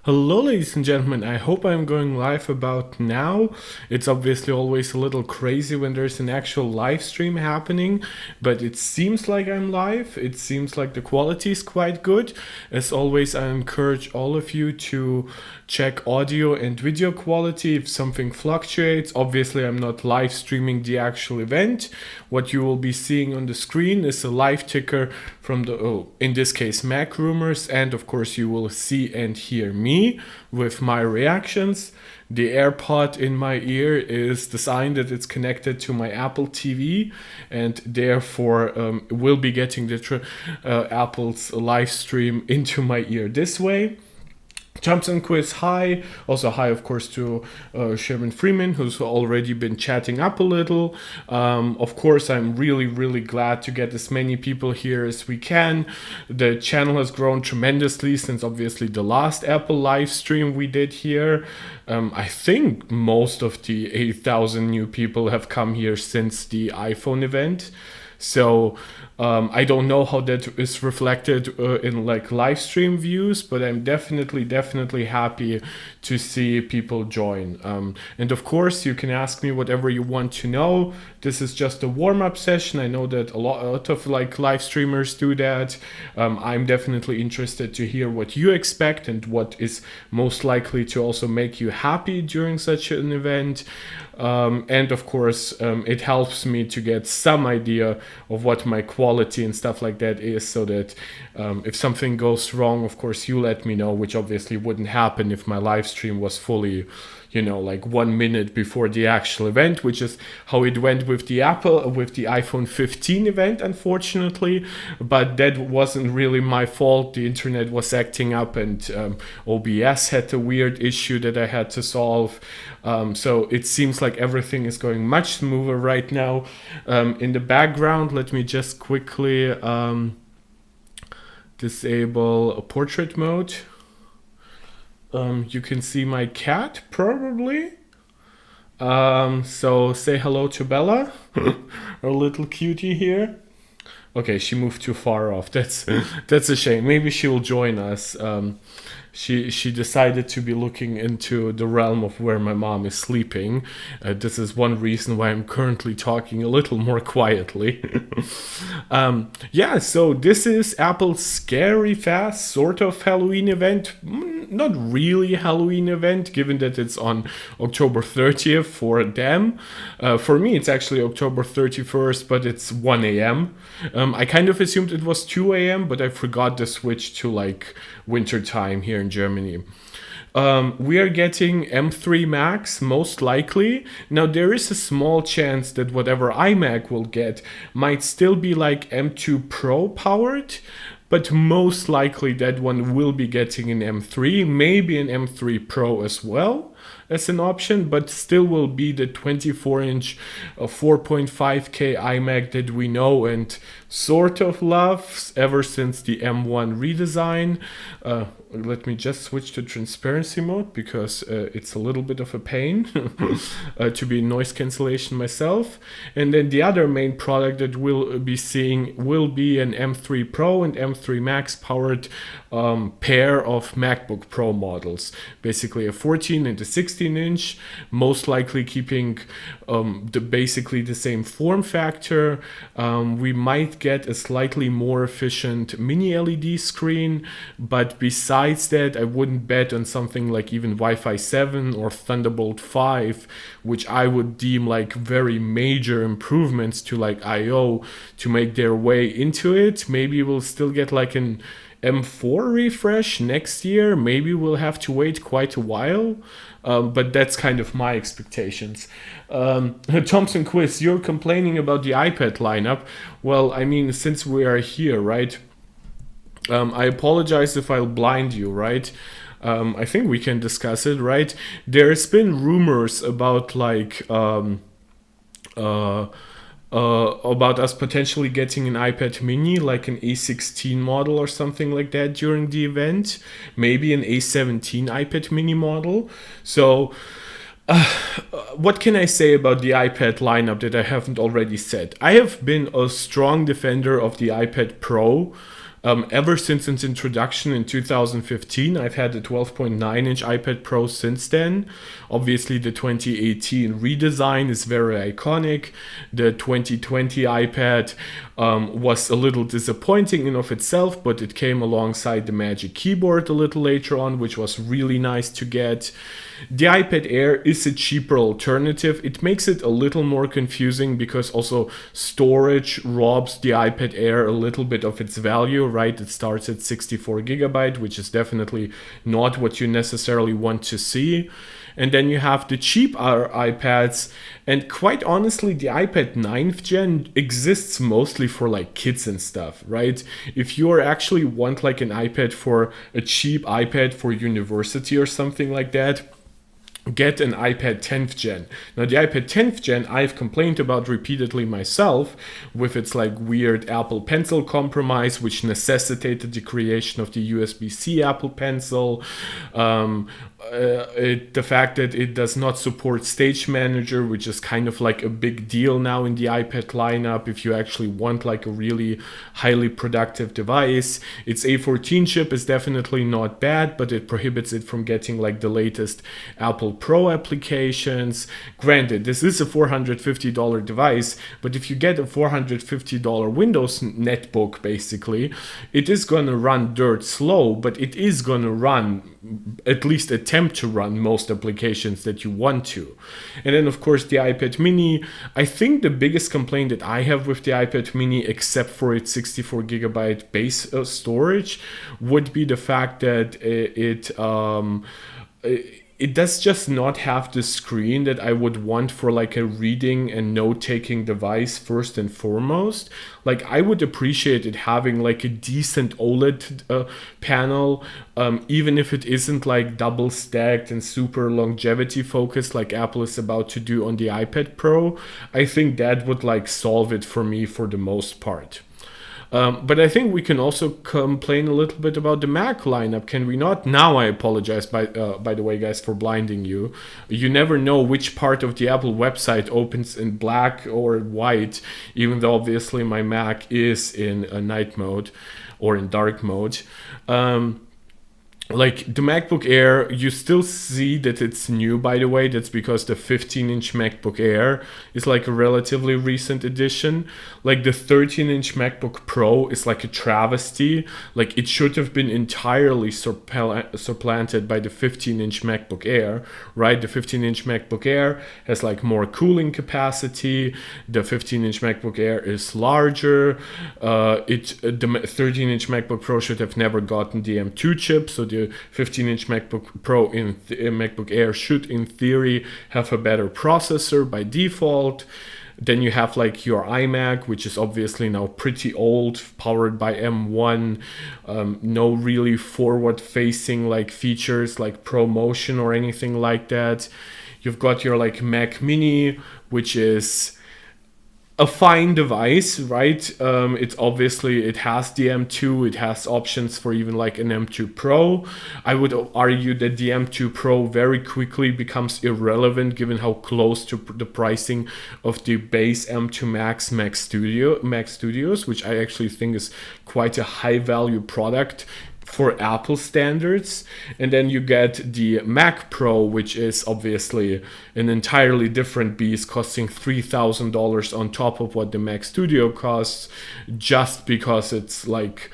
Hello, ladies and gentlemen. I hope I'm going live about now. It's obviously always a little crazy when there's an actual live stream happening, but it seems like I'm live. It seems like the quality is quite good. As always, I encourage all of you to check audio and video quality if something fluctuates. Obviously, I'm not live streaming the actual event. What you will be seeing on the screen is a live ticker from in this case, Mac rumors, and of course, you will see and hear me with my reactions. The AirPod in my ear is the sign that it's connected to my Apple TV, and therefore will be getting the Apple's live stream into my ear this way. Thompson Quiz, hi. Also, hi, of course, to Sherman Freeman, who's already been chatting up a little. Of course, I'm really, really glad to get as many people here as we can. The channel has grown tremendously since obviously the last Apple live stream we did here. I think most of the 8,000 new people have come here since the iPhone event. So I don't know how that is reflected in like live stream views, but I'm definitely happy to see people join. And of course, you can ask me whatever you want to know. This is just a warm-up session. I know that a lot of like live streamers do that. I'm definitely interested to hear what you expect and what is most likely to also make you happy during such an event. And of course, it helps me to get some idea of what my quality and stuff like that is, so that if something goes wrong, of course, you let me know, which obviously wouldn't happen if my live stream was fully, like 1 minute before the actual event, which is how it went with the iPhone 15 event, unfortunately. But that wasn't really my fault. The internet was acting up, and OBS had a weird issue that I had to solve. So it seems like everything is going much smoother right now. In the background, let me just quickly disable a portrait mode. You can see my cat, probably. So say hello to Bella, our little cutie here. Okay, she moved too far off. That's a shame. Maybe she will join us. She decided to be looking into the realm of where my mom is sleeping. This is one reason why I'm currently talking a little more quietly. Yeah, so this is Apple's scary fast sort of Halloween event. Not really Halloween event, given that it's on October 30th for them. For me, it's actually October 31st, but it's 1 a.m. I kind of assumed it was 2 a.m., but I forgot to switch to like winter time here in Germany. We are getting M3 Max, most likely. Now, there is a small chance that whatever iMac will get might still be like M2 Pro powered, but most likely that one will be getting an M3, maybe an M3 Pro as well as an option, but still will be the 24-inch 4.5K iMac that we know and sort of love ever since the M1 redesign. Let me just switch to transparency mode because it's a little bit of a pain to be in noise cancellation myself. And then the other main product that we'll be seeing will be an M3 Pro and M3 Max powered pair of MacBook Pro models. Basically a 14 and a 16 inch, most likely keeping basically the same form factor. We might get a slightly more efficient mini LED screen, but besides that, I wouldn't bet on something like even Wi-Fi 7 or Thunderbolt 5, which I would deem like very major improvements to like I/O to make their way into it. Maybe we'll still get like an M4 refresh next year. Maybe we'll have to wait quite a while, but that's kind of my expectations. Thompson Quiz, you're complaining about the iPad lineup. Well, I mean, since we are here, right? I apologize if I'll blind you, right? I think we can discuss it, right? There's been rumors about like about us potentially getting an iPad mini, like an A16 model or something like that during the event. Maybe an A17 iPad mini model. So what can I say about the iPad lineup that I haven't already said? I have been a strong defender of the iPad Pro Ever since its introduction in 2015, I've had the 12.9-inch iPad Pro since then. Obviously, the 2018 redesign is very iconic. The 2020 iPad was a little disappointing in of itself, but it came alongside the Magic Keyboard a little later on, which was really nice to get. The iPad Air is a cheaper alternative. It makes it a little more confusing because also storage robs the iPad Air a little bit of its value, right? It starts at 64 gigabyte, which is definitely not what you necessarily want to see. And then you have the cheap iPads, and quite honestly, the iPad 9th gen exists mostly for like kids and stuff, right? If you actually want like an iPad for a cheap iPad for university or something like that, get an iPad 10th gen. Now the iPad 10th gen I've complained about repeatedly myself with its like weird Apple Pencil compromise, which necessitated the creation of the USB-C Apple Pencil. The fact that it does not support Stage Manager, which is kind of like a big deal now in the iPad lineup if you actually want like a really highly productive device. Its A14 chip is definitely not bad, but it prohibits it from getting like the latest Apple Pro applications. Granted, this is a $450 device, but if you get a $450 Windows netbook, basically, it is gonna run dirt slow, but it is gonna run, at least attempt to run most applications that you want to. And then of course the iPad mini, I think the biggest complaint that I have with the iPad mini, except for its 64 gigabyte base storage, would be the fact that it does just not have the screen that I would want for like a reading and note-taking device first and foremost. Like I would appreciate it having like a decent OLED panel, even if it isn't like double stacked and super longevity focused like Apple is about to do on the iPad Pro. I think that would like solve it for me for the most part. But I think we can also complain a little bit about the Mac lineup, can we not? Now I apologize, by the way, guys, for blinding you. You never know which part of the Apple website opens in black or white, even though obviously my Mac is in a night mode or in dark mode. Like the MacBook Air, you still see that it's new, by the way. That's because the 15-inch MacBook Air is like a relatively recent addition. Like the 13-inch MacBook Pro is like a travesty. Like it should have been entirely supplanted by the 15-inch MacBook Air, right? The 15-inch MacBook Air has like more cooling capacity. The 15-inch MacBook Air is larger. The 13-inch MacBook Pro should have never gotten the M2 chip, so the 15-inch MacBook Pro MacBook Air should, in theory, have a better processor by default. Then you have like your iMac, which is obviously now pretty old, powered by M1. No really forward-facing like features like ProMotion or anything like that. You've got your like Mac Mini, which is a fine device, right? It's obviously, it has the M2, it has options for even like an M2 Pro. I would argue that the M2 Pro very quickly becomes irrelevant given how close to the pricing of the base M2 Max Mac Studios, which I actually think is quite a high value product for Apple standards. And then you get the Mac Pro, which is obviously an entirely different beast, costing $3,000 on top of what the Mac Studio costs, just because it's like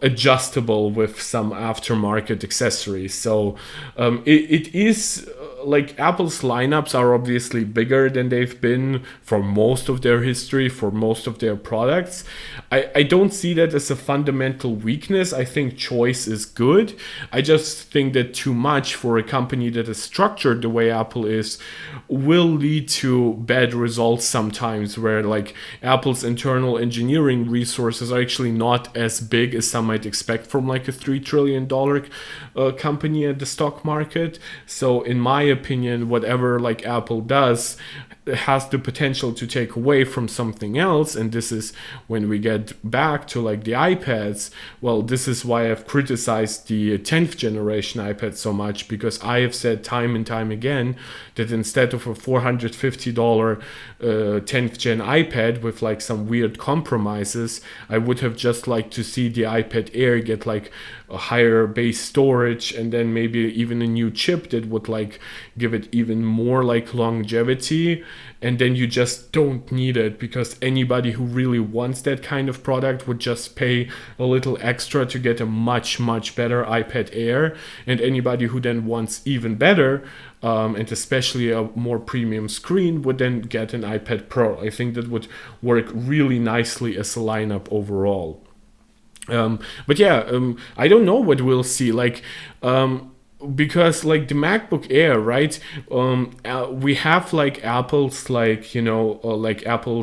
adjustable with some aftermarket accessories. So it is like Apple's lineups are obviously bigger than they've been for most of their history, for most of their products. I don't see that as a fundamental weakness. I think choice is good. I just think that too much for a company that is structured the way Apple is will lead to bad results sometimes, where like Apple's internal engineering resources are actually not as big as some might expect from like a $3 trillion company at the stock market. So in my opinion, whatever like Apple does has the potential to take away from something else. And this is when we get back to like the iPads. Well, this is why I've criticized the 10th generation iPad so much, because I have said time and time again that instead of a $450 10th gen iPad with like some weird compromises, I would have just liked to see the iPad Air get like a higher base storage, and then maybe even a new chip that would like give it even more like longevity. And then you just don't need it, because anybody who really wants that kind of product would just pay a little extra to get a much better iPad Air. And anybody who then wants even better, and especially a more premium screen, would then get an iPad Pro. I think that would work really nicely as a lineup overall. But yeah, I don't know what we'll see. Like, because like the MacBook Air, right? We have like Apple's, like, you know, like Apple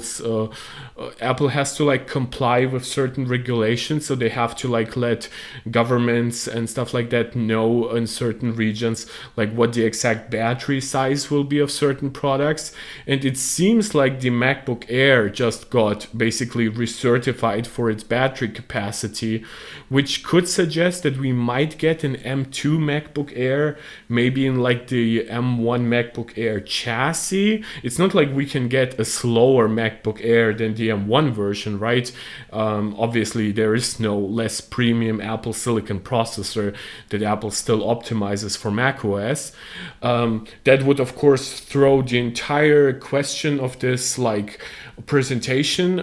has to like comply with certain regulations, so they have to like let governments and stuff like that know in certain regions like what the exact battery size will be of certain products. And it seems like the MacBook Air just got basically recertified for its battery capacity, which could suggest that we might get an M2 MacBook Air, maybe in like the M1 MacBook Air chassis. It's not like we can get a slower MacBook Air than the M1 version, right? Obviously, there is no less premium Apple Silicon processor that Apple still optimizes for macOS. That would, of course, throw the entire question of this like presentation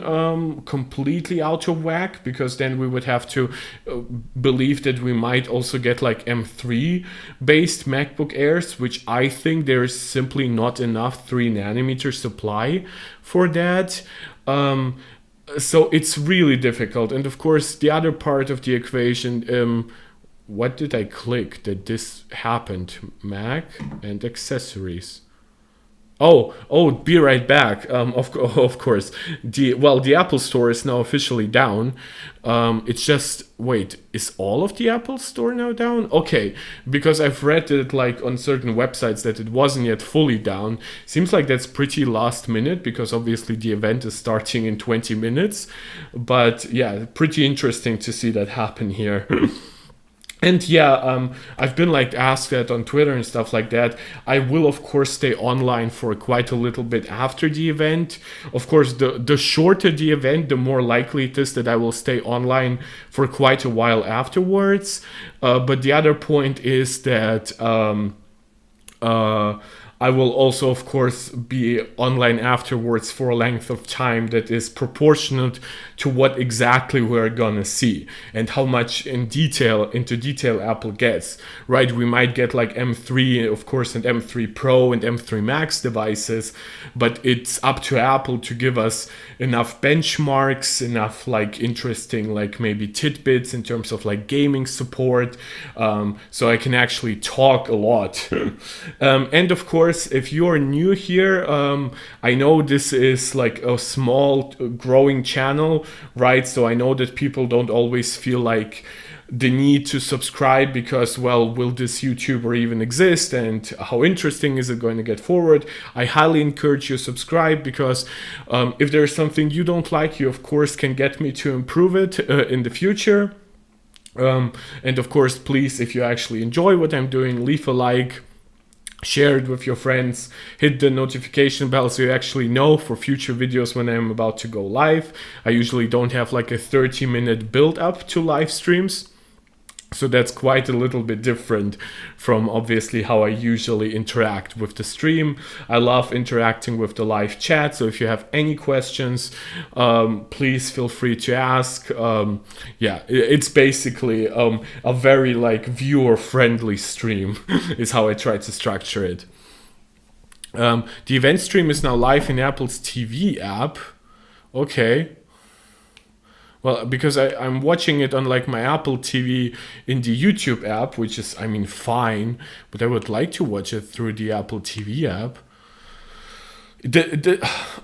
completely out of whack, because then we would have to believe that we might also get like M3 based MacBook Airs, which I think there is simply not enough 3nm supply for that. So it's really difficult. And of course, the other part of the equation, what did I click that this happened? Mac and accessories. Oh, be right back. Of course. The Apple Store is now officially down. It's just, wait, is all of the Apple Store now down? Okay, because I've read it like on certain websites that it wasn't yet fully down. Seems like that's pretty last minute, because obviously the event is starting in 20 minutes. But yeah, pretty interesting to see that happen here. And yeah, I've been like asked that on Twitter and stuff like that. I will of course stay online for quite a little bit after the event. Of course, the shorter the event, the more likely it is that I will stay online for quite a while afterwards. But the other point is that I will also, of course, be online afterwards for a length of time that is proportionate to what exactly we're gonna see and how much into detail Apple gets, right? We might get like M3, of course, and M3 Pro and M3 Max devices, but it's up to Apple to give us enough benchmarks, enough like interesting, like maybe tidbits in terms of like gaming support, so I can actually talk a lot. And of course, if you're new here, I know this is like a small growing channel, right? So I know that people don't always feel like the need to subscribe because, well, will this YouTuber even exist and how interesting is it going to get forward? I highly encourage you to subscribe, because if there's something you don't like, you of course can get me to improve it in the future. And of course, please, if you actually enjoy what I'm doing, leave a like, share it with your friends, hit the notification bell so you actually know for future videos when I'm about to go live. I usually don't have like a 30-minute build up to live streams, so that's quite a little bit different from obviously how I usually interact with the stream. I love interacting with the live chat, so if you have any questions, please feel free to ask. Yeah, it's basically a very like viewer-friendly stream is how I try to structure it. The event stream is now live in Apple's TV app. Okay. Well, because I'm watching it on like my Apple TV in the YouTube app, which is, I mean, fine, but I would like to watch it through the Apple TV app.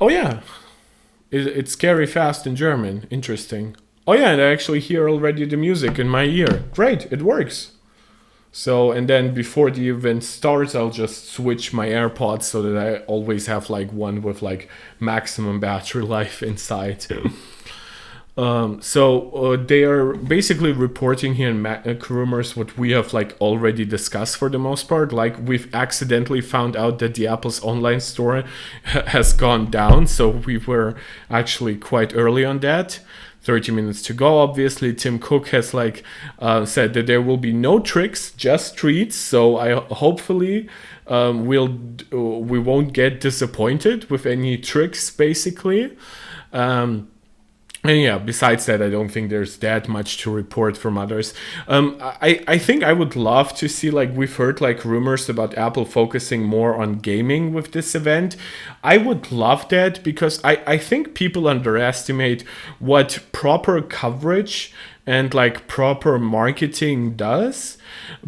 Oh yeah, it's scary fast in German. Interesting. Oh yeah, and I actually hear already the music in my ear. Great, it works. So, and then before the event starts, I'll just switch my AirPods so that I always have like one with like maximum battery life inside. They are basically reporting here in Mac rumors what we have like already discussed for the most part. Like we've accidentally found out that the Apple's online store has gone down, so we were actually quite early on that. 30 minutes to go. Obviously, Tim Cook has like said that there will be no tricks, just treats. So I hopefully we won't get disappointed with any tricks, basically. And yeah, besides that, I don't think there's that much to report from others. I think I would love to see, like, we've heard like rumors about Apple focusing more on gaming with this event. I would love that because I think people underestimate what proper coverage and like proper marketing does,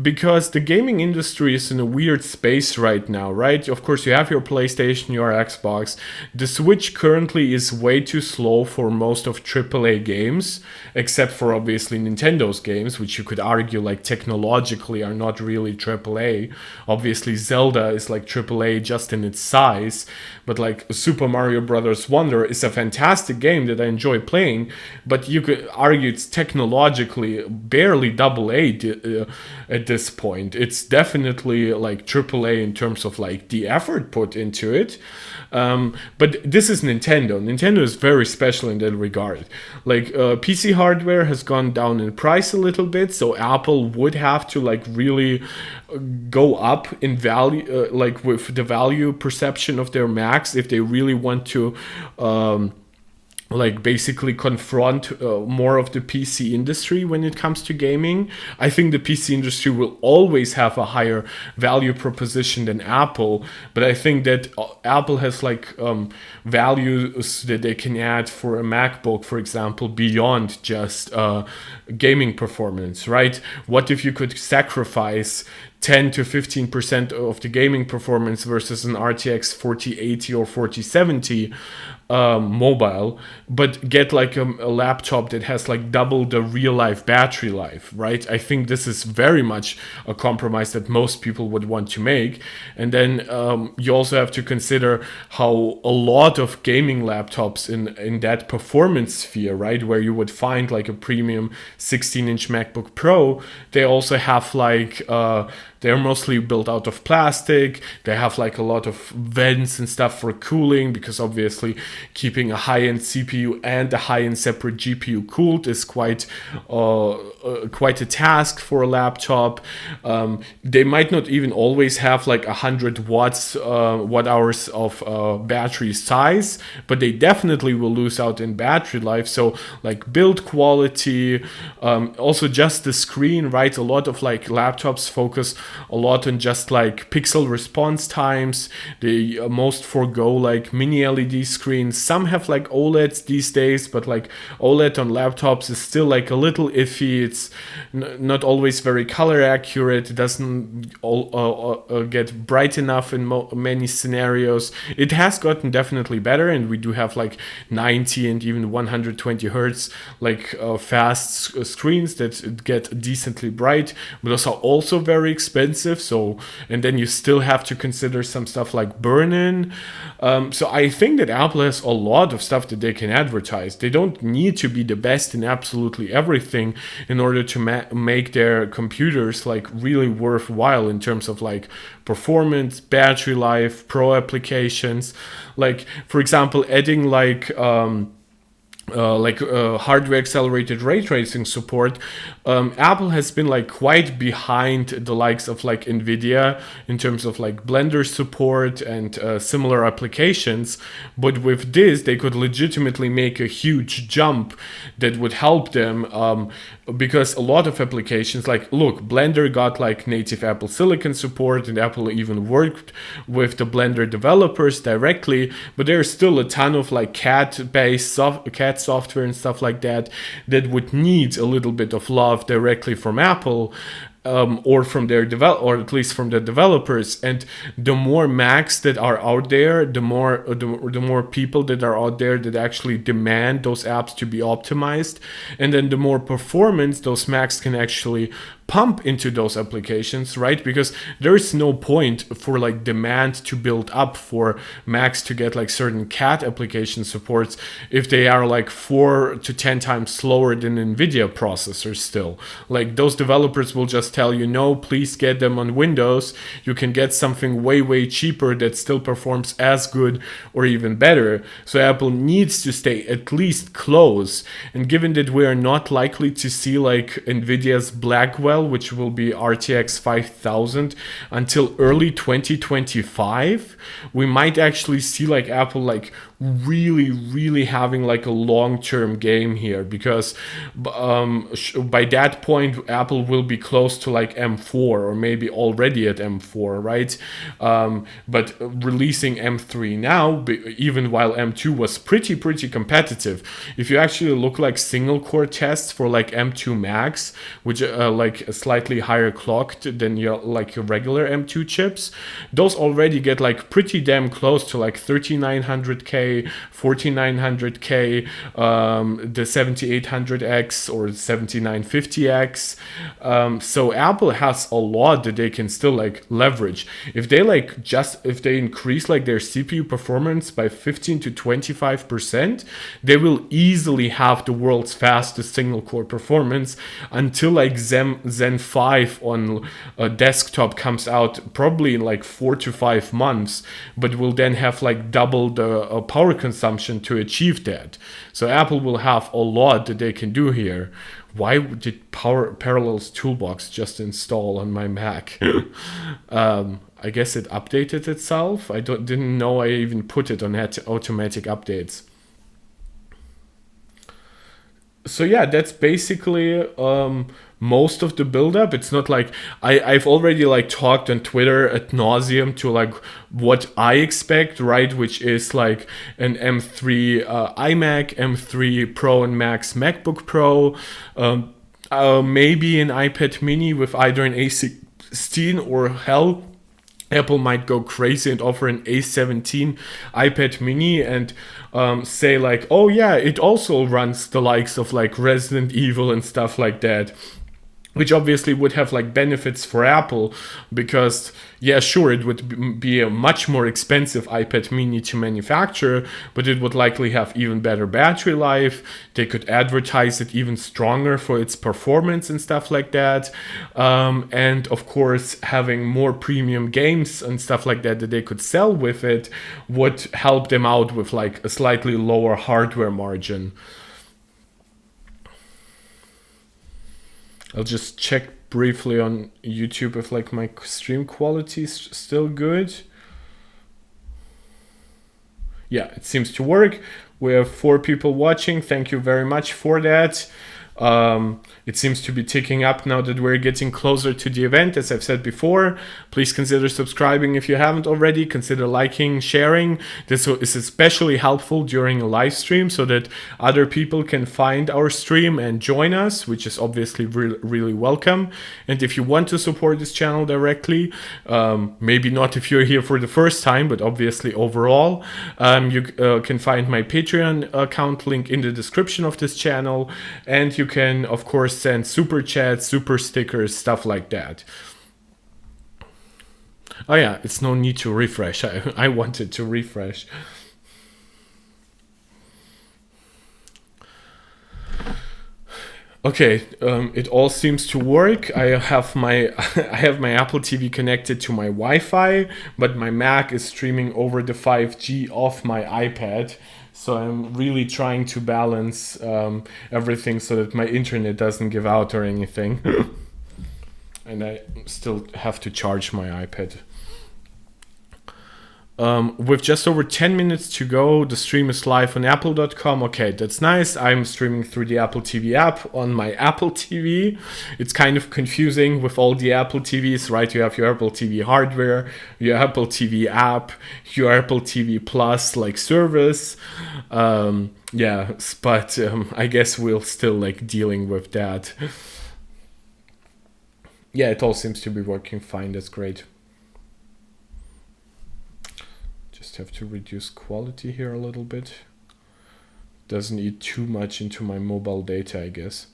because the gaming industry is in a weird space right now, right? Of course, you have your PlayStation, your Xbox. The Switch currently is way too slow for most of AAA games, except for obviously Nintendo's games, which you could argue like technologically are not really AAA. Obviously, Zelda is like AAA just in its size, but like Super Mario Brothers Wonder is a fantastic game that I enjoy playing, but you could argue it's technologically barely AA at this point. It's definitely like AAA in terms of like the effort put into it. But this is Nintendo. Nintendo is very special in that regard. Like PC hardware has gone down in price a little bit, so Apple would have to like really go up in value, like with the value perception of their Macs, if they really want to like basically confront more of the PC industry when it comes to gaming. I think the PC industry will always have a higher value proposition than Apple, but I think that Apple has like values that they can add for a MacBook, for example, beyond just gaming performance, right? What if you could sacrifice 10 to 15% of the gaming performance versus an RTX 4080 or 4070 mobile, but get like a laptop that has like double the real life battery life, right? I think this is very much a compromise that most people would want to make. And then you also have to consider how a lot of gaming laptops in that performance sphere, right, where you would find like a premium 16-inch MacBook Pro, they also have like they're mostly built out of plastic. They have like a lot of vents and stuff for cooling, because obviously keeping a high-end CPU and a high-end separate GPU cooled is quite a task for a laptop. They might not even always have like 100 watt hours of battery size, but they definitely will lose out in battery life. So like build quality, also just the screen, right? A lot of like laptops focus a lot on just like pixel response times. They most forego like mini LED screens. Some have like OLEDs these days, but like OLED on laptops is still like a little iffy. It's not always very color accurate. It doesn't get bright enough in many scenarios. It has gotten definitely better, and we do have like 90 and even 120 hertz like fast screens that get decently bright, but those are also very expensive. So, and then you still have to consider some stuff like burn-in. So I think that Apple has a lot of stuff that they can advertise. They don't need to be the best in absolutely everything in order to make their computers like really worthwhile in terms of like performance, battery life, pro applications. Like, for example, adding like hardware accelerated ray tracing support. Apple has been like quite behind the likes of like Nvidia in terms of like Blender support and similar applications, but with this they could legitimately make a huge jump that would help them, because a lot of applications, like, look, Blender got like native Apple Silicon support, and Apple even worked with the Blender developers directly, but there's still a ton of like CAD-based CAD software and stuff like that that would need a little bit of love directly from Apple, or from their or at least from the developers. And the more Macs that are out there, the more people that are out there that actually demand those apps to be optimized, and then the more performance those Macs can actually pump into those applications, right? Because there is no point for like demand to build up for Macs to get like certain CAD application supports if they are like 4 to 10 times slower than NVIDIA processors still. Like those developers will just tell you, no, please get them on Windows. You can get something way cheaper that still performs as good or even better. So Apple needs to stay at least close. And given that we are not likely to see like NVIDIA's Blackwell, which will be RTX 5000, until early 2025, we might actually see like Apple like really having like a long-term game here, because by that point Apple will be close to like M4 or maybe already at M4, right? But releasing M3 now, even while M2 was pretty competitive. If you actually look like single core tests for like M2 Max, which like slightly higher clocked than your regular M2 chips, those already get like pretty damn close to like 3900K, 4900K, the 7800X or 7950X. So Apple has a lot that they can still like leverage. If they increase like their CPU performance by 15 to 25%, they will easily have the world's fastest single core performance until like Zen 5 on a desktop comes out, probably in like 4 to 5 months, but will then have like double the power consumption to achieve that. So Apple will have a lot that they can do here. Why did Parallels Toolbox just install on my Mac? I guess it updated itself. I didn't know I even put it on automatic updates. So yeah, that's basically most of the build-up. It's not like I've already like talked on Twitter ad nauseum to like what I expect, right? Which is like an M3 iMac, M3 Pro and Max MacBook Pro, maybe an iPad mini with either an A16 or hell, Apple might go crazy and offer an A17 iPad mini and say like, oh yeah, it also runs the likes of like Resident Evil and stuff like that. Which obviously would have like benefits for Apple, because yeah, sure, it would be a much more expensive iPad mini to manufacture, but it would likely have even better battery life. They could advertise it even stronger for its performance and stuff like that. And of course, having more premium games and stuff like that they could sell with it would help them out with like a slightly lower hardware margin. I'll just check briefly on YouTube if like my stream quality is still good. Yeah, it seems to work. We have 4 people watching. Thank you very much for that. It seems to be ticking up now that we're getting closer to the event. As I've said before, please consider subscribing if you haven't already. Consider liking, sharing. This is especially helpful during a live stream so that other people can find our stream and join us, which is obviously really welcome. And if you want to support this channel directly, maybe not if you're here for the first time, but obviously overall, you can find my Patreon account link in the description of this channel, and you can of course send super chats, super stickers, stuff like that. Oh yeah, it's no need to refresh. I wanted to refresh. Okay, it all seems to work. I have my Apple TV connected to my Wi-Fi, but my Mac is streaming over the 5G off my iPad. So I'm really trying to balance everything so that my internet doesn't give out or anything. And I still have to charge my iPad. With just over 10 minutes to go, the stream is live on apple.com. Okay, that's nice. I'm streaming through the Apple TV app on my Apple TV. It's kind of confusing with all the Apple TVs, right? You have your Apple TV hardware, your Apple TV app, your Apple TV Plus like service. Yeah, but I guess we'll still like dealing with that. Yeah, it all seems to be working fine. That's great. Have to reduce quality here a little bit. Doesn't eat too much into my mobile data, I guess.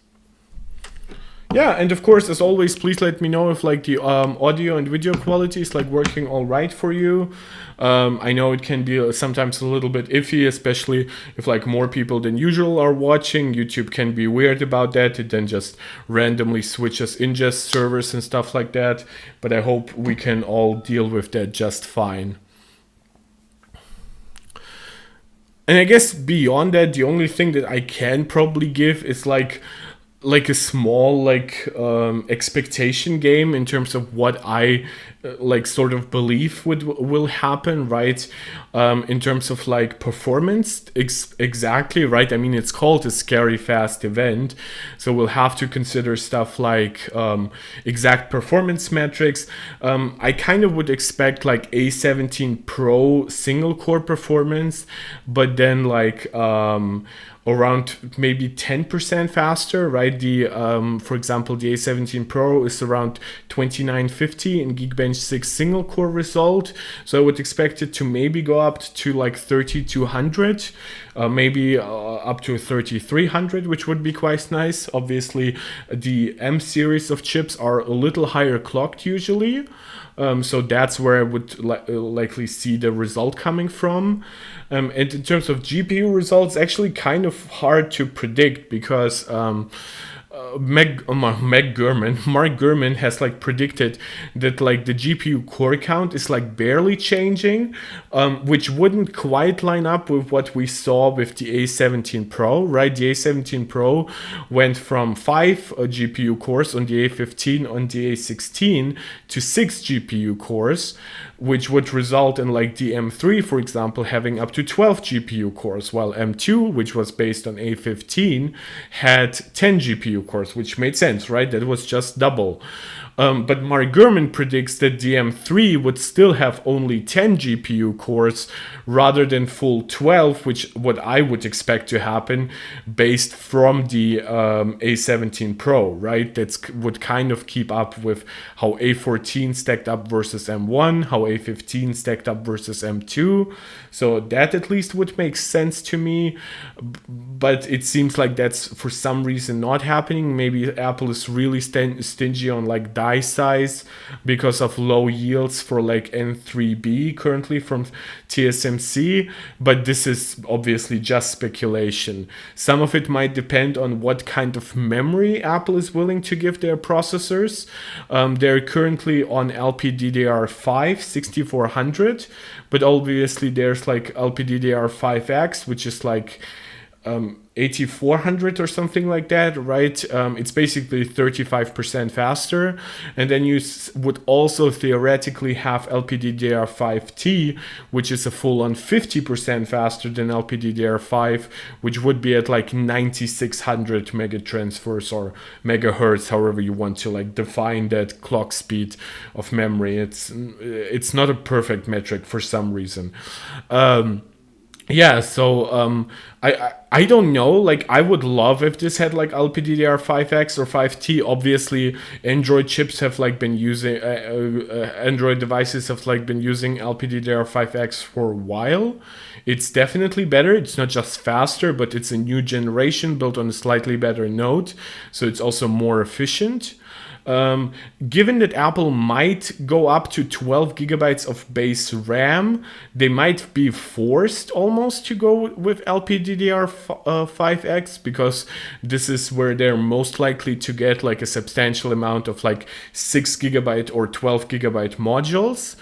Yeah, and of course, as always, please let me know if like the audio and video quality is like working all right for you. I know it can be sometimes a little bit iffy, especially if like more people than usual are watching. YouTube can be weird about that. It then just randomly switches ingest servers and stuff like that. But I hope we can all deal with that just fine. And I guess beyond that, the only thing that I can probably give is like a small expectation game in terms of what I like sort of believe will happen, right? In terms of like performance, exactly, right? I mean, it's called a scary fast event, so we'll have to consider stuff like exact performance metrics. I kind of would expect like A17 Pro single core performance, but then like around maybe 10% faster, right? The for example, the A17 Pro is around 2950 in Geekbench 6 single core result, so I would expect it to maybe go up to like 3200, maybe up to 3300, which would be quite nice. Obviously, the M series of chips are a little higher clocked usually. So that's where I would likely see the result coming from. And in terms of GPU results, actually kind of hard to predict because Mark Gurman has like predicted that like the GPU core count is like barely changing, which wouldn't quite line up with what we saw with the A17 Pro, right? The A17 Pro went from 5 GPU cores on the A15 on the A16 to 6 GPU cores, which would result in like the M3, for example, having up to 12 GPU cores, while M2, which was based on A15, had 10 GPU cores, which made sense, right? That was just double. But Mark Gurman predicts that the M3 would still have only 10 GPU cores rather than full 12, which what I would expect to happen based from the A17 Pro, right? That would kind of keep up with how A14 stacked up versus M1, how A15 stacked up versus M2. So that at least would make sense to me. But it seems like that's for some reason not happening. Maybe Apple is really stingy on like die size because of low yields for like N3B currently from TSMC, but this is obviously just speculation. Some of it might depend on what kind of memory Apple is willing to give their processors. They're currently on LPDDR5 6400, but obviously there's like LPDDR5X, which is like 8400 or something like that, right? It's basically 35% faster. And then you would also theoretically have LPDDR5T, which is a full-on 50% faster than LPDDR5, which would be at like 9600 megatransfers or megahertz, however you want to like define that clock speed of memory. It's not a perfect metric for some reason. Yeah, so I don't know. Like, I would love if this had like LPDDR5X or 5T. Obviously, Android chips have like been using Android devices have like been using LPDDR5X for a while. It's definitely better. It's not just faster, but it's a new generation built on a slightly better node, so it's also more efficient. Given that Apple might go up to 12 gigabytes of base RAM, they might be forced almost to go with LPDDR5X because this is where they're most likely to get like a substantial amount of like 6 gigabyte or 12 gigabyte modules.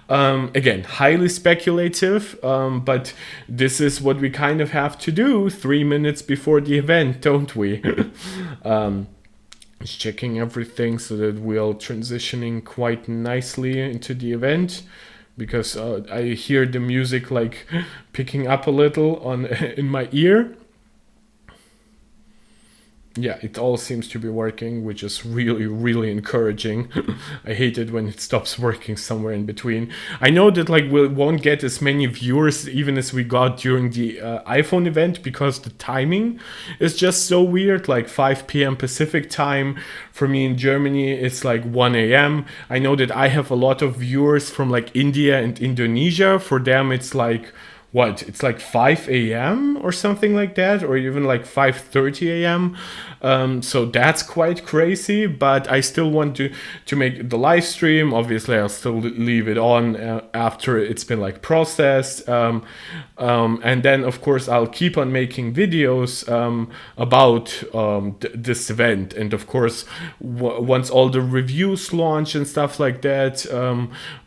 Again, highly speculative, but this is what we kind of have to do 3 minutes before the event, don't we? Just checking everything so that we're transitioning quite nicely into the event, because I hear the music like picking up a little on in my ear. Yeah, it all seems to be working, which is really, really encouraging. I hate it when it stops working somewhere in between. I know that like we won't get as many viewers even as we got during the iPhone event because the timing is just so weird. Like 5 p.m. Pacific time for me in Germany, it's like 1 a.m. I know that I have a lot of viewers from like India and Indonesia. For them, it's like what, it's like 5 a.m. or something like that, or even like 5:30 a.m. So that's quite crazy, but I still want to make the live stream. Obviously I'll still leave it on after it's been like processed, and then of course I'll keep on making videos about this event, and of course once all the reviews launch and stuff like that,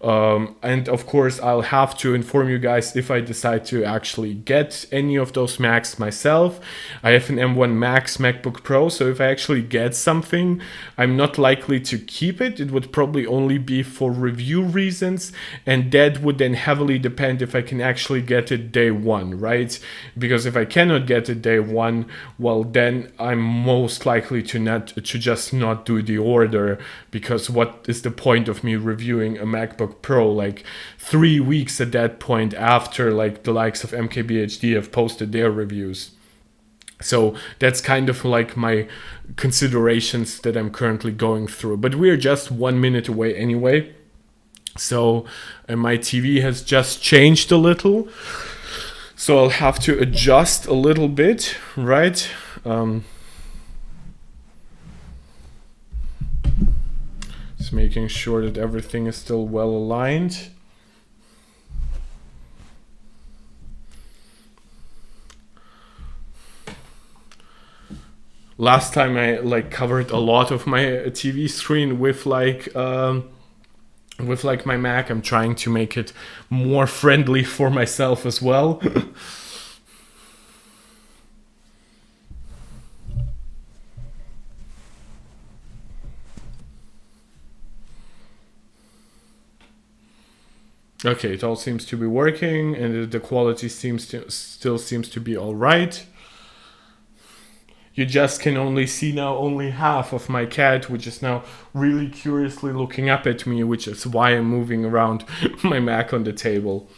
and of course I'll have to inform you guys if I decide to actually get any of those Macs myself. I have an M1 Max MacBook Pro, so if I actually get something, I'm not likely to keep it. It would probably only be for review reasons, and that would then heavily depend if I can actually get it day one, right? Because if I cannot get it day one, well, then I'm most likely to just not do the order, because what is the point of me reviewing a MacBook Pro like 3 weeks at that point after like the likes of MKBHD have posted their reviews? So that's kind of like my considerations that I'm currently going through. But we're just 1 minute away anyway. So my TV has just changed a little. So I'll have to adjust a little bit, right? Just making sure that everything is still well aligned. Last time I like covered a lot of my TV screen with like my Mac. I'm trying to make it more friendly for myself as well. Okay, it all seems to be working, and the quality still seems to be all right. You just can only see now only half of my cat, which is now really curiously looking up at me, which is why I'm moving around my Mac on the table.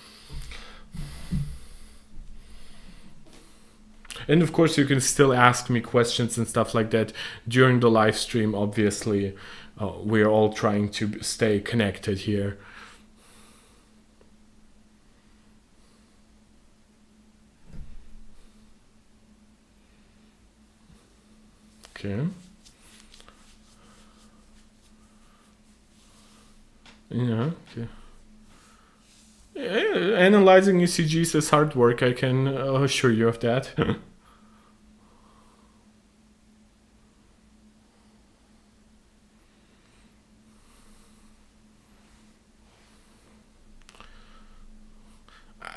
And of course, you can still ask me questions and stuff like that during the live stream. Obviously, we're all trying to stay connected here. Okay. Yeah, okay. Analyzing ECGs is hard work, I can assure you of that.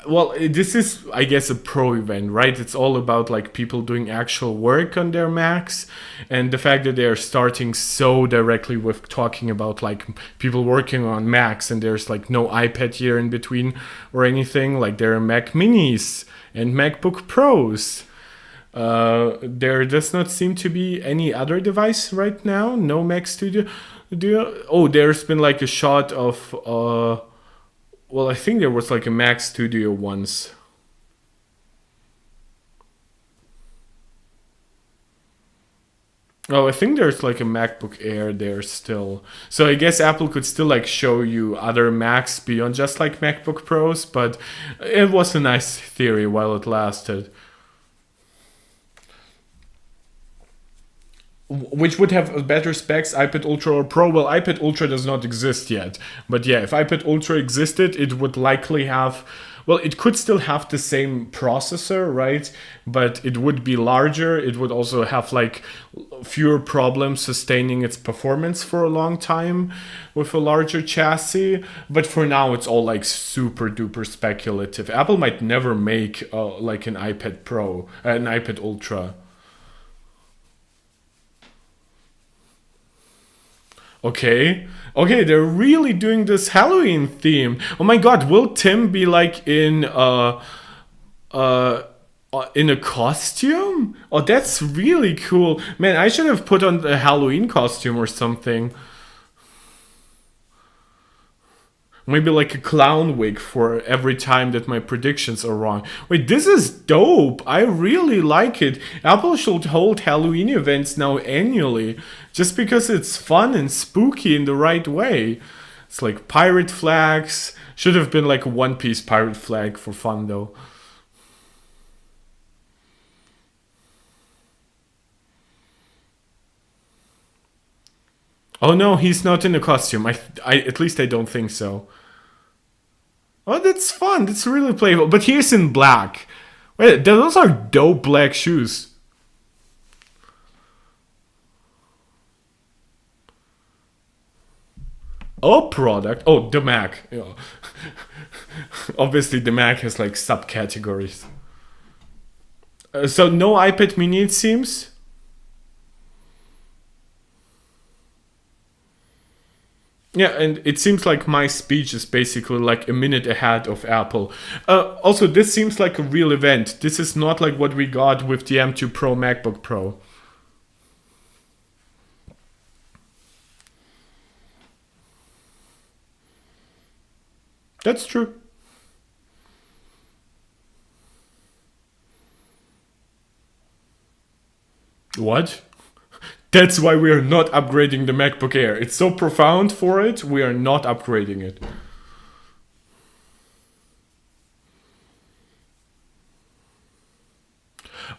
Well, this is, I guess, a pro event, right? It's all about like people doing actual work on their Macs, and the fact that they are starting so directly with talking about like people working on Macs, and there's like no iPad here in between or anything. Like there are Mac Minis and MacBook Pros. There does not seem to be any other device right now. No Mac Studio. Oh, there's been like a shot of well, I think there was like a Mac Studio once. Oh, I think there's like a MacBook Air there still. So I guess Apple could still like show you other Macs beyond just like MacBook Pros, but it was a nice theory while it lasted. Which would have better specs, iPad Ultra or Pro? Well, iPad Ultra does not exist yet. But yeah, if iPad Ultra existed, it would likely have, well, it could still have the same processor, right? But it would be larger. It would also have like fewer problems sustaining its performance for a long time with a larger chassis. But for now, it's all like super duper speculative. Apple might never make like an iPad Pro, an iPad Ultra. Okay. Okay, they're really doing this Halloween theme. Oh my god, will Tim be like uh in a costume? Oh, that's really cool. Man, I should have put on a Halloween costume or something. Maybe like a clown wig for every time that my predictions are wrong. Wait, this is dope. I really like it. Apple should hold Halloween events now annually, just because it's fun and spooky in the right way. It's like pirate flags. Should have been like a One Piece pirate flag for fun though. Oh no, he's not in a costume. I at least I don't think so. Oh, that's fun. That's really playful. But he's in black. Wait, those are dope black shoes. Oh, product. Oh, the Mac. Yeah. Obviously, the Mac has like subcategories. So no iPad Mini, it seems. Yeah, and it seems like my speech is basically like a minute ahead of Apple. Also, this seems like a real event. This is not like what we got with the M2 Pro MacBook Pro. That's true. What? That's why we are not upgrading the MacBook Air. It's so profound for it, we are not upgrading it.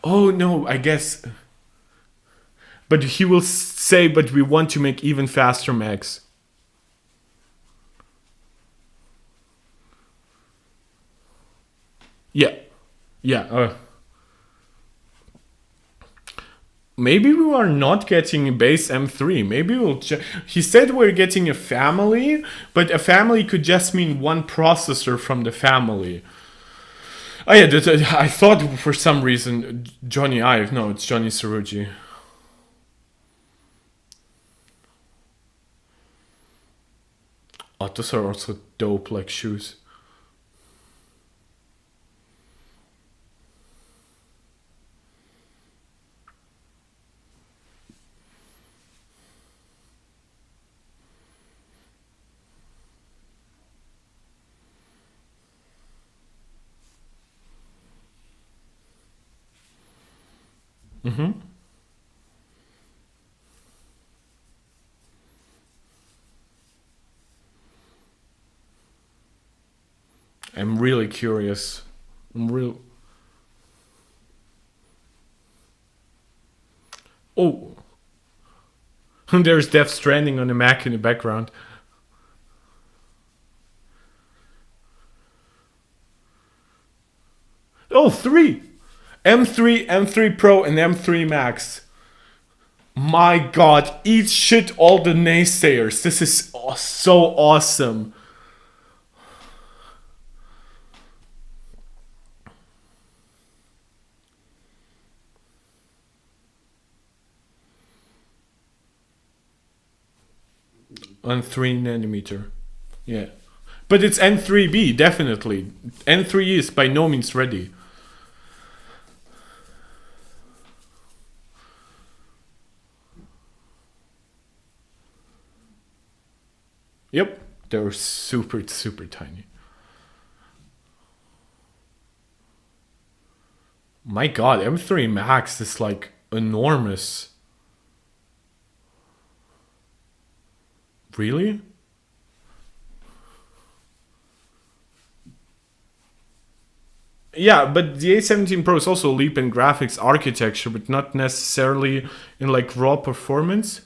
Oh no, I guess. But he will say, but we want to make even faster Macs. Yeah. Yeah. Maybe we are not getting a base M3. Maybe he said we're getting a family, but a family could just mean one processor from the family. Oh yeah, I thought for some reason Johnny Ive. No, it's Johnny Sarugi. Oh, those are also dope like shoes. Mm-hmm. I'm really curious. I'm real. Oh, there's Death Stranding on the Mac in the background. Oh, three. M3, M3 Pro, and M3 Max. My god, eat shit all the naysayers. This is so awesome. On 3 nanometer. Yeah. But it's N3B, definitely. N3 is by no means ready. Yep. They're super, super tiny. My god, M3 Max is like enormous. Really? Yeah, but the A17 Pro is also a leap in graphics architecture, but not necessarily in like raw performance.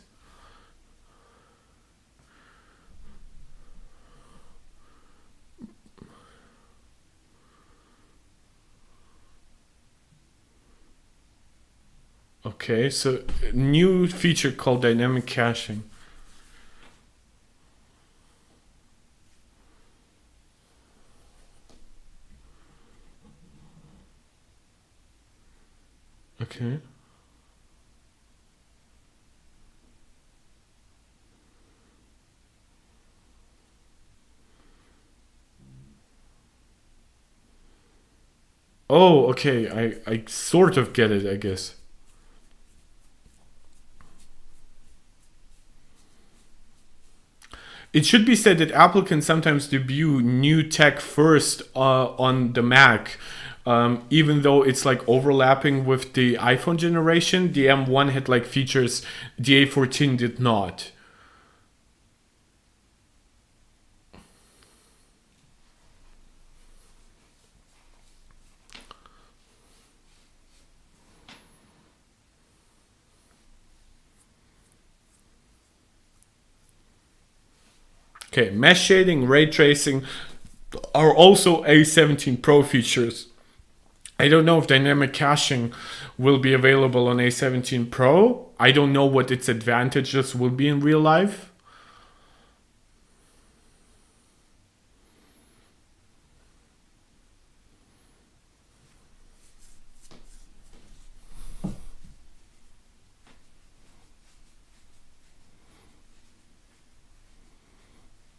Okay, so new feature called dynamic caching. Okay. Oh, okay. I sort of get it, I guess. It should be said that Apple can sometimes debut new tech first on the Mac, even though it's like overlapping with the iPhone generation. The M1 had like features the A14 did not. Okay, mesh shading, ray tracing are also A17 Pro features. I don't know if dynamic caching will be available on A17 Pro. I don't know what its advantages will be in real life.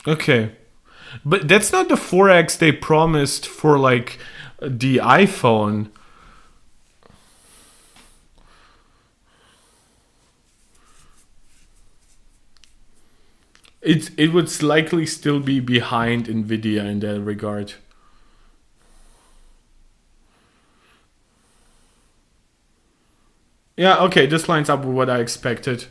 Okay. But that's not the 4x they promised for like the iPhone. It would likely still be behind Nvidia in that regard. Yeah, okay, this lines up with what I expected.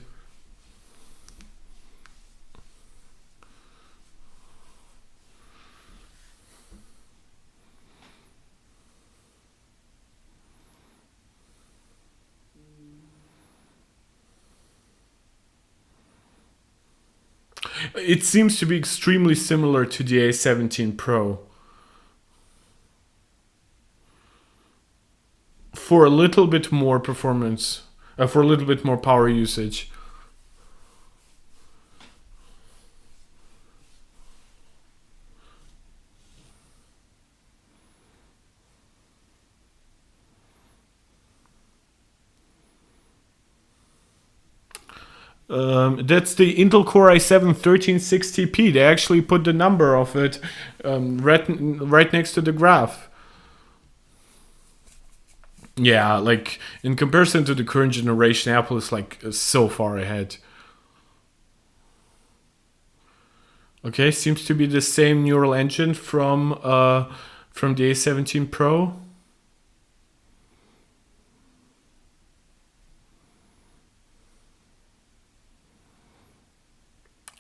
It seems to be extremely similar to the A17 Pro. For a little bit more performance, for a little bit more power usage. That's the Intel Core i7 1360p. They actually put the number of it right next to the graph. Yeah, like in comparison to the current generation, Apple is like so far ahead. Okay, seems to be the same neural engine from the A17 Pro.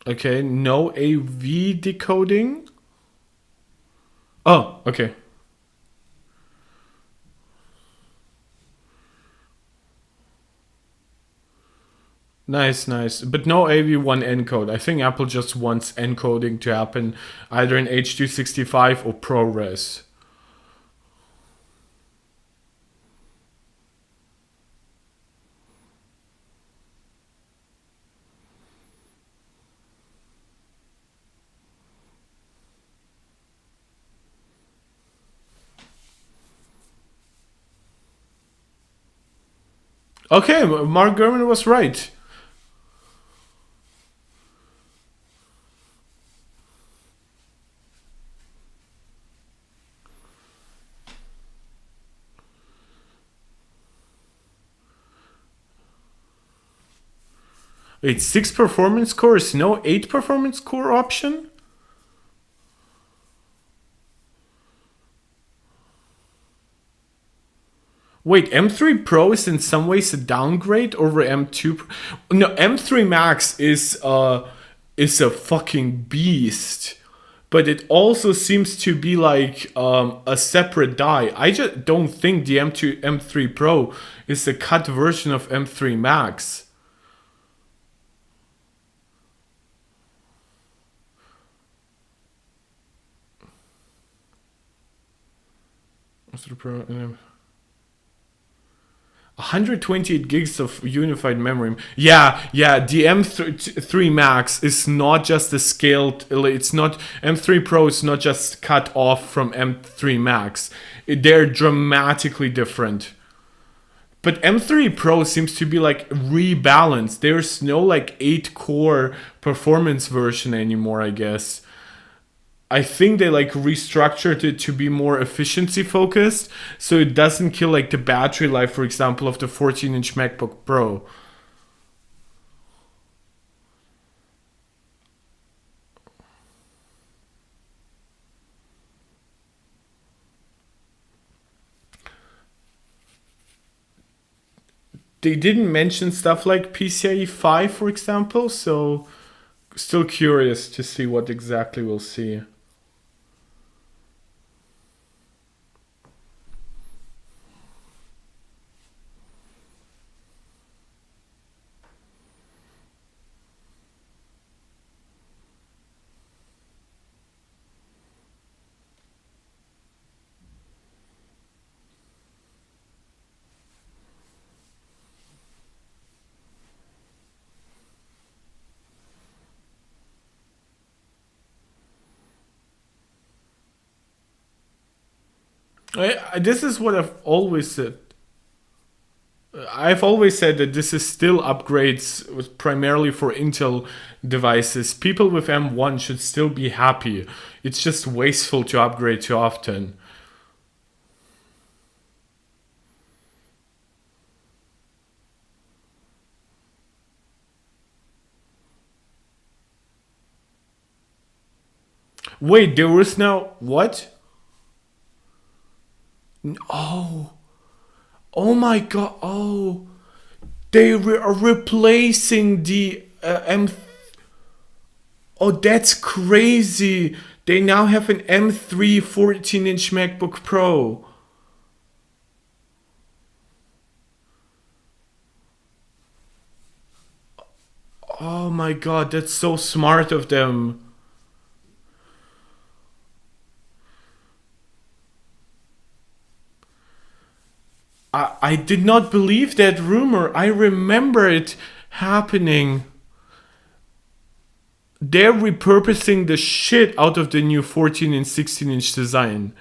Okay, no AV decoding. Oh, okay. Nice, nice. But no AV1 encode. I think Apple just wants encoding to happen either in H.265 or ProRes. Okay, Mark Gurman was right. Wait, 6 performance cores, no 8 performance core option? Wait, M3 Pro is in some ways a downgrade over M2 Pro? No, M3 Max is a fucking beast. But it also seems to be like a separate die. I just don't think the M3 Pro is a cut version of M3 Max. M3 Pro, 128 gigs of unified memory. Yeah, the M3 Max is not just a scaled. It's not M3 Pro. Is not just cut off from M3 Max. They're dramatically different. But M3 Pro seems to be like rebalanced. There's no like 8 core performance version anymore, I guess. I think they like restructured it to be more efficiency focused, so it doesn't kill like the battery life, for example, of the 14-inch MacBook Pro. They didn't mention stuff like PCIe 5, for example, so still curious to see what exactly we'll see. This is what I've always said. I've always said that this is still upgrades primarily for Intel devices. People with M1 should still be happy. It's just wasteful to upgrade too often. Wait, there was now what? Oh, oh my god! Oh, are replacing the M. Oh, that's crazy! They now have an M3 14-inch MacBook Pro. Oh my god, that's so smart of them. I did not believe that rumor. I remember it happening. They're repurposing the shit out of the new 14 and 16-inch design.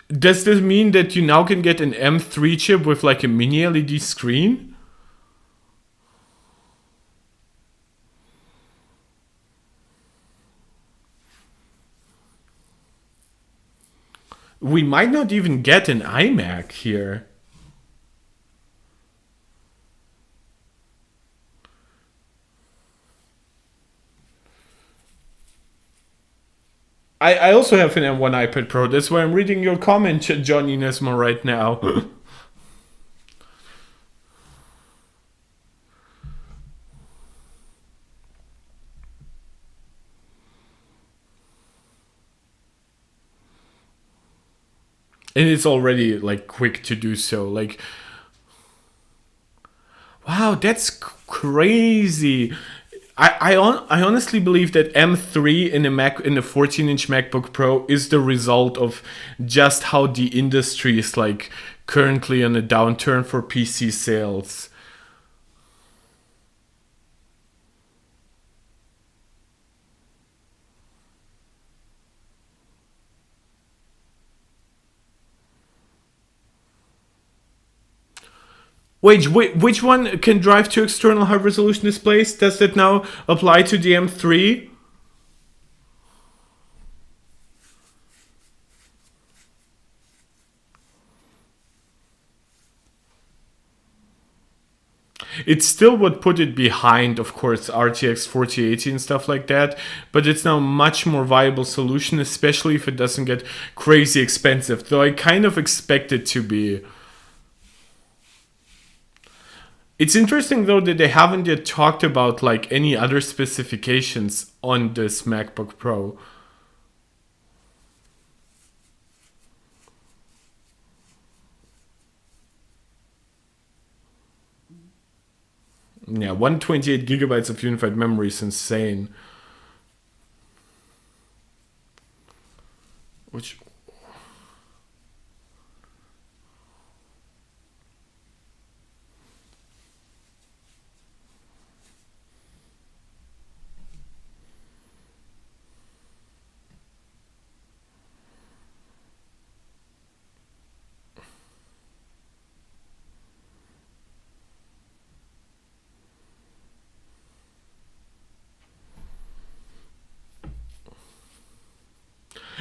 Does this mean that you now can get an M3 chip with like a mini LED screen? We might not even get an iMac here. I also have an M1 iPad Pro. That's why I'm reading your comment, Johnny Nesmo, right now. And it's already like quick to do so. Like, wow, that's crazy. I honestly believe that M3 in the 14-inch MacBook Pro is the result of just how the industry is like currently on a downturn for PC sales. Wait, which one can drive to external high resolution displays? Does that now apply to the M3? It still would put it behind, of course, RTX 4080 and stuff like that, but it's now a much more viable solution, especially if it doesn't get crazy expensive, though I kind of expect it to be. It's interesting though that they haven't yet talked about like any other specifications on this MacBook Pro. Yeah, 128 gigabytes of unified memory is insane. Which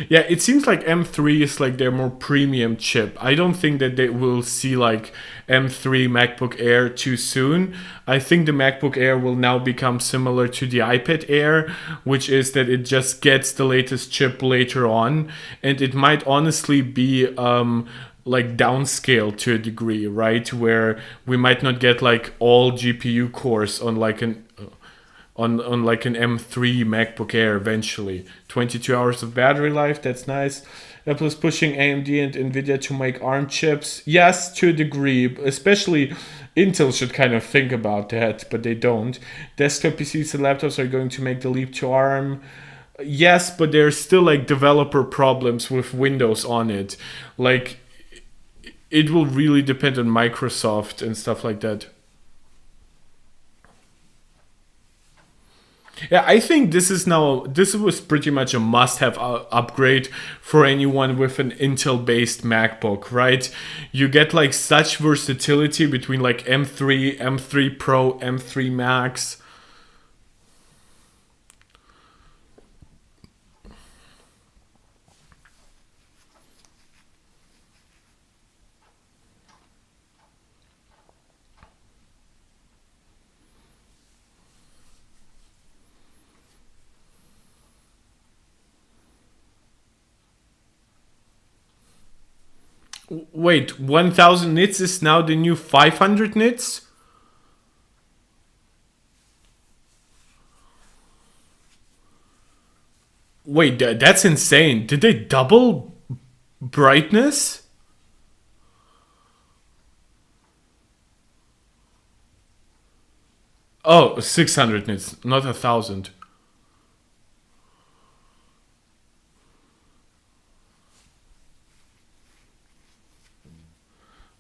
Yeah, it seems like M3 is like their more premium chip. I don't think that they will see like M3 MacBook Air too soon. I think the MacBook Air will now become similar to the iPad Air, which is that it just gets the latest chip later on, and it might honestly be like downscale to a degree, right? Where we might not get like all GPU cores on like an M3 MacBook Air eventually. 22 hours of battery life, that's nice. Apple is pushing AMD and Nvidia to make ARM chips. Yes, to a degree, especially Intel should kind of think about that, but they don't. Desktop PCs and laptops are going to make the leap to ARM. Yes, but there's still like developer problems with Windows on it. Like it will really depend on Microsoft and stuff like that. Yeah, I think this was pretty much a must-have upgrade for anyone with an Intel-based MacBook, right? You get like such versatility between like M3, M3 Pro, M3 Max. Wait, 1000 nits is now the new 500 nits? Wait, that's insane. Did they double brightness? Oh, 600 nits, not 1000.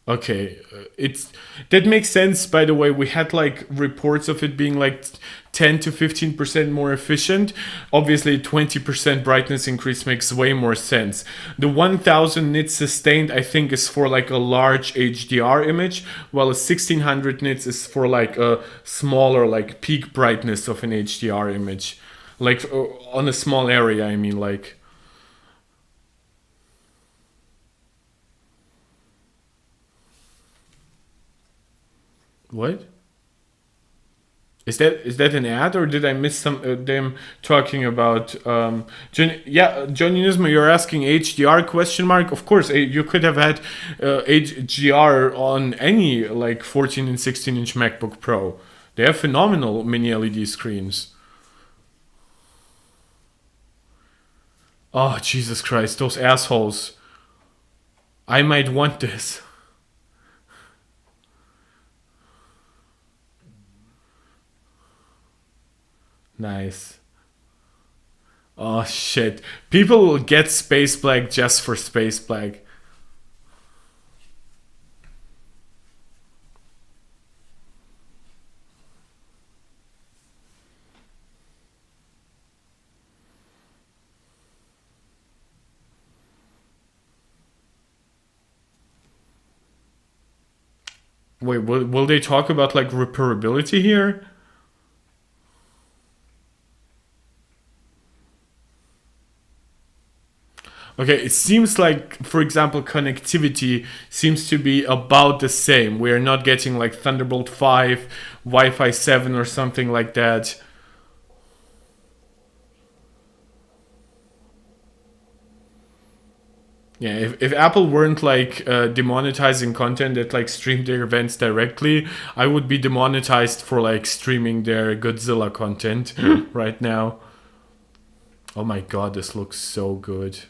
Okay, it's that makes sense. By the way, we had like reports of it being like 10 to 15% more efficient. Obviously, 20% brightness increase makes way more sense. The 1000 nits sustained, I think, is for like a large HDR image, while a 1600 nits is for like a smaller, like peak brightness of an HDR image, like on a small area. I mean, like what? Is that an ad or did I miss some them talking about John? Yeah, John Nismo, you're asking HDR question mark? Of course, you could have had HDR on any like 14 and 16-inch MacBook Pro. They have phenomenal mini LED screens. Oh Jesus Christ, those assholes! I might want this. Nice. Oh shit! People will get Space Black just for Space Black. Wait, will they talk about like repairability here? Okay, it seems like, for example, connectivity seems to be about the same. We are not getting like Thunderbolt 5, Wi Fi 7, or something like that. Yeah, if Apple weren't like demonetizing content that like streamed their events directly, I would be demonetized for like streaming their Godzilla content right now. Oh my god, this looks so good.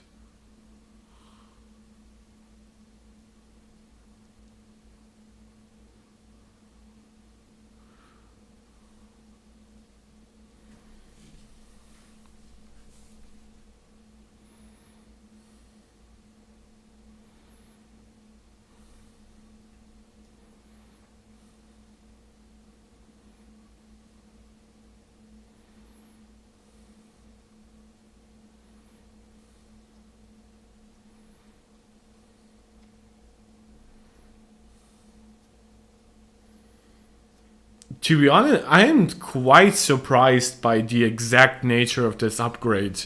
To be honest, I am quite surprised by the exact nature of this upgrade.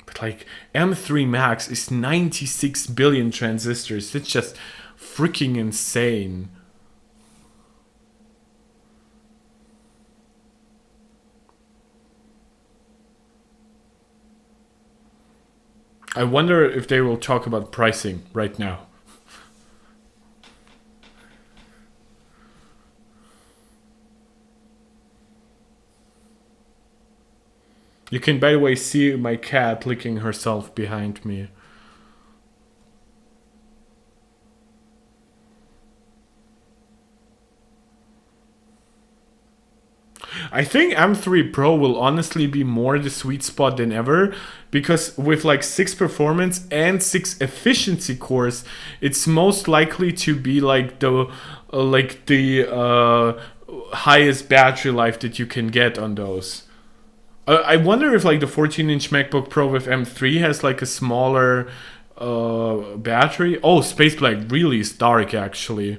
But like M3 Max is 96 billion transistors. It's just freaking insane. I wonder if they will talk about pricing right now. You can, by the way, see my cat licking herself behind me. I think M3 Pro will honestly be more the sweet spot than ever, because with like 6 performance and 6 efficiency cores, it's most likely to be like the highest battery life that you can get on those. I wonder if like the 14-inch MacBook Pro with M3 has like a smaller battery. Oh, Space Black really is dark actually.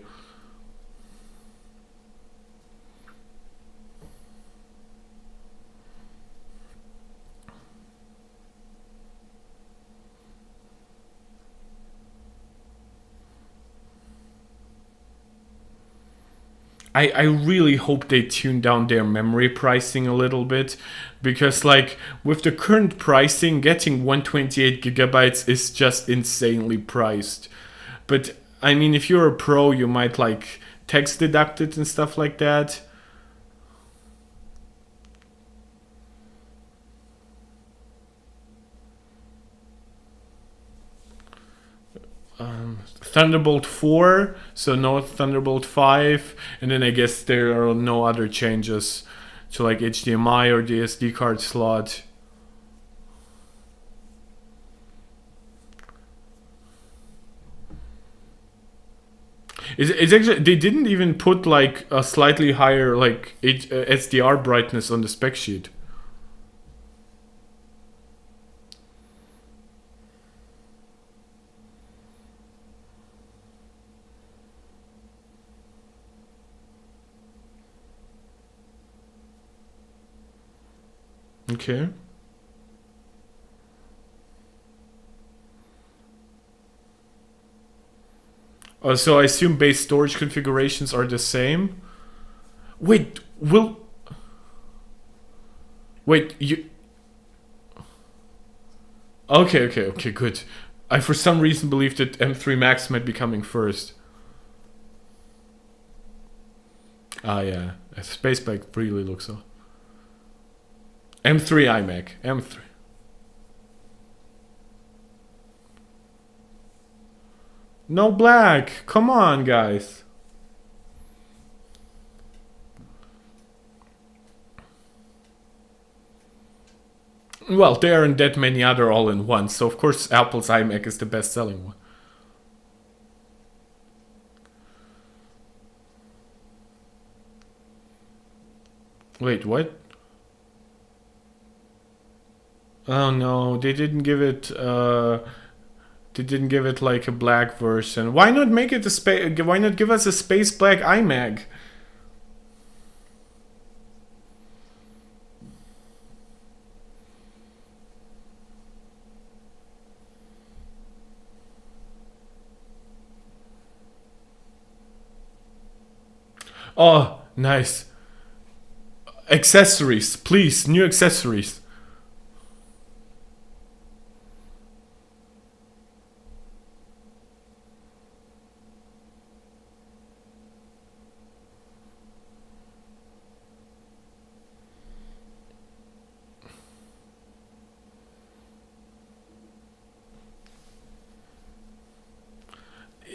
I really hope they tune down their memory pricing a little bit, because like with the current pricing, getting 128 gigabytes is just insanely priced. But I mean, if you're a pro, you might like tax deduct it and stuff like that. Thunderbolt 4, so no Thunderbolt 5, and then I guess there are no other changes to like HDMI or the SD card slot. It's actually, they didn't even put like a slightly higher like SDR brightness on the spec sheet. Okay. So I assume base storage configurations are the same. Wait, will wait you? Okay, good. I for some reason believed that M3 Max might be coming first. Ah, yeah, Space Bike really looks so. M3 iMac, M3. No black. Come on, guys. Well, there aren't that many other all-in-ones, so of course Apple's iMac is the best-selling one. Wait, what? Oh no, they didn't give it. They didn't give it like a black version. Why not make it a space? Why not give us a space black iMac? Oh, nice. Accessories, please, new accessories.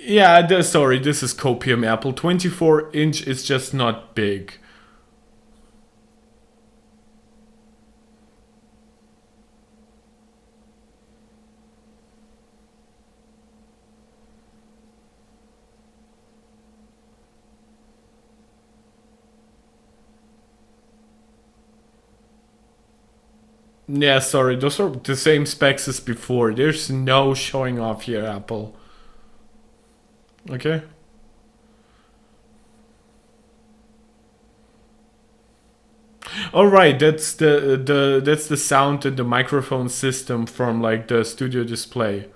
Yeah, sorry, this is copium Apple. 24-inch is just not big. Yeah, sorry, those are the same specs as before. There's no showing off here, Apple. Okay? All right, that's the sound and the microphone system from like the studio display.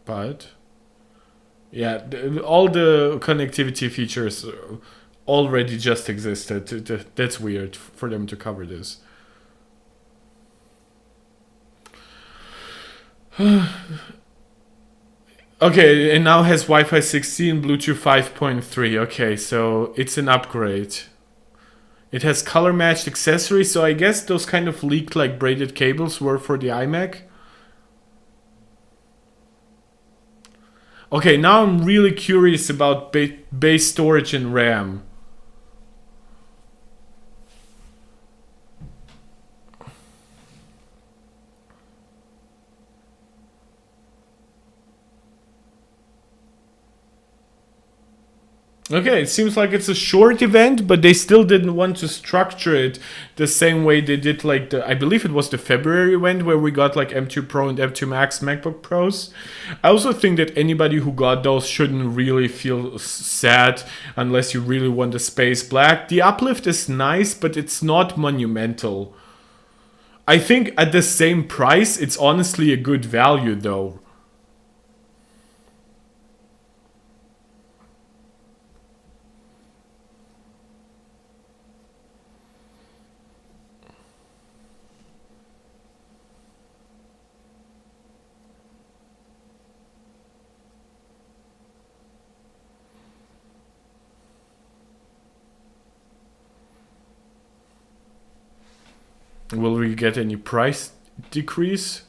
But yeah, all the connectivity features already just existed. That's weird for them to cover this. Okay, and now has Wi-Fi 16, Bluetooth 5.3. Okay, so it's an upgrade. It has color matched accessories, so I guess those kind of leaked like braided cables were for the iMac. Okay, now I'm really curious about base storage and RAM. Okay, it seems like it's a short event, but they still didn't want to structure it the same way they did like I believe it was the February event where we got like M2 Pro and M2 Max MacBook Pros. I also think that anybody who got those shouldn't really feel sad unless you really want the space black. The uplift is nice, but it's not monumental. I think at the same price, it's honestly a good value though. Will we get any price decrease?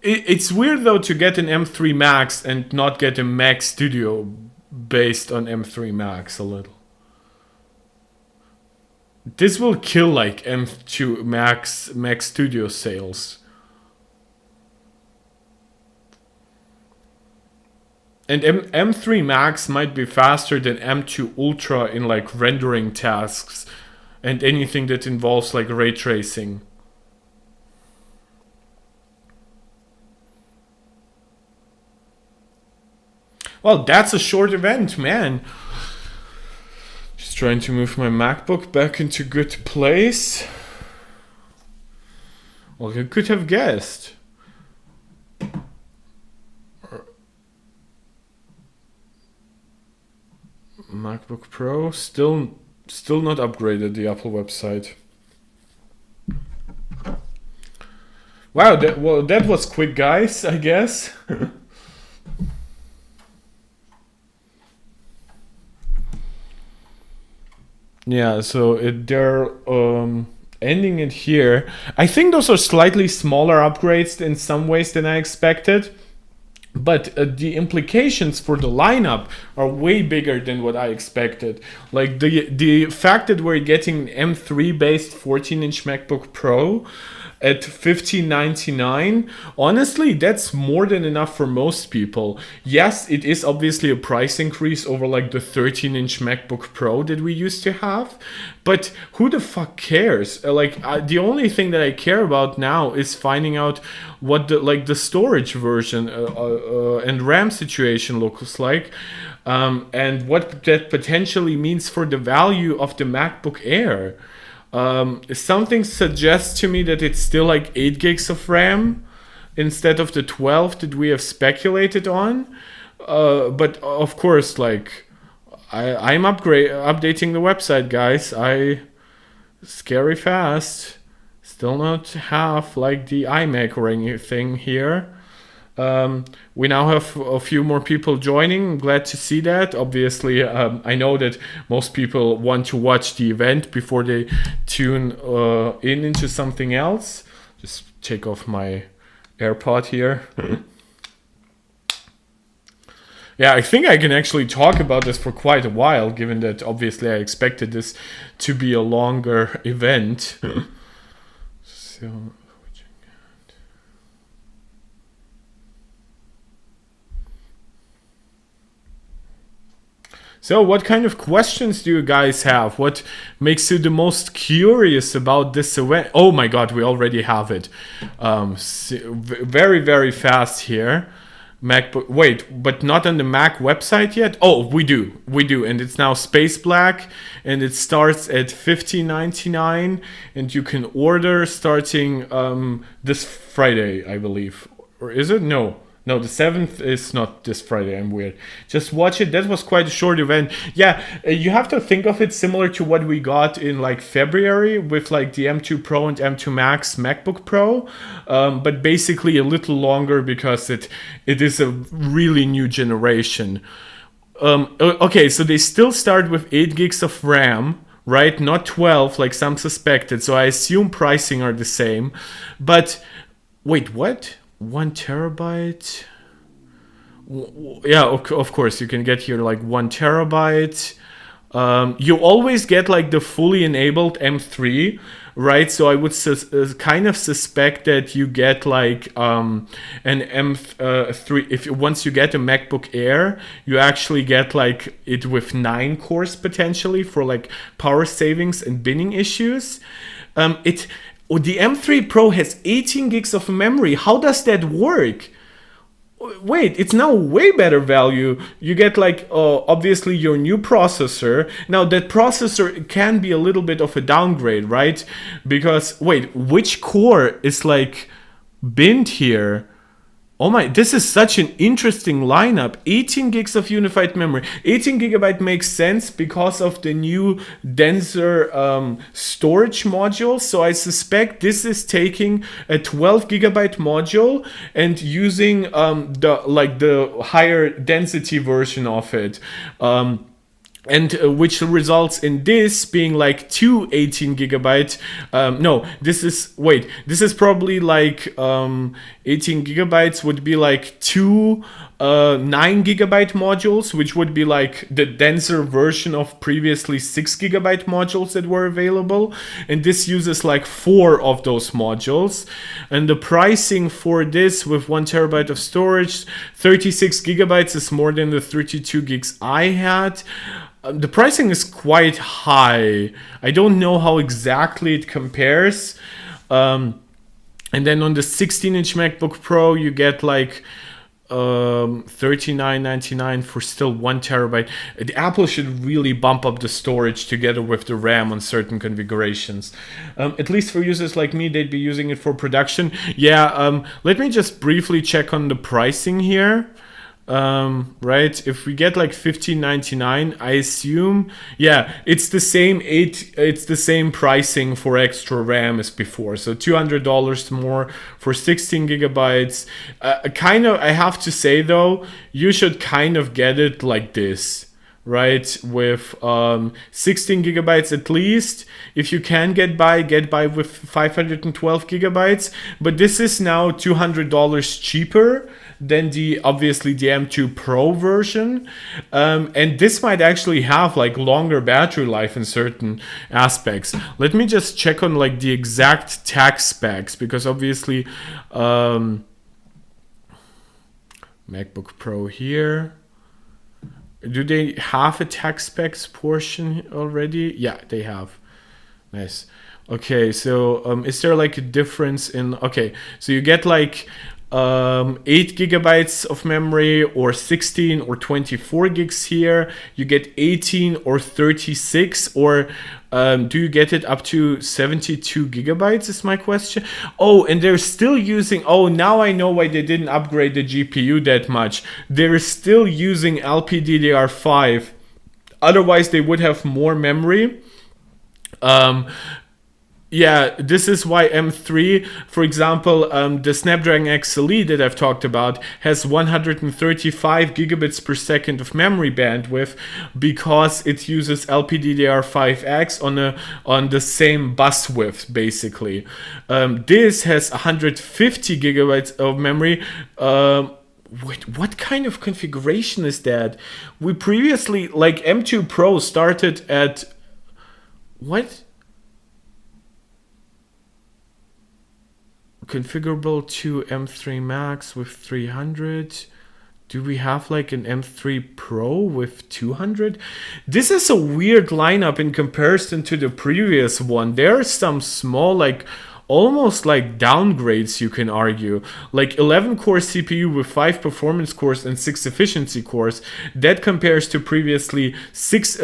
It's weird though to get an M3 Max and not get a Mac Studio based on M3 Max a little. This will kill like M2 Mac Studio sales. And M3 Max might be faster than M2 Ultra in like rendering tasks and anything that involves like ray tracing. Well, that's a short event, man. Just trying to move my MacBook back into good place. Well, you could have guessed. MacBook Pro still not upgraded the Apple website. Wow, that was quick, guys, I guess. Yeah, so they're ending it here. I think those are slightly smaller upgrades in some ways than I expected. But the implications for the lineup are way bigger than what I expected. Like the fact that we're getting an M3 based 14-inch MacBook Pro at $1,599, honestly, that's more than enough for most people. Yes, it is obviously a price increase over like the 13-inch MacBook Pro that we used to have, but who the fuck cares? The only thing that I care about now is finding out what the storage version and RAM situation looks like, and what that potentially means for the value of the MacBook Air. Something suggests to me that it's still like 8 gigs of RAM instead of the 12 that we have speculated on. But of course, like I'm updating the website, guys. Scary fast. Still not have like the iMac or anything here. We now have a few more people joining. I'm glad to see that. Obviously, I know that most people want to watch the event before they tune into something else. Just take off my AirPod here. Yeah, I think I can actually talk about this for quite a while, given that obviously I expected this to be a longer event. So what kind of questions do you guys have? What makes you the most curious about this event? Oh my god, we already have it. Very, very fast here. MacBook, wait, but not on the Mac website yet? Oh, we do, and it's now space black, and it starts at $15.99, and you can order starting this Friday, I believe. Or is it? No, No, the 7th is not this Friday. I'm weird. Just watch it. That was quite a short event. Yeah, you have to think of it similar to what we got in like February with like the M2 Pro and M2 Max MacBook Pro, but basically a little longer because it is a really new generation. Okay, so they still start with 8 gigs of RAM, right? Not 12 like some suspected. So I assume pricing are the same. But wait, what? 1 terabyte? Yeah, of course, you can get here like 1 terabyte. You always get like the fully enabled M3, right? So I would kind of suspect that you get like an M3. If once you get a MacBook Air, you actually get like it with 9 cores potentially for like power savings and binning issues. The M3 Pro has 18 gigs of memory. How does that work? Wait, it's now way better value. You get like obviously your new processor. Now that processor can be a little bit of a downgrade, right? Because wait, which core is like binned here? Oh my, this is such an interesting lineup. 18 gigs of unified memory. 18 gigabyte makes sense because of the new denser storage module. So I suspect this is taking a 12 gigabyte module and using the higher density version of it. And which results in this being like 18 gigabyte. No, this is probably like 18 gigabytes would be like 2 9 gigabyte modules, which would be like the denser version of previously 6 gigabyte modules that were available. And this uses like 4 of those modules. And the pricing for this with 1 terabyte of storage, 36 gigabytes is more than the 32 gigs I had. The pricing is quite high. I don't know how exactly it compares. And then on the 16-inch MacBook Pro, you get like $39.99 for still 1 terabyte. The Apple should really bump up the storage together with the RAM on certain configurations. At least for users like me, they'd be using it for production. Yeah, let me just briefly check on the pricing here. Right, if we get like $15.99, I assume, yeah, it's the same pricing for extra RAM as before, so $200 more for 16 gigabytes. I have to say though, you should kind of get it like this, right, with 16 gigabytes at least. If you can get by with 512 gigabytes, but this is now $200 cheaper than obviously the M2 Pro version, and this might actually have like longer battery life in certain aspects. Let me just check on like the exact tech specs, because obviously MacBook Pro here, do they have a tech specs portion already? Yeah, they have. Nice. Okay, so is there like a difference in, okay, so you get like 8 gigabytes of memory, or 16 or 24 gigs here. You get 18 or 36, or do you get it up to 72 gigabytes is my question. Oh, and they're still using, oh, now I know why they didn't upgrade the GPU that much. They're still using LPDDR5. Otherwise, they would have more memory. Yeah, this is why M3, for example, the Snapdragon XLE that I've talked about has 135 gigabits per second of memory bandwidth, because it uses LPDDR5X on the same bus width, basically. This has 150 gigabytes of memory. Wait, what kind of configuration is that? We previously, like M2 Pro started at, what? Configurable to M3 Max with 300. Do we have like an M3 Pro with 200? This is a weird lineup in comparison to the previous one. There are some small like almost like downgrades, you can argue. Like 11 core CPU with 5 performance cores and 6 efficiency cores, that compares to previously 6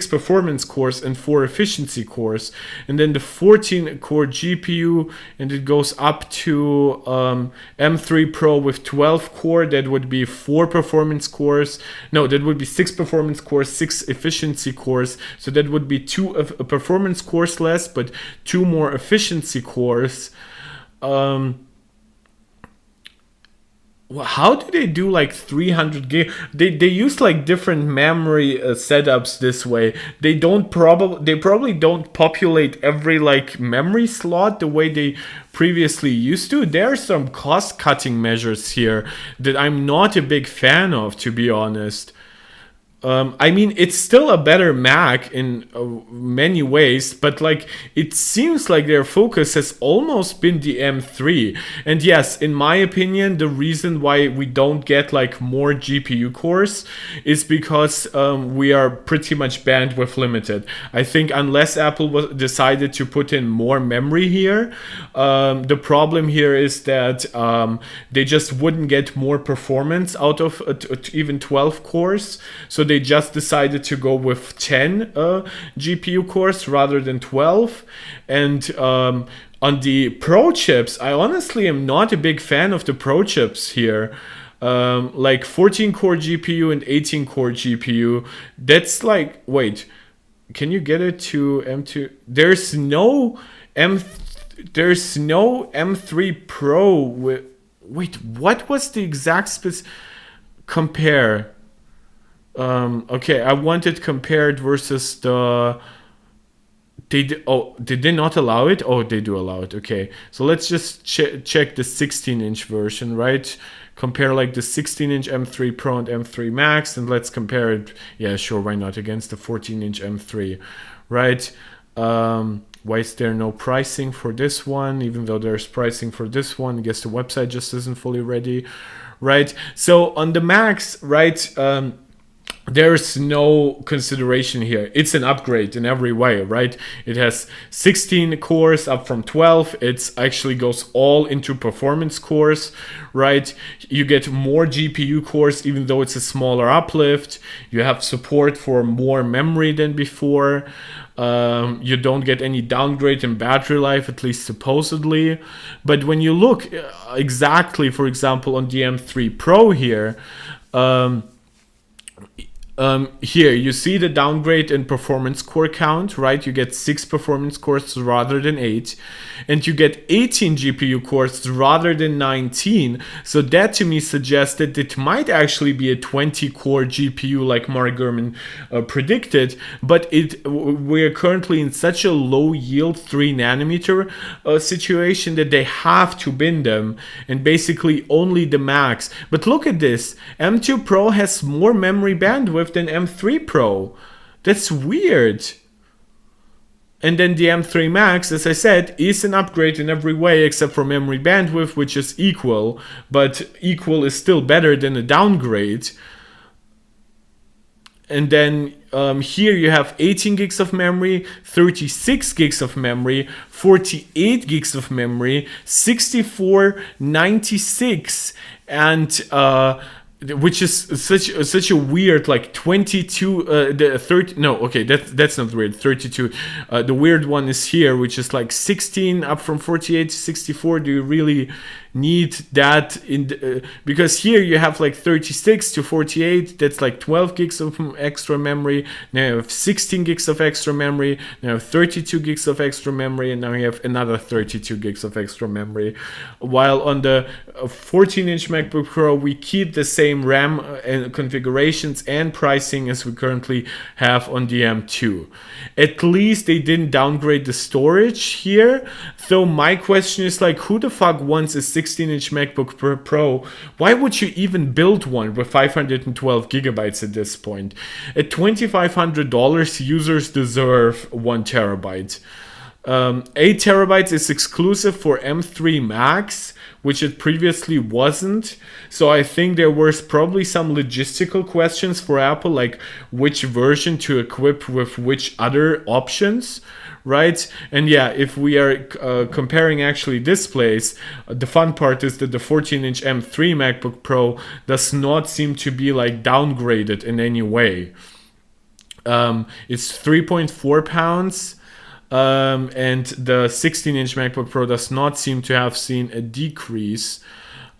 performance cores and 4 efficiency cores. And then the 14 core GPU, and it goes up to M3 Pro with 12 core, that would be 4 performance cores. No, that would be 6 performance cores, 6 efficiency cores. So that would be 2 performance cores less, but 2 more efficiency cores. How do they do like 300 gig? They use like different memory setups this way. They probably don't populate every like memory slot the way they previously used to. There are some cost cutting measures here that I'm not a big fan of, to be honest. I mean, it's still a better Mac in many ways, but like it seems like their focus has almost been the M3. And yes, in my opinion, the reason why we don't get like more GPU cores is because we are pretty much bandwidth limited. I think unless Apple decided to put in more memory here, the problem here is that they just wouldn't get more performance out of even 12 cores. So they just decided to go with 10 GPU cores rather than 12. And on the Pro chips, I honestly am not a big fan of the Pro chips here. Like 14 core GPU and 18 core GPU, that's like, wait, can you get it to M2? There's no M3 Pro with, wait, what was the exact compare? Okay, I wanted compared versus the. Did they not allow it? Oh, they do allow it. Okay, so let's just check the 16-inch version, right? Compare like the 16-inch M3 Pro and M3 Max, and let's compare it. Yeah, sure, why not, against the 14-inch M3, right? Why is there no pricing for this one, even though there's pricing for this one? I guess the website just isn't fully ready, right? So on the Max, right? There's no consideration here. It's an upgrade in every way, right? It has 16 cores up from 12. It actually goes all into performance cores, right? You get more GPU cores, even though it's a smaller uplift. You have support for more memory than before. You don't get any downgrade in battery life, at least supposedly. But when you look exactly, for example, on the M3 Pro here, here you see the downgrade in performance core count, right? You get 6 performance cores rather than 8, and you get 18 GPU cores rather than 19. So that to me suggests that it might actually be a 20 core GPU like Mark Gurman predicted, but we're currently in such a low yield 3 nanometer situation that they have to bin them, and basically only the Max. But look at this, M2 Pro has more memory bandwidth than M3 Pro. That's weird. And then the M3 Max, as I said, is an upgrade in every way except for memory bandwidth, which is equal, but equal is still better than a downgrade. And then here you have 18 gigs of memory, 36 gigs of memory, 48 gigs of memory, 64, 96, and which is such a weird, like 22 the 30, no, okay, that's not weird, 32. The weird one is here, which is like 16 up from 48 to 64. Do you really need that in because here you have like 36 to 48, that's like 12 gigs of extra memory. Now you have 16 gigs of extra memory, now you have 32 gigs of extra memory, and now you have another 32 gigs of extra memory. While on the 14-inch MacBook Pro, we keep the same RAM and configurations and pricing as we currently have on the M2. At least they didn't downgrade the storage here. So my question is, like, who the fuck wants a 16-inch MacBook Pro? Why would you even build one with 512 gigabytes at this point? At $2,500, users deserve 1 terabyte. 8 terabytes is exclusive for M3 Max, which it previously wasn't. So I think there was probably some logistical questions for Apple, like which version to equip with which other options, right? And yeah, if we are comparing actually displays, the fun part is that the 14-inch M3 MacBook Pro does not seem to be like downgraded in any way. It's 3.4 pounds. And the 16-inch MacBook Pro does not seem to have seen a decrease,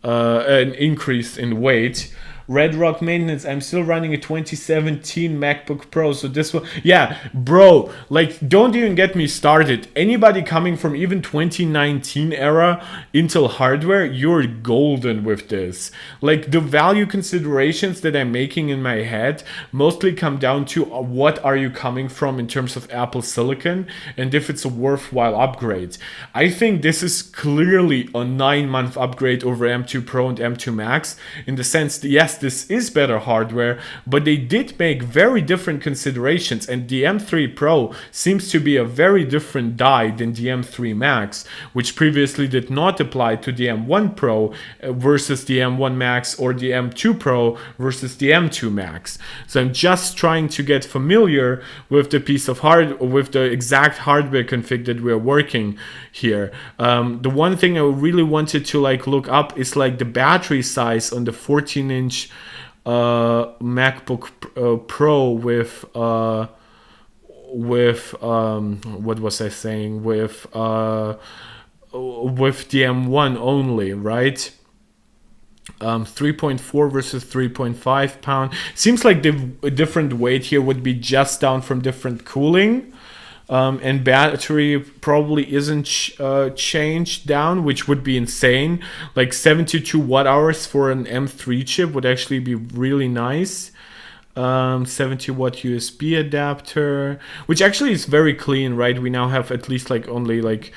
an increase in weight. Red Rock Maintenance, I'm still running a 2017 MacBook Pro, so this one, yeah, bro, like, don't even get me started. Anybody coming from even 2019 era Intel hardware, you're golden with this. Like, the value considerations that I'm making in my head mostly come down to what are you coming from in terms of Apple Silicon, and if it's a worthwhile upgrade. I think this is clearly a 9-month upgrade over M2 Pro and M2 Max, in the sense that, yes, this is better hardware, but they did make very different considerations, and the M3 Pro seems to be a very different die than the M3 Max, which previously did not apply to the M1 Pro versus the M1 Max, or the M2 Pro versus the M2 Max. So I'm just trying to get familiar with the piece of with the exact hardware config that we're working here. The one thing I really wanted to like look up is like the battery size on the 14-inch MacBook Pro with what was I saying, with the M1 only, right? 3.4 versus 3.5 pound. Seems like the different weight here would be just down from different cooling. And battery probably isn't changed down, which would be insane. Like 72 watt hours for an M3 chip would actually be really nice. 70 watt USB adapter, which actually is very clean, right? We now have at least like only like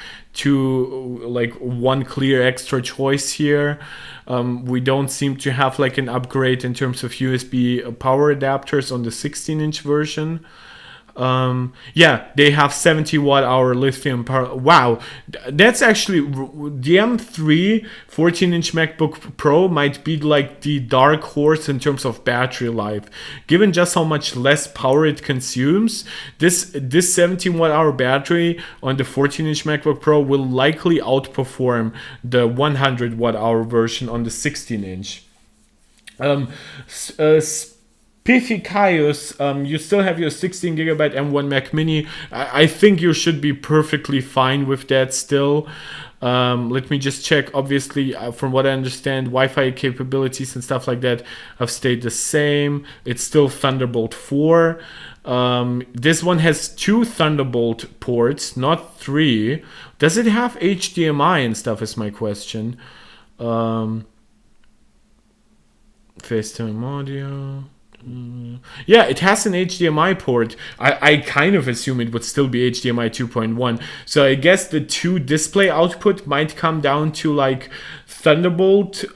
one clear extra choice here. We don't seem to have like an upgrade in terms of USB power adapters on the 16-inch version. Yeah, they have 70 watt hour lithium power. Wow, that's actually the M3 14-inch MacBook Pro might be like the dark horse in terms of battery life. Given just how much less power it consumes, this 70 watt hour battery on the 14-inch MacBook Pro will likely outperform the 100 watt hour version on the 16-inch. Pifikaios, you still have your 16 gigabyte M1 Mac Mini. I think you should be perfectly fine with that still. Let me just check. Obviously, from what I understand, Wi-Fi capabilities and stuff like that have stayed the same. It's still Thunderbolt 4. This one has 2 Thunderbolt ports, not 3. Does it have HDMI and stuff is my question. FaceTime audio. Yeah, it has an HDMI port. I kind of assume it would still be HDMI 2.1. So I guess the 2 display output might come down to like Thunderbolt.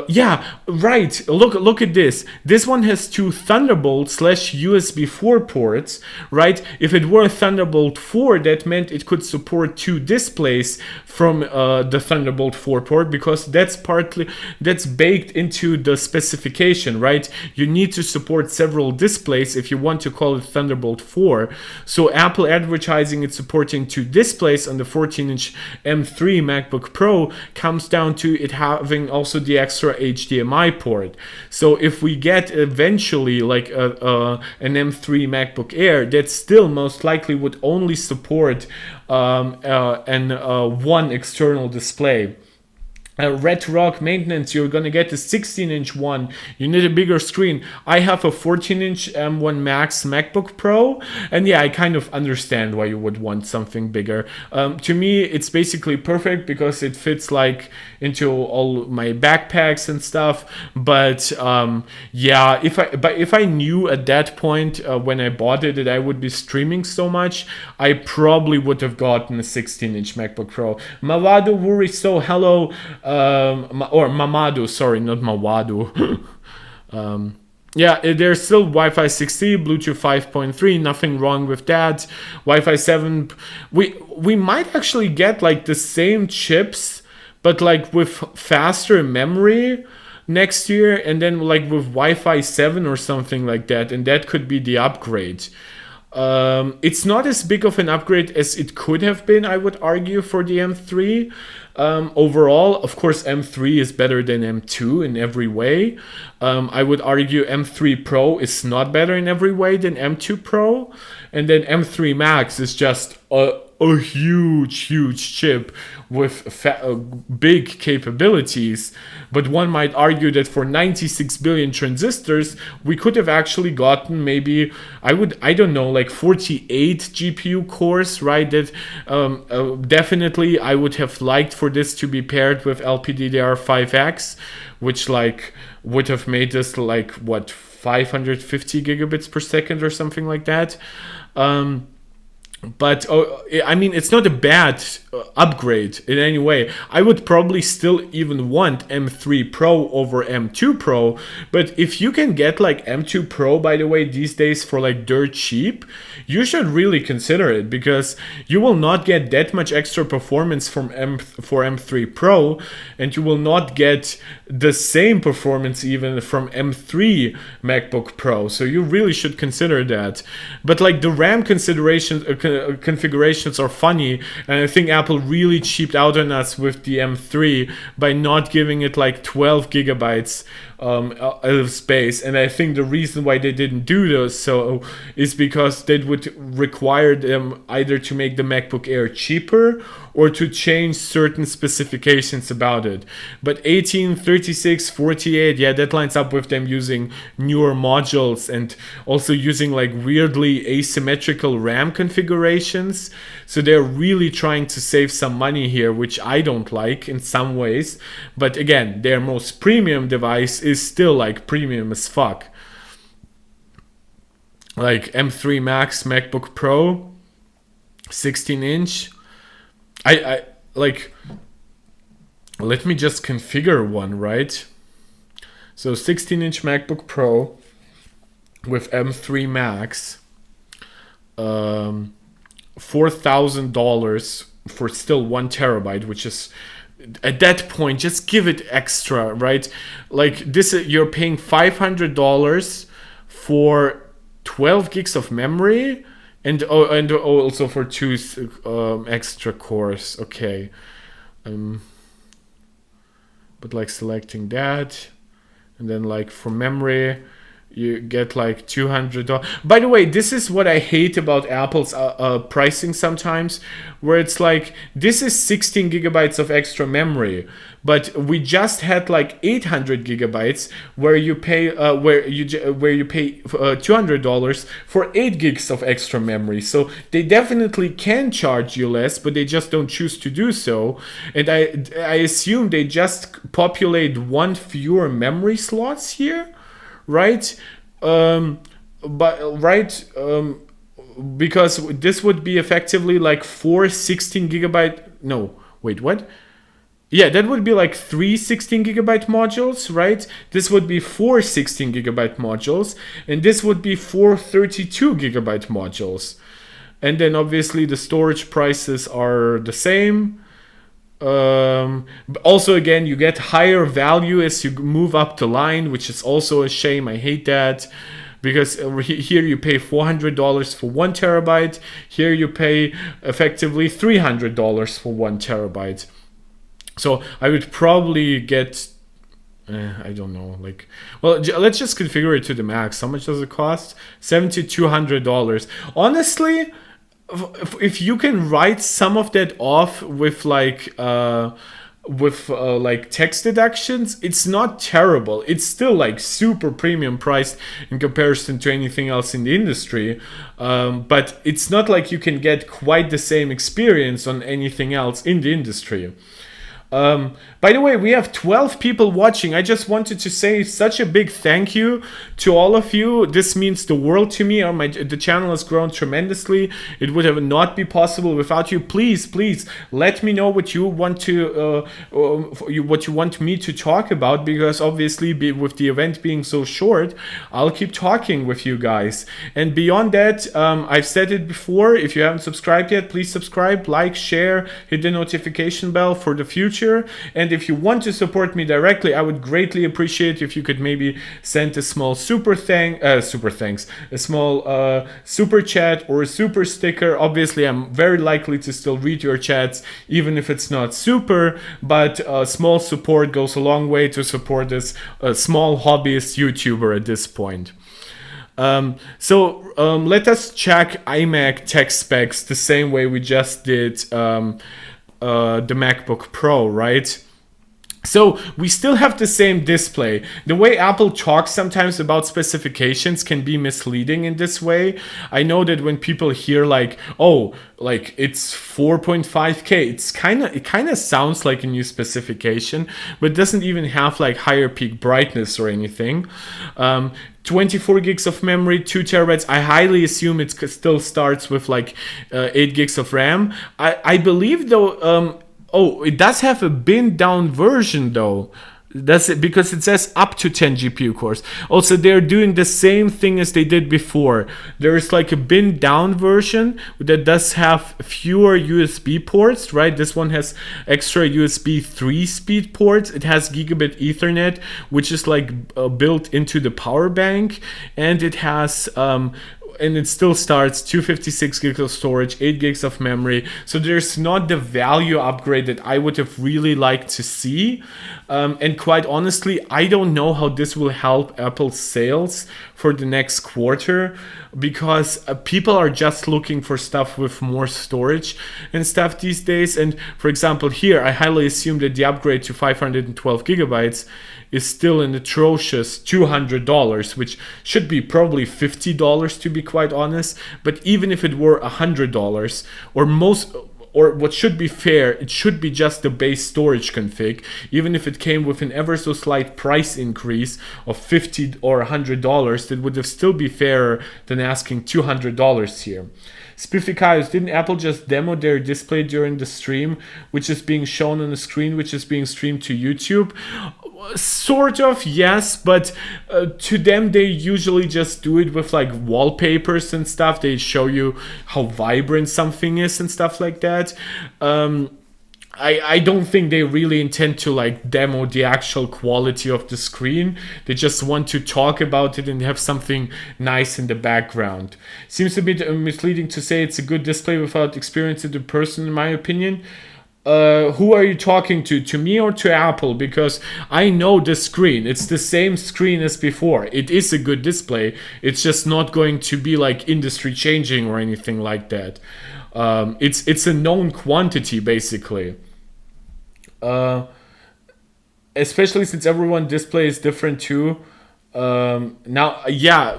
Yeah, right. Look at this. This one has 2 Thunderbolt / USB 4 ports, right? If it were Thunderbolt 4, that meant it could support 2 displays from the Thunderbolt 4 port, because that's baked into the specification, right? You need to support several displays if you want to call it Thunderbolt 4. So Apple advertising it supporting 2 displays on the 14-inch M3 MacBook Pro comes down to it having also the extra HDMI port. So if we get eventually like an M3 MacBook Air, that still most likely would only support one external display. Red Rock Maintenance, you're gonna get a 16-inch one. You need a bigger screen. I have a 14-inch M1 Max MacBook Pro, and yeah, I kind of understand why you would want something bigger. To me, it's basically perfect because it fits like into all my backpacks and stuff. But yeah, if I knew at that point when I bought it that I would be streaming so much, I probably would have gotten a 16-inch MacBook Pro. Mawadu Wuri, so hello. Or Mamadu, sorry, not Mawadu. Yeah, there's still Wi-Fi 6E, Bluetooth 5.3, nothing wrong with that. Wi-Fi 7, we might actually get like the same chips, but like with faster memory next year, and then like with Wi-Fi 7 or something like that, and that could be the upgrade. It's not as big of an upgrade as it could have been, I would argue, for the M3. Overall, of course, M3 is better than M2 in every way. I would argue M3 Pro is not better in every way than M2 Pro. And then M3 Max is just a huge chip with big capabilities. But one might argue that for 96 billion transistors, we could have actually gotten maybe, I don't know, like 48 GPU cores, right? That definitely I would have liked for this to be paired with LPDDR5X, which like would have made this like what, 550 gigabits per second or something like that. But I mean, it's not a bad upgrade in any way. I would probably still even want M3 Pro over M2 Pro. But if you can get like M2 Pro, by the way, these days for like dirt cheap, you should really consider it, because you will not get that much extra performance for M3 Pro, and you will not get the same performance even from M3 MacBook Pro. So you really should consider that. But like the RAM considerations, configurations are funny, and I think Apple really cheaped out on us with the M3 by not giving it like 12 gigabytes of space. And I think the reason why they didn't do this so is because they would require them either to make the MacBook Air cheaper or to change certain specifications about it. But 18, 36, 48, yeah, that lines up with them using newer modules and also using like weirdly asymmetrical RAM configurations. So they're really trying to save some money here, which I don't like in some ways. But again, their most premium device is still like premium as fuck. Like M3 Max MacBook Pro, 16-inch. I like, let me just configure one, right? So 16-inch MacBook Pro with M3 Max, $4,000 for still 1 terabyte, which is, at that point, just give it extra, right? Like this, you're paying $500 for 12 gigs of memory, and also for 2 extra cores. Okay, but like selecting that, and then like for memory, you get like $200. By the way, this is what I hate about Apple's pricing sometimes, where it's like, this is 16 gigabytes of extra memory, but we just had like 800 gigabytes where you pay $200 for 8 gigs of extra memory. So they definitely can charge you less, but they just don't choose to do so. And I assume they just populate one fewer memory slots here, right? Because this would be effectively like 4 16 gigabyte. No, wait, what? Yeah, that would be like 3 16 gigabyte modules, right? This would be 4 16 gigabyte modules, and this would be 4 32 gigabyte modules. And then obviously the storage prices are the same. Also, again, you get higher value as you move up the line, which is also a shame. I hate that, because here you pay $400 for 1 terabyte. Here you pay effectively $300 for 1 terabyte. So I would probably get, I don't know, like, well, let's just configure it to the max. How much does it cost? $7,200. Honestly, if you can write some of that off with like text deductions, it's not terrible. It's still like super premium priced in comparison to anything else in the industry, but it's not like you can get quite the same experience on anything else in the industry. By the way, we have 12 people watching. I just wanted to say such a big thank you to all of you. This means the world to me. The channel has grown tremendously. It would have not be possible without you. Please, please let me know what you want to what you want me to talk about, because obviously with the event being so short, I'll keep talking with you guys. And beyond that, I've said it before. If you haven't subscribed yet, please subscribe, like, share, hit the notification bell for the future. And if you want to support me directly, I would greatly appreciate if you could maybe send a small super thanks, a small super chat or a super sticker. Obviously, I'm very likely to still read your chats, even if it's not super, but small support goes a long way to support this small hobbyist YouTuber at this point. Let us check iMac tech specs the same way we just did the MacBook Pro, right? So we still have the same display. The way Apple talks sometimes about specifications can be misleading in this way. I know that when people hear like, oh, like it's 4.5K, it kind of sounds like a new specification, but doesn't even have like higher peak brightness or anything. 24 gigs of memory, 2 terabytes. I highly assume it still starts with like 8 gigs of RAM. I believe though, oh, it does have a bin down version though. That's it, because it says up to 10 GPU cores. Also, they're doing the same thing as they did before. There's like a bin down version that does have fewer USB ports, right? This one has extra USB 3 speed ports. It has gigabit Ethernet, which is like built into the power bank, and it has and it still starts 256 gigs of storage, 8 gigs of memory. So there's not the value upgrade that I would have really liked to see. And quite honestly, I don't know how this will help Apple's sales for the next quarter, because people are just looking for stuff with more storage and stuff these days. And for example, here, I highly assume that the upgrade to 512 gigabytes is still an atrocious $200, which should be probably $50 to be quite honest. But even if it were $100, or what should be fair, it should be just the base storage config, even if it came with an ever so slight price increase of $50 or $100, that would have still be fairer than asking $200 here. Spiffy-Kaios, didn't Apple just demo their display during the stream, which is being shown on the screen, which is being streamed to YouTube? Sort of, yes, but to them they usually just do it with like wallpapers and stuff. They show you how vibrant something is and stuff like that. I don't think they really intend to like demo the actual quality of the screen. They just want to talk about it and have something nice in the background. Seems a bit misleading to say it's a good display without experiencing it in person, in my opinion. Who are you talking to me or to Apple? Because I know the screen. It's the same screen as before. It is a good display. It's just not going to be like industry changing or anything like that. It's a known quantity basically. Especially since everyone's display is different too. Now, yeah,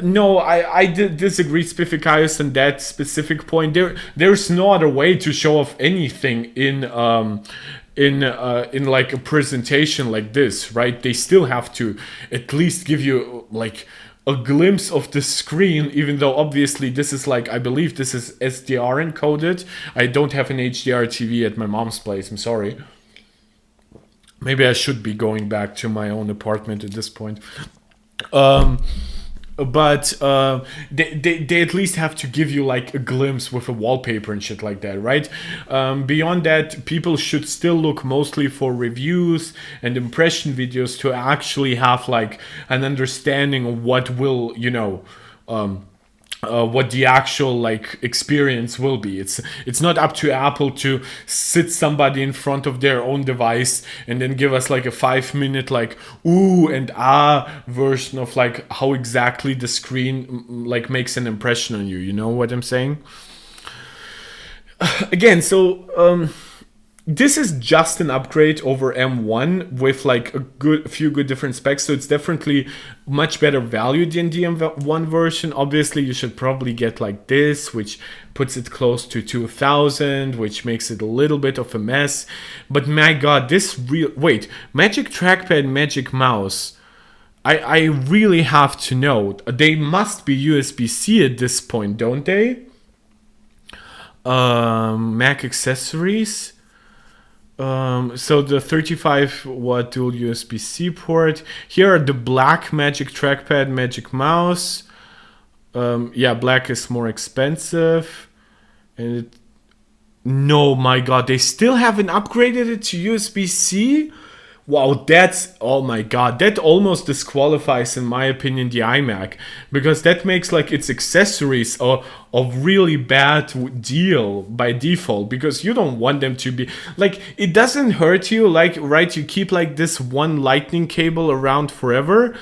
no, I did disagree, Spiffy-Kaios, on that specific point. There's not a way to show off anything in like a presentation like this, right? They still have to at least give you like a glimpse of the screen, even though obviously this is like, I believe this is SDR encoded. I don't have an HDR TV at my mom's place, I'm sorry. Maybe I should be going back to my own apartment at this point. But they at least have to give you like a glimpse with a wallpaper and shit like that, right? Beyond that, people should still look mostly for reviews and impression videos to actually have like an understanding of what will, what the actual like experience will be. It's not up to Apple to sit somebody in front of their own device and then give us like a 5-minute like ooh and ah version of like how exactly the screen like makes an impression on you. You know what I'm saying? Again, so this is just an upgrade over M1 with like a few good different specs, so it's definitely much better value than the M1 version. Obviously, you should probably get like this, which puts it close to 2000, which makes it a little bit of a mess. But my god, this Magic Trackpad, Magic Mouse. I really have to know. They must be USB-C at this point, don't they? Mac accessories. So the 35 watt dual USB-C port. Here are the black Magic Trackpad, Magic Mouse. Yeah, black is more expensive. And no, my god, they still haven't upgraded it to USB-C? Wow, oh my god, that almost disqualifies, in my opinion, the iMac, because that makes like its accessories a really bad deal by default, because you don't want them to be like, it doesn't hurt you, like, right, you keep like this one lightning cable around forever,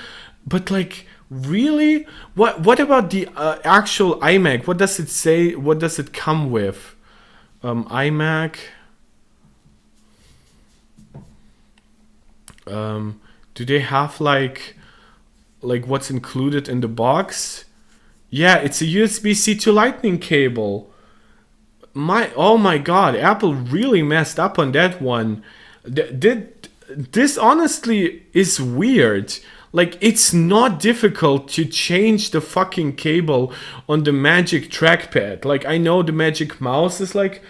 but like, really, what about the actual iMac? What does it say? What does it come with? iMac. Do they have like what's included in the box? Yeah, it's a USB-C to Lightning cable. Oh my god, Apple really messed up on that one. This honestly is weird. Like, it's not difficult to change the fucking cable on the Magic Trackpad. Like, I know the Magic Mouse is like,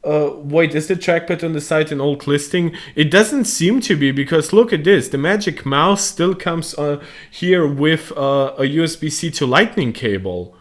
wait, is the trackpad on the site an old listing? It doesn't seem to be, because look at this. The Magic Mouse still comes here with a USB-C to Lightning cable,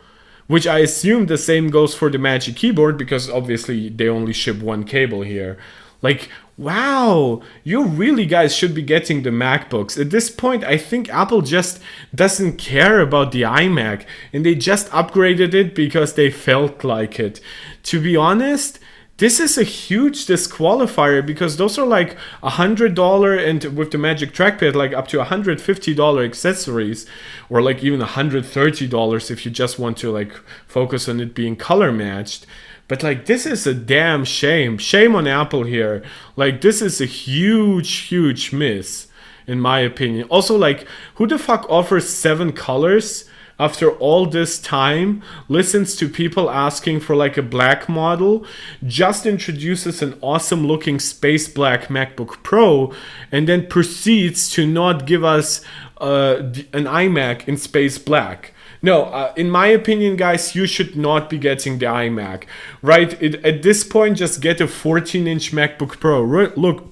which I assume the same goes for the Magic Keyboard, because obviously they only ship one cable here. Like, wow, you really guys should be getting the MacBooks. At this point, I think Apple just doesn't care about the iMac, and they just upgraded it because they felt like it. To be honest, this is a huge disqualifier, because those are like $100, and with the Magic Trackpad, like up to $150 accessories, or like even $130 if you just want to like focus on it being color matched. But like, this is a damn shame. Shame on Apple here. Like, this is a huge miss, in my opinion. Also, like, who the fuck offers 7 colors after all this time, listens to people asking for like a black model, just introduces an awesome looking space black MacBook Pro, and then proceeds to not give us an iMac in space black? No, in my opinion, guys, you should not be getting the iMac, right? At this point, just get a 14-inch MacBook Pro. Look,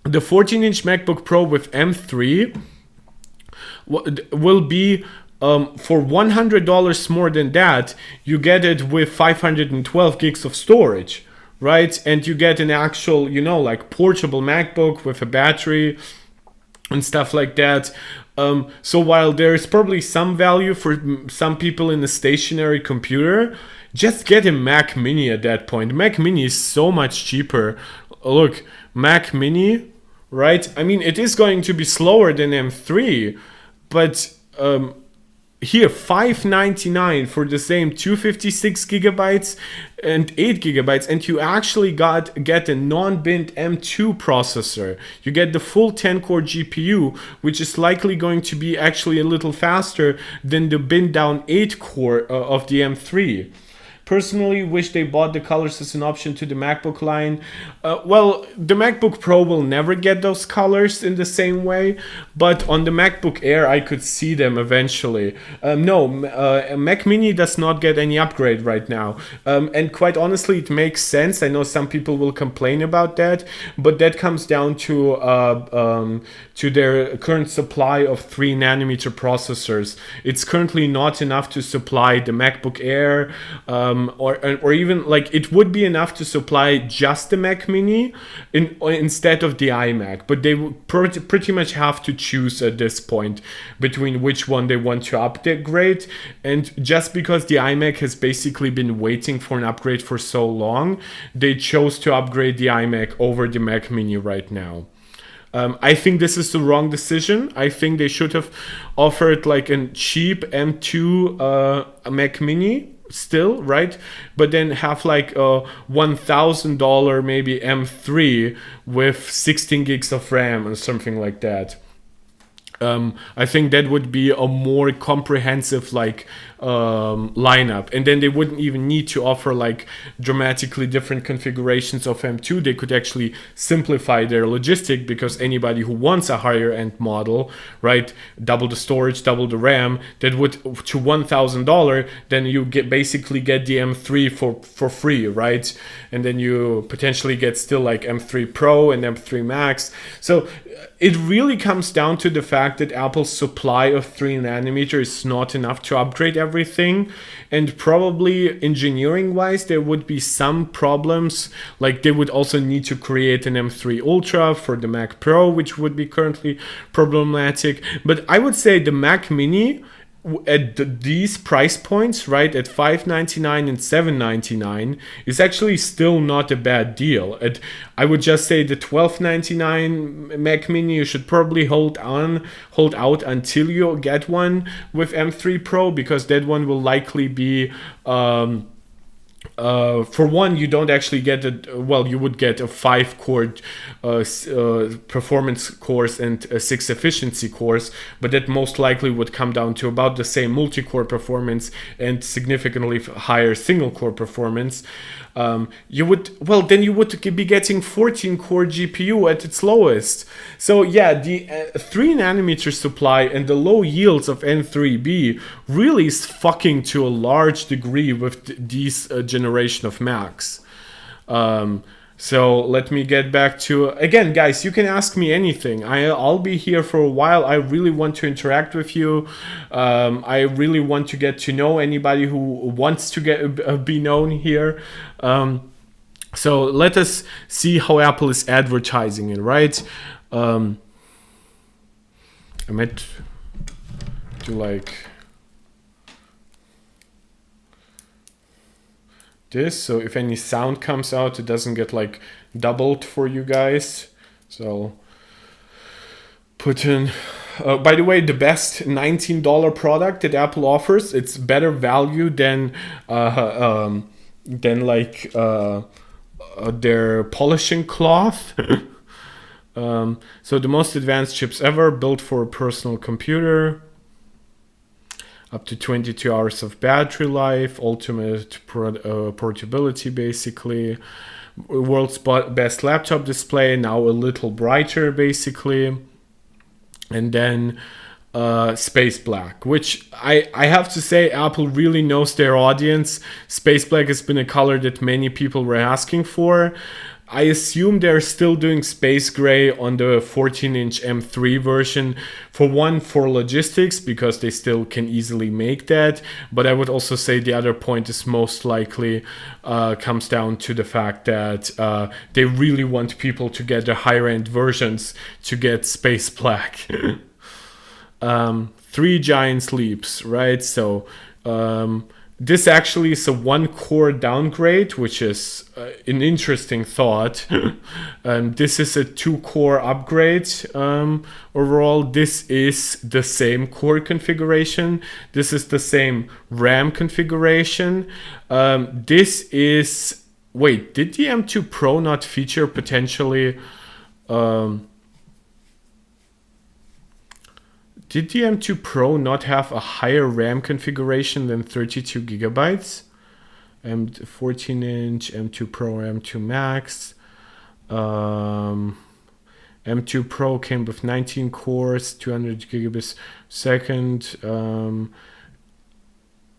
the 14-inch MacBook Pro with M3 will be, for $100 more than that, you get it with 512 gigs of storage, right? And you get an actual, like portable MacBook with a battery and stuff like that. So while there is probably some value for some people in a stationary computer, just get a Mac Mini at that point. Mac Mini is so much cheaper. Look, Mac Mini, right? I mean, it is going to be slower than M3, but here, $599 for the same 256 gigabytes and 8 gigabytes, and you actually get a non-binned M2 processor. You get the full 10-core GPU, which is likely going to be actually a little faster than the binned down 8-core of the M3. Personally, wish they bought the colors as an option to the MacBook line. Well, the MacBook Pro will never get those colors in the same way, but on the MacBook Air, I could see them eventually. No, Mac Mini does not get any upgrade right now. And quite honestly, it makes sense. I know some people will complain about that, but that comes down to their current supply of 3nm processors. It's currently not enough to supply the MacBook Air, or even like it would be enough to supply just the Mac Mini instead of the iMac, but they would pretty much have to choose at this point between which one they want to upgrade. And just because the iMac has basically been waiting for an upgrade for so long, they chose to upgrade the iMac over the Mac Mini right now. I think this is the wrong decision. I think they should have offered like a cheap M2 Mac Mini still, right? But then have like a $1,000 maybe M3 with 16 gigs of RAM or something like that. I think that would be a more comprehensive like lineup, and then they wouldn't even need to offer like dramatically different configurations of M2. They could actually simplify their logistic, because anybody who wants a higher end model, right, double the storage, double the RAM, that would to $1,000, then you basically get the M3 for free, right? And then you potentially get still like M3 Pro and M3 Max. So it really comes down to the fact that Apple's supply of 3 nanometer is not enough to upgrade everything, and probably engineering wise there would be some problems, like they would also need to create an M3 Ultra for the Mac Pro, which would be currently problematic. But I would say the Mac Mini at these price points, right, at $599 and $799, is actually still not a bad deal. I would just say the $1299 Mac Mini, you should probably hold out until you get one with M3 Pro, because that one will likely be for one, you don't actually get you would get a 5-core performance course and a 6 efficiency course, but that most likely would come down to about the same multi-core performance and significantly higher single-core performance. You would be getting 14-core GPU at its lowest. So yeah, the 3 nanometer supply and the low yields of N3B really is fucking to a large degree with these generation of Macs. So let me get back to, again, guys, you can ask me anything. I'll be here for a while. I really want to interact with you. I really want to get to know anybody who wants to be known here. So let us see how Apple is advertising it, right? I meant to like this, so if any sound comes out, it doesn't get like doubled for you guys. So put in by the way, the best $19 product that Apple offers, it's better value than like their polishing cloth. So the most advanced chips ever, built for a personal computer. Up to 22 hours of battery life, ultimate portability basically. World's best laptop display, now a little brighter basically. And then Space Black, which I have to say Apple really knows their audience. Space Black has been a color that many people were asking for. I assume they're still doing Space Gray on the 14-inch M3 version. For one, for logistics, because they still can easily make that. But I would also say the other point is most likely comes down to the fact that they really want people to get the higher-end versions to get Space Black. 3 giant leaps, right? So this actually is a 1-core downgrade, which is an interesting thought. This is a 2-core upgrade overall. This is the same core configuration. This is the same RAM configuration. This is... Wait, did the M2 Pro not feature potentially... Did the M2 Pro not have a higher RAM configuration than 32 gigabytes? 14-inch, M2 Pro, M2 Max. M2 Pro came with 19 cores, 200 gigabits per second.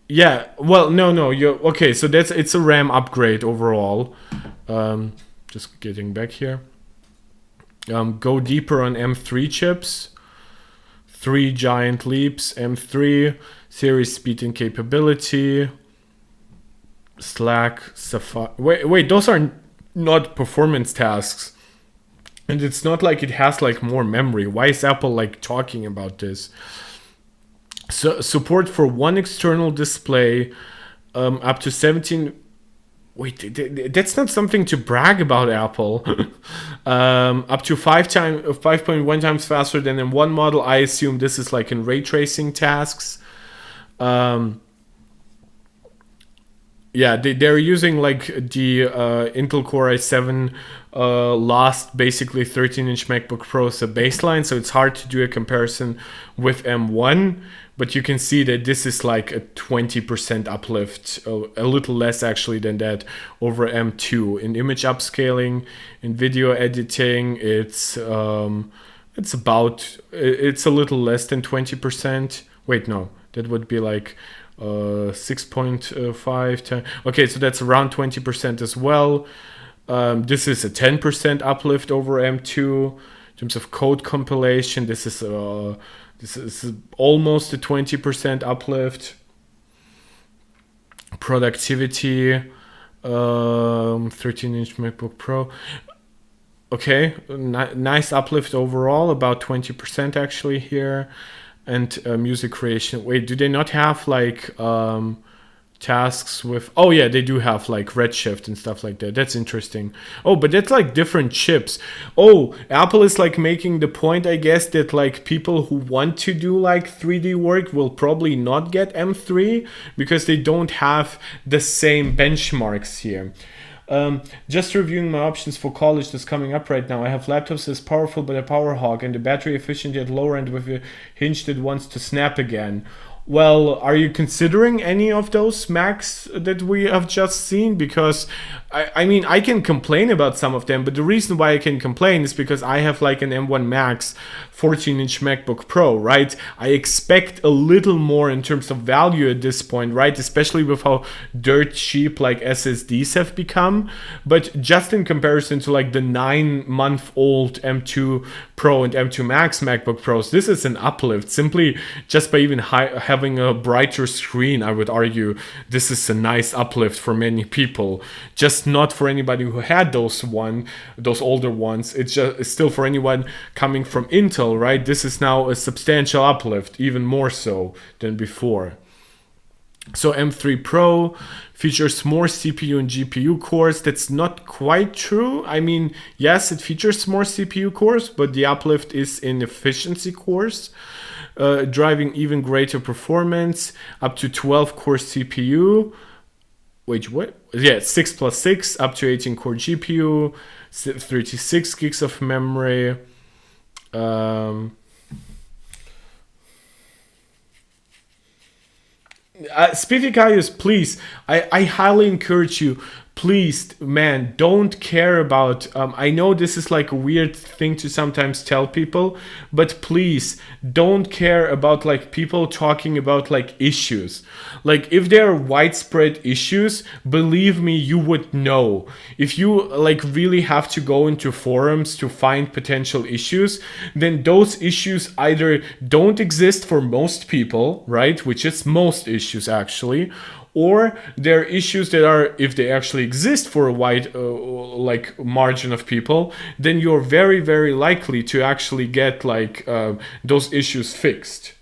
Yeah, well, no. Okay, so it's a RAM upgrade overall. Just getting back here. Go deeper on M3 chips. 3 giant leaps, M3, series speed and capability, Slack, Safari. Wait, those are not performance tasks. And it's not like it has like more memory. Why is Apple like talking about this? So support for 1 external display, up to 17. Wait, that's not something to brag about, Apple. Up to 5.1 times faster than in one model. I assume this is like in ray tracing tasks. Yeah, they're using like the Intel Core i7 last basically 13-inch MacBook Pro as a baseline, so it's hard to do a comparison with M1, but you can see that this is like a 20% uplift, a little less actually than that, over M2. In image upscaling, in video editing, it's a little less than 20%. Wait, no, that would be like 6.5 times. Okay, so that's around 20% as well. This is a 10% uplift over M2 in terms of code compilation. This is almost a 20% uplift. Productivity, 13-inch MacBook Pro. Okay, nice uplift overall, about 20% actually here. And music creation. Wait, do they not have like tasks with? Oh yeah, they do have like Redshift and stuff like that. That's interesting. Oh, but that's like different chips. Oh, Apple is like making the point, I guess, that like people who want to do like 3D work will probably not get M3 because they don't have the same benchmarks here. Just reviewing my options for college that's coming up right now. I have laptops that's powerful but a power hog, and the battery efficient yet lower end with a hinge that wants to snap again. Well, are you considering any of those Macs that we have just seen? Because I mean, I can complain about some of them, but the reason why I can complain is because I have like an M1 Max 14-inch MacBook Pro, right? I expect a little more in terms of value at this point, right? Especially with how dirt cheap like SSDs have become. But just in comparison to like the 9-month-old M2 Pro and M2 Max MacBook Pros, this is an uplift. Simply just by even having a brighter screen, I would argue this is a nice uplift for many people. Just not for anybody who had those older ones. It's still for anyone coming from Intel, right? This is now a substantial uplift, even more so than before. So M3 Pro features more CPU and GPU cores. That's not quite true. I mean, yes, it features more CPU cores, but the uplift is in efficiency cores, driving even greater performance, up to 12 core CPU. Wait, what? Yeah, 6 plus 6, up to 18 core GPU, 36 gigs of memory. Spificaius, please, I highly encourage you, please, man, don't care about, I know this is like a weird thing to sometimes tell people, but please don't care about like people talking about like issues. Like if there are widespread issues, believe me, you would know. If you like really have to go into forums to find potential issues, then those issues either don't exist for most people, right? Which is most issues actually, or there are issues that are, if they actually exist for a wide like margin of people, then you're very, very likely to actually get like those issues fixed.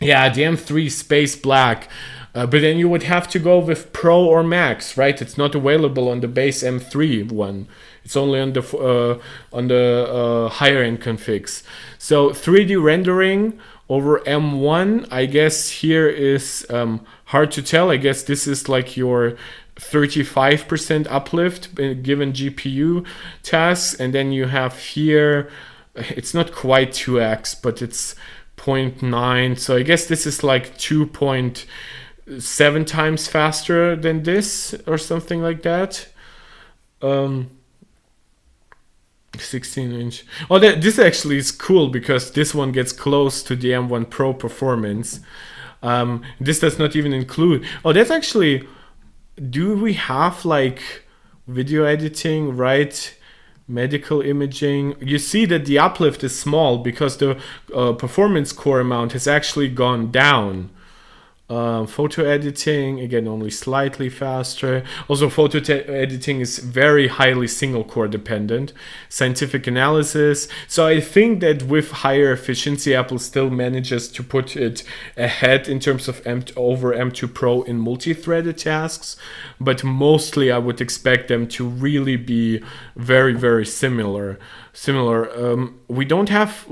Yeah, the M3 Space Black. But then you would have to go with Pro or Max, right? It's not available on the base M3 one. It's only on the higher end configs. So 3D rendering over M1, I guess here is hard to tell. I guess this is like your 35% uplift given GPU tasks, and then you have here, it's not quite 2x, but it's 0.9. So I guess this is like 2.7 times faster than this or something like that. 16-inch. Oh, this actually is cool because this one gets close to the M1 Pro performance. This does not even include. Oh, that's actually. Do we have like video editing, right? Medical imaging. You see that the uplift is small because the performance core amount has actually gone down. Photo editing, again, only slightly faster. Also, photo editing is very highly single core dependent. Scientific analysis. So I think that with higher efficiency, Apple still manages to put it ahead in terms of over M2 Pro in multi-threaded tasks. But mostly I would expect them to really be very, very similar. We don't have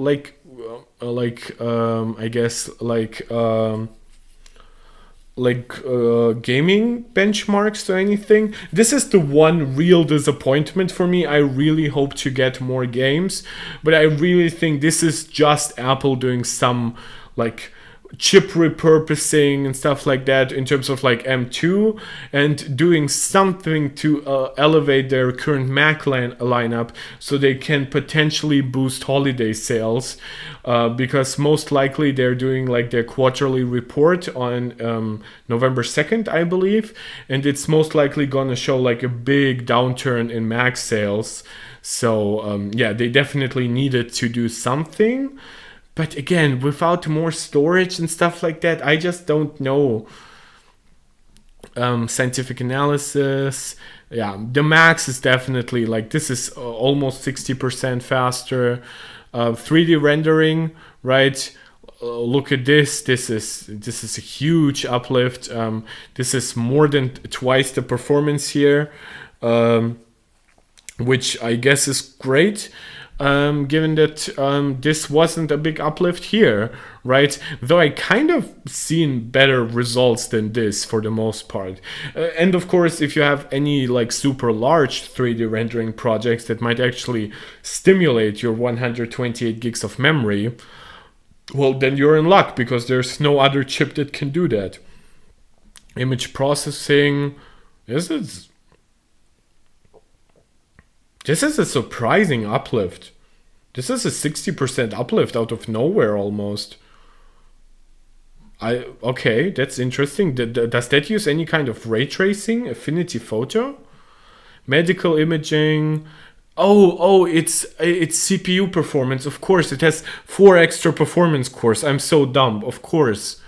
gaming benchmarks or anything. This is the one real disappointment for me. I really hope to get more games, but I really think this is just Apple doing some like chip repurposing and stuff like that in terms of like M2, and doing something to elevate their current Mac lineup so they can potentially boost holiday sales, because most likely they're doing like their quarterly report on November 2nd, I believe, and it's most likely gonna show like a big downturn in Mac sales. So yeah, they definitely needed to do something. But again, without more storage and stuff like that, I just don't know. Scientific analysis. Yeah, the Max is definitely like this is almost 60% faster. 3D rendering, right? Look at this. This is a huge uplift. This is more than twice the performance here, which I guess is great. Given that this wasn't a big uplift here, right? Though I kind of seen better results than this for the most part. And of course, if you have any like super large 3D rendering projects that might actually stimulate your 128 gigs of memory, well, then you're in luck because there's no other chip that can do that. Image processing, this is a surprising uplift. This is a 60% uplift out of nowhere almost. Okay, that's interesting. Does that use any kind of ray tracing, affinity photo? Medical imaging. Oh, it's CPU performance. Of course, it has 4 extra performance cores. I'm so dumb. Of course.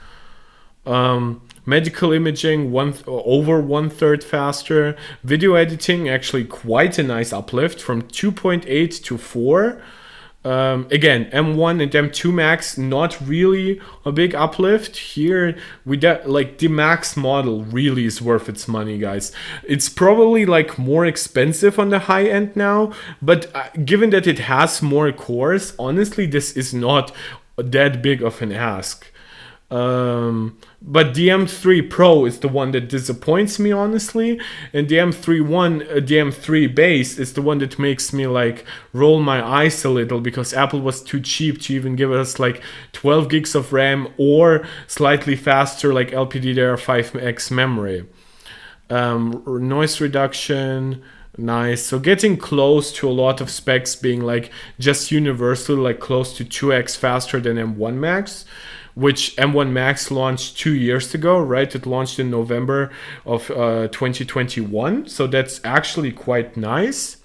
Medical imaging over 1/3 faster. Video editing, actually quite a nice uplift from 2.8 to 4. Again, M1 and M2 Max, not really a big uplift here. Like the Max model really is worth its money, guys. It's probably like more expensive on the high end now, but given that it has more cores, honestly, this is not that big of an ask. But the M3 Pro is the one that disappoints me, honestly, and the the M3 base is the one that makes me like roll my eyes a little, because Apple was too cheap to even give us like 12 gigs of RAM or slightly faster like LPDDR5X memory. Noise reduction, nice. So getting close to a lot of specs being like just universal, like close to 2x faster than M1 Max, which M1 Max launched 2 years ago, right? It launched in November of 2021. So that's actually quite nice.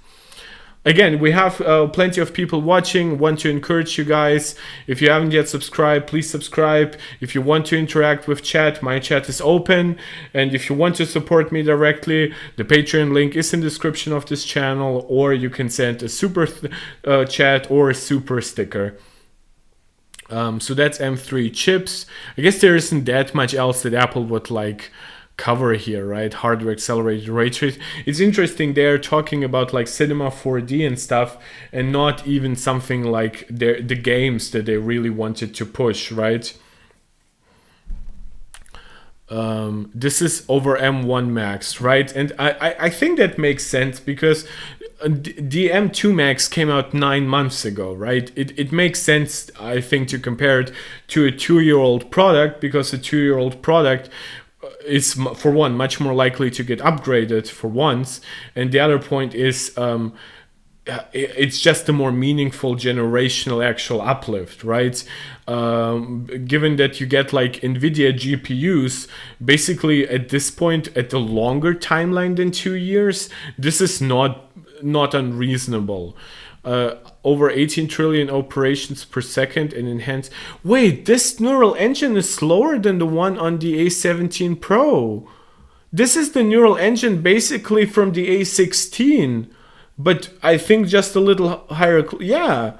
Again, we have plenty of people watching. Want to encourage you guys, if you haven't yet subscribed, please subscribe. If you want to interact with chat, my chat is open. And if you want to support me directly, the Patreon link is in the description of this channel, or you can send a super chat or a super sticker. So that's M3 chips. I guess there isn't that much else that Apple would like cover here, right? Hardware accelerated ray trace. It's interesting they're talking about like Cinema 4D and stuff, and not even something like the games that they really wanted to push, right? This is over M1 Max, right? And I think that makes sense because the M2 Max came out 9 months ago, right? It makes sense, I think, to compare it to a 2-year-old product, because a 2-year-old product is, for one, much more likely to get upgraded for once, and the other point is it's just a more meaningful generational actual uplift, right? Given that you get like NVIDIA GPUs, basically at this point at a longer timeline than 2 years, this is not unreasonable. Over 18 trillion operations per second and enhanced. Wait, this neural engine is slower than the one on the A17 Pro. This is the neural engine basically from the A16, but I think just a little higher. Yeah.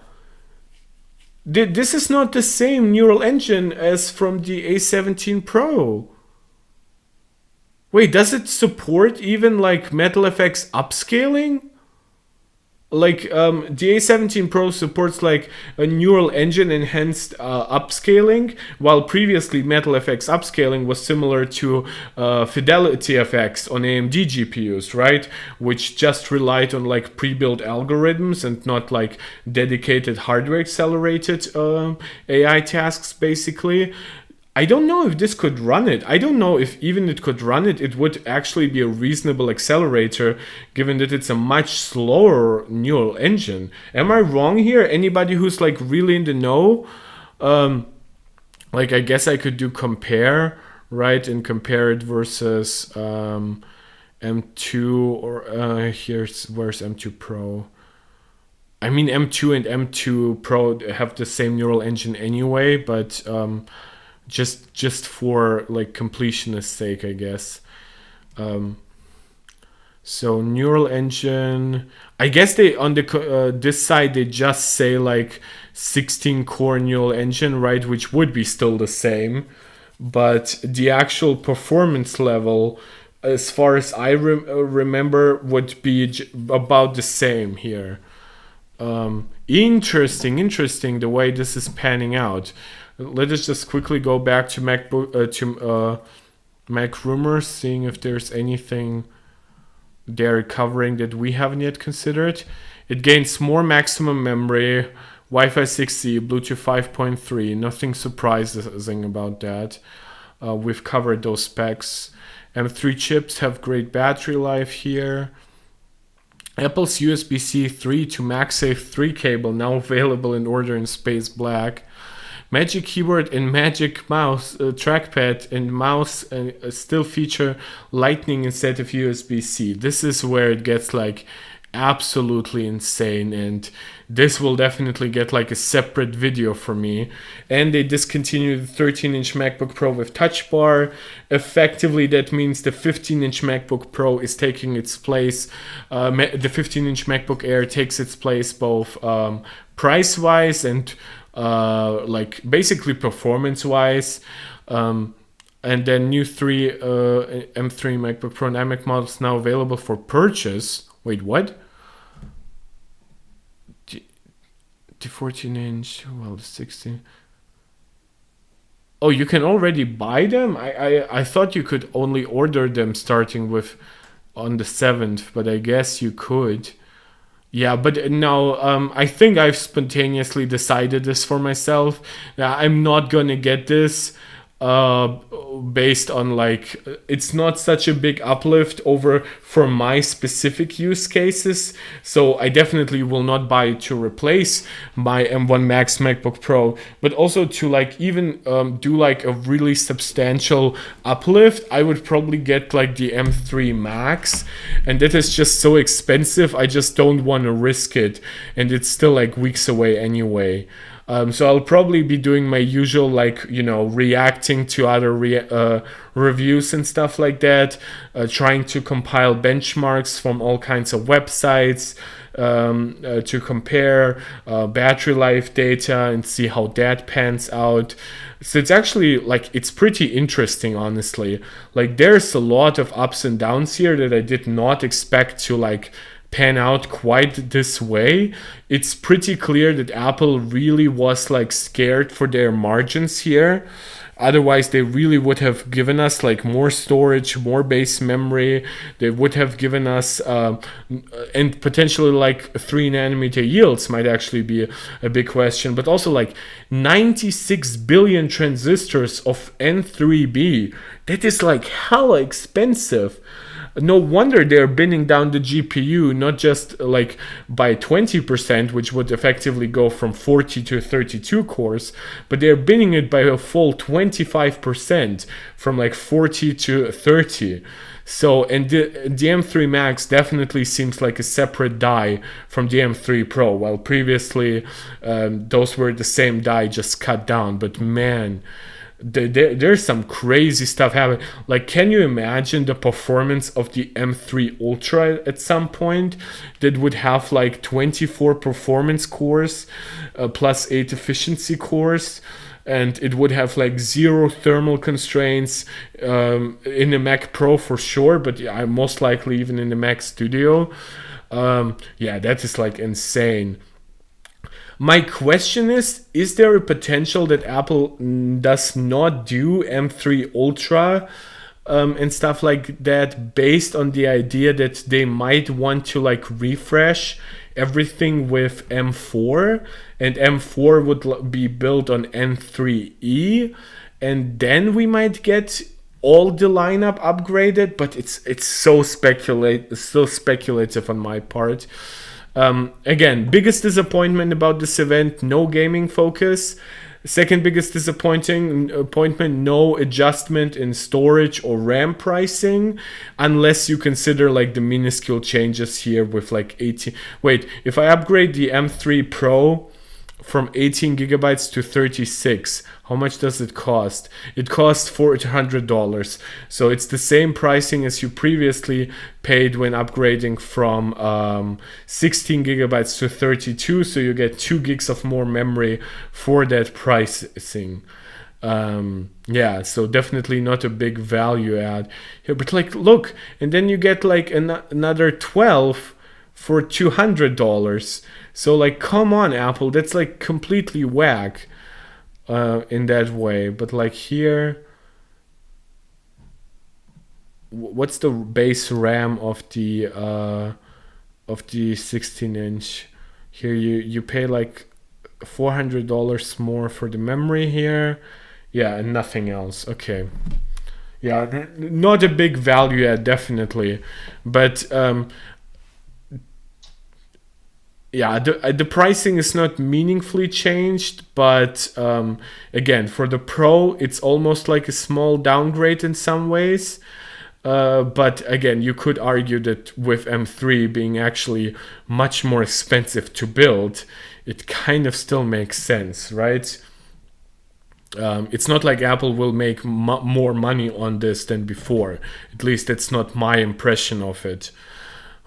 This is not the same neural engine as from the A17 Pro. Wait, does it support even like MetalFX upscaling? like the A17 Pro supports like a neural engine enhanced upscaling, while previously MetalFX upscaling was similar to Fidelity FX on AMD GPUs, right? Which just relied on like pre-built algorithms and not like dedicated hardware accelerated AI tasks, basically. I don't know if this could run it. I don't know if even it could run it. It would actually be a reasonable accelerator, given that it's a much slower neural engine. Am I wrong here? Anybody who's like really in the know? Like I guess I could do compare, right, and compare it versus M2 or where's M2 Pro. I mean M2 and M2 Pro have the same neural engine anyway, but just for like completionist sake, I guess. So neural engine, I guess they on the this side they just say like 16 core neural engine, right, which would be still the same, but the actual performance level, as far as I remember, would be about the same here. Interesting the way this is panning out. Let us just quickly go back to Mac rumors, seeing if there's anything they're covering that we haven't yet considered. It gains more maximum memory, Wi-Fi 6E, Bluetooth 5.3. Nothing surprising about that. We've covered those specs. M3 chips have great battery life here. Apple's USB-C 3 to MagSafe 3 cable now available in order in space black. Magic Keyboard and Magic Mouse trackpad and mouse still feature Lightning instead of USB-C. This is where it gets like absolutely insane, and this will definitely get like a separate video for me. And they discontinued the 13-inch MacBook Pro with Touch Bar. Effectively, that means the 15-inch MacBook Pro is taking its place. The 15-inch MacBook Air takes its place both price-wise and like basically performance-wise. And then new M3 MacBook Pro and iMac models now available for purchase. Wait, what? The 14-inch, well, the 16. Oh, you can already buy them? I thought you could only order them starting with on the 7th, but I guess you could. Yeah, but now I think I've spontaneously decided this for myself. I'm not gonna get this based on like it's not such a big uplift over for my specific use cases, so I definitely will not buy it to replace my M1 Max MacBook Pro, but also to like even do like a really substantial uplift. I would probably get like the M3 Max, and that is just so expensive. I just don't want to risk it, and it's still like weeks away anyway. So I'll probably be doing my usual, like, you know, reacting to other reviews and stuff like that, trying to compile benchmarks from all kinds of websites to compare battery life data and see how that pans out. So it's actually, like, it's pretty interesting, honestly. Like, there's a lot of ups and downs here that I did not expect to, like, pan out quite this way. It's pretty clear that Apple really was like scared for their margins here. Otherwise, they really would have given us like more storage, more base memory. They would have given us, and potentially like 3nm yields might actually be a big question. But also like 96 billion transistors of N3B. That is like hella expensive. No wonder they're binning down the GPU, not just like by 20%, which would effectively go from 40 to 32 cores, but they're binning it by a full 25%, from like 40 to 30. So, and the M3 Max definitely seems like a separate die from the M3 Pro, while previously those were the same die, just cut down. But man, there's some crazy stuff happening. Like, can you imagine the performance of the M3 Ultra at some point that would have like 24 performance cores plus 8 efficiency cores, and it would have like 0 thermal constraints in the Mac Pro for sure, but most likely even in the Mac Studio. Yeah, that is like insane. My question is there a potential that Apple does not do M3 Ultra and stuff like that, based on the idea that they might want to like refresh everything with M4, and M4 would be built on M3E, and then we might get all the lineup upgraded? But it's so speculative on my part. Again, biggest disappointment about this event: no gaming focus. Second biggest appointment: no adjustment in storage or RAM pricing, unless you consider like the minuscule changes here with like 18. Wait, if I upgrade the M3 Pro from 18 gigabytes to 36, how much does it cost? It costs $400. So it's the same pricing as you previously paid when upgrading from 16 gigabytes to 32. So you get 2 gigs of more memory for that pricing. Yeah, so definitely not a big value add here. But like, look, and then you get like another 12 for $200. So like, come on, Apple, that's like completely whack in that way. But like here, what's the base RAM of the 16-inch? Here you pay like $400 more for the memory here. Yeah, and nothing else. Okay. Yeah, not a big value add, definitely. But yeah, the pricing is not meaningfully changed, but again, for the Pro, it's almost like a small downgrade in some ways. But again, you could argue that with M3 being actually much more expensive to build, it kind of still makes sense, right? It's not like Apple will make more money on this than before. At least that's not my impression of it.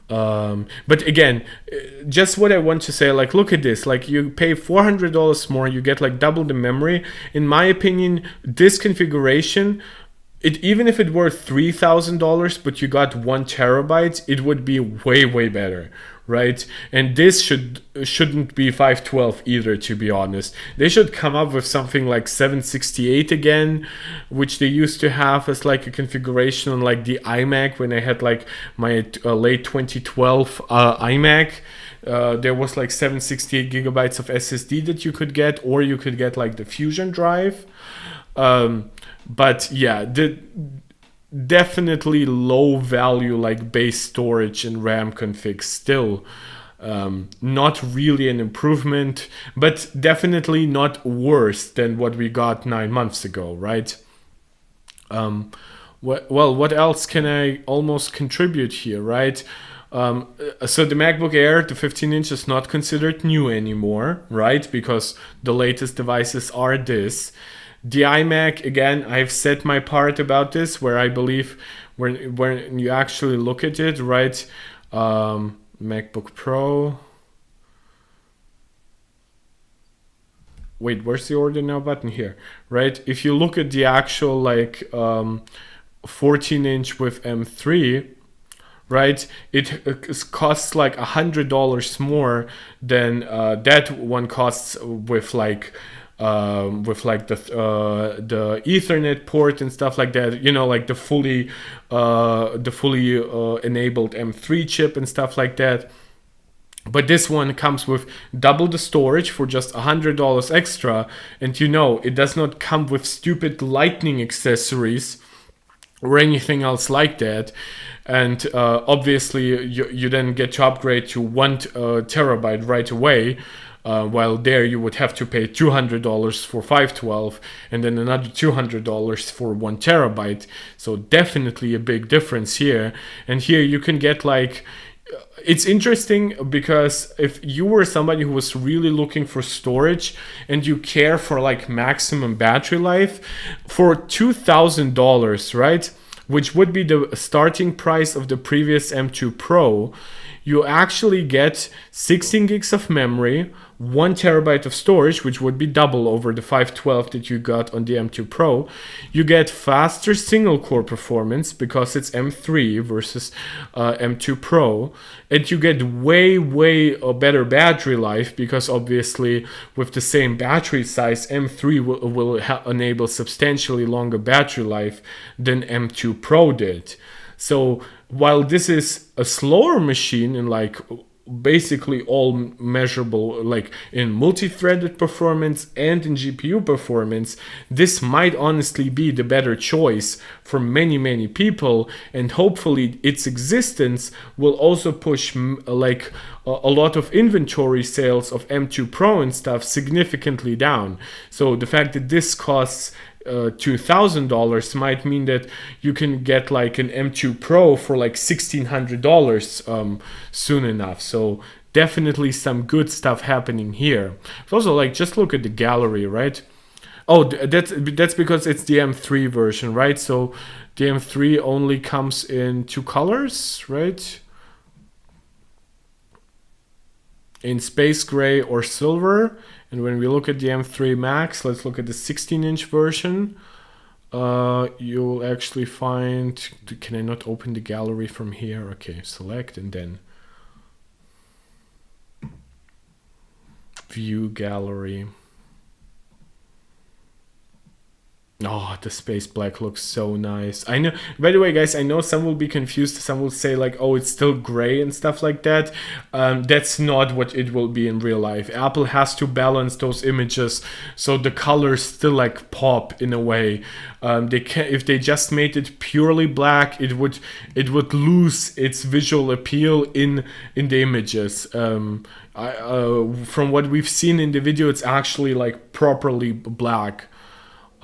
But again, just what I want to say, like, look at this, like, you pay $400 more, you get like double the memory. In my opinion, this configuration, even if it were $3,000 but you got 1 terabyte, it would be way better, right? And this shouldn't be 512 either, to be honest. They should come up with something like 768 again, which they used to have as like a configuration on like the iMac when I had like my late 2012 iMac. There was like 768 gigabytes of SSD that you could get, or you could get like the Fusion drive. But yeah, definitely low value like base storage and RAM config still. Not really an improvement, but definitely not worse than what we got 9 months ago, right? What else can I almost contribute here, right? So the MacBook Air, the 15-inch, is not considered new anymore, right? Because the latest devices are this. The iMac, again, I've said my part about this, where I believe when you actually look at it, right? MacBook Pro. Wait, where's the order now button? Here, right? If you look at the actual like 14-inch with M3, right? It costs like $100 more than that one costs with like the Ethernet port and stuff like that, you know, like the fully enabled M3 chip and stuff like that. But this one comes with double the storage for just $100 extra, and you know, it does not come with stupid lightning accessories or anything else like that. And obviously you then get to upgrade to 1 terabyte right away. While there you would have to pay $200 for 512 and then another $200 for 1 terabyte. So definitely a big difference here. And here you can get like, it's interesting because if you were somebody who was really looking for storage and you care for like maximum battery life, for $2,000, right, which would be the starting price of the previous M2 Pro, you actually get 16 gigs of memory, 1 terabyte of storage, which would be double over the 512 that you got on the M2 Pro. You get faster single core performance because it's M3 versus M2 Pro, and you get way better battery life because obviously with the same battery size, M3 will enable substantially longer battery life than M2 Pro did. So while this is a slower machine in like basically all measurable, like in multi-threaded performance and in GPU performance, this might honestly be the better choice for many people, and hopefully its existence will also push like a lot of inventory sales of M2 Pro and stuff significantly down. So the fact that this costs $2,000 might mean that you can get like an M2 Pro for like $1,600 soon enough. So definitely some good stuff happening here. Also, like, just look at the gallery, right? Oh, that's because it's the M3 version, right? So the M3 only comes in 2 colors, right? In space gray or silver. And when we look at the M3 Max, let's look at the 16-inch version. You'll actually find... Can I not open the gallery from here? Okay, select and then view gallery. Oh, the space black looks so nice. I know, by the way, guys, I know some will be confused. Some will say like, oh, it's still gray and stuff like that. That's not what it will be in real life. Apple has to balance those images so the colors still like pop in a way. They can, if they just made it purely black, it would lose its visual appeal in the images. From what we've seen in the video, it's actually like properly black.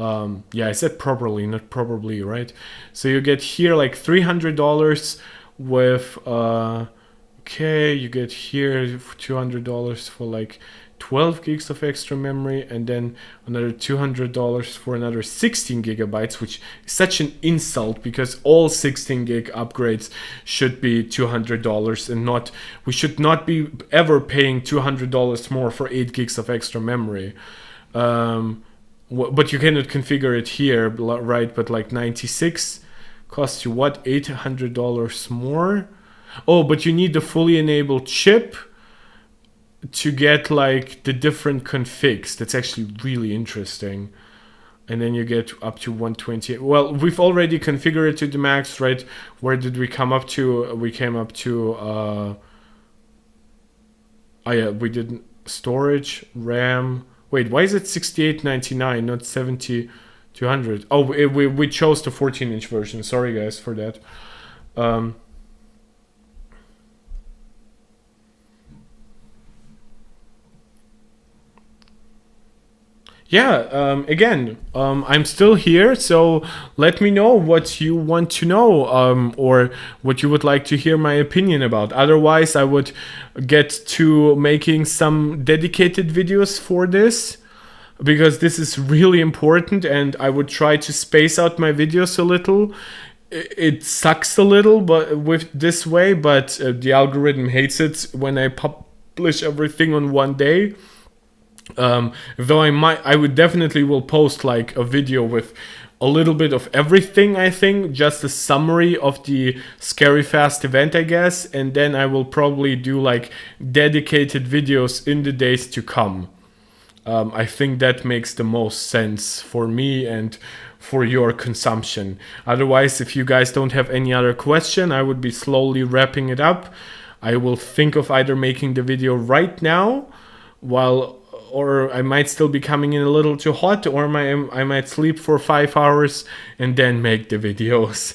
Yeah, I said properly, not probably, right? So you get here like $300 with okay, you get here $200 for like 12 gigs of extra memory, and then another $200 for another 16 gigabytes, which is such an insult because all 16 gig upgrades should be $200, and not, we should not be ever paying $200 more for 8 gigs of extra memory. But you cannot configure it here, right? But like 96 costs you what? $800 more? Oh, but you need the fully enabled chip to get like the different configs. That's actually really interesting. And then you get up to 128. Well, we've already configured it to the max, right? Where did we come up to? We came up to oh yeah, we did storage, RAM. Wait, why is it $68.99, not $7,200? Oh, we chose the 14-inch version. Sorry, guys, for that. Yeah, again, I'm still here, so let me know what you want to know, or what you would like to hear my opinion about. Otherwise, I would get to making some dedicated videos for this, because this is really important, and I would try to space out my videos a little. It sucks a little but with this way, but the algorithm hates it when I publish everything on one day. Though I would definitely will post like a video with a little bit of everything, I think, just a summary of the Scary Fast event, I guess, and then I will probably do like dedicated videos in the days to come. I think that makes the most sense for me and for your consumption. Otherwise, if you guys don't have any other question, I would be slowly wrapping it up. I will think of either making the video right now, or I might still be coming in a little too hot, or I might sleep for 5 hours and then make the videos.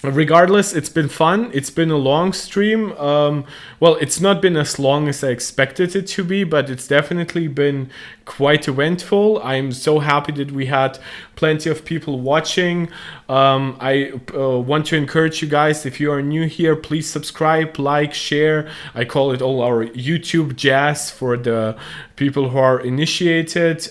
Regardless, it's been fun. It's been a long stream. Well, it's not been as long as I expected it to be, but it's definitely been quite eventful. I'm so happy that we had plenty of people watching. I want to encourage you guys, if you are new here, please subscribe, like, share. I call it all our YouTube jazz for the people who are initiated.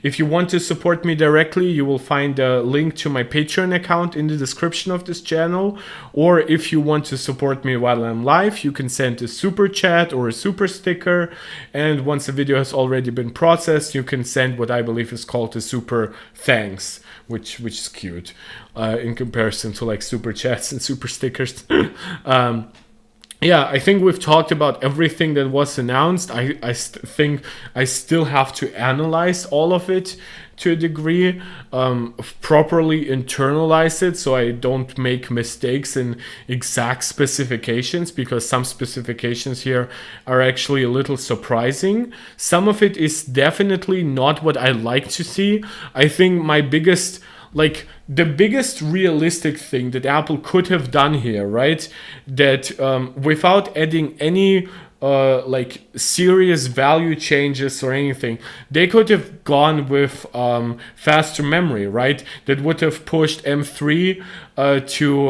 If you want to support me directly, you will find a link to my Patreon account in the description of this this channel. Or if you want to support me while I'm live, you can send a super chat or a super sticker. And once the video has already been processed, you can send what I believe is called a super thanks, which is cute in comparison to like super chats and super stickers. Yeah, I think we've talked about everything that was announced. I think I still have to analyze all of it to a degree, properly internalize it so I don't make mistakes in exact specifications, because some specifications here are actually a little surprising. Some of it is definitely not what I like to see. I think my biggest, like the biggest realistic thing that Apple could have done here, right? That without adding any like serious value changes or anything, they could have gone with faster memory, right? That would have pushed M3 to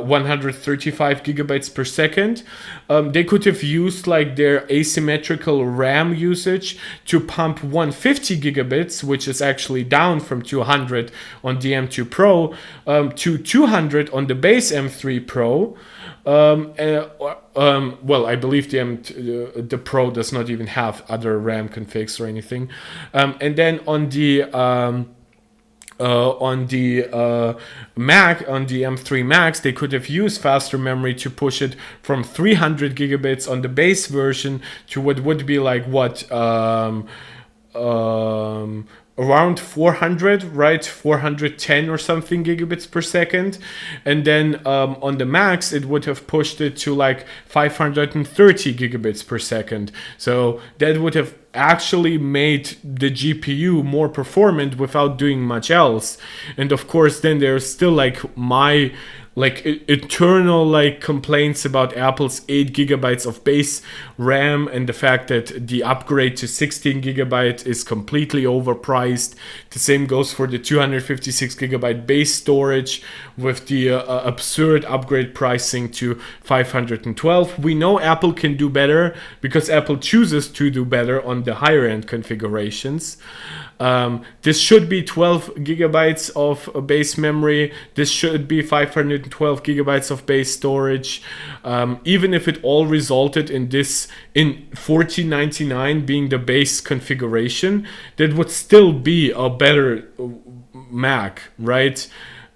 135 gigabytes per second. They could have used like their asymmetrical RAM usage to pump 150 gigabits, which is actually down from 200 on the M2 Pro to 200 on the base M3 Pro. Well, I believe the Pro does not even have other RAM configs or anything. And then on the Mac, on the M3 Max, they could have used faster memory to push it from 300 gigabits on the base version to what would be like around 400, right? 410 or something gigabits per second. And then on the Max, it would have pushed it to like 530 gigabits per second. So that would have actually made the GPU more performant without doing much else. And of course, then there's still like my eternal like complaints about Apple's 8 gigabytes of base RAM and the fact that the upgrade to 16 gigabyte is completely overpriced. The same goes for the 256 gigabyte base storage with the absurd upgrade pricing to 512. We know Apple can do better because Apple chooses to do better on the higher end configurations. This should be 12 gigabytes of base memory. This should be 512 gigabytes of base storage. Even if it all resulted in this in $1499 being the base configuration, that would still be a better Mac, right?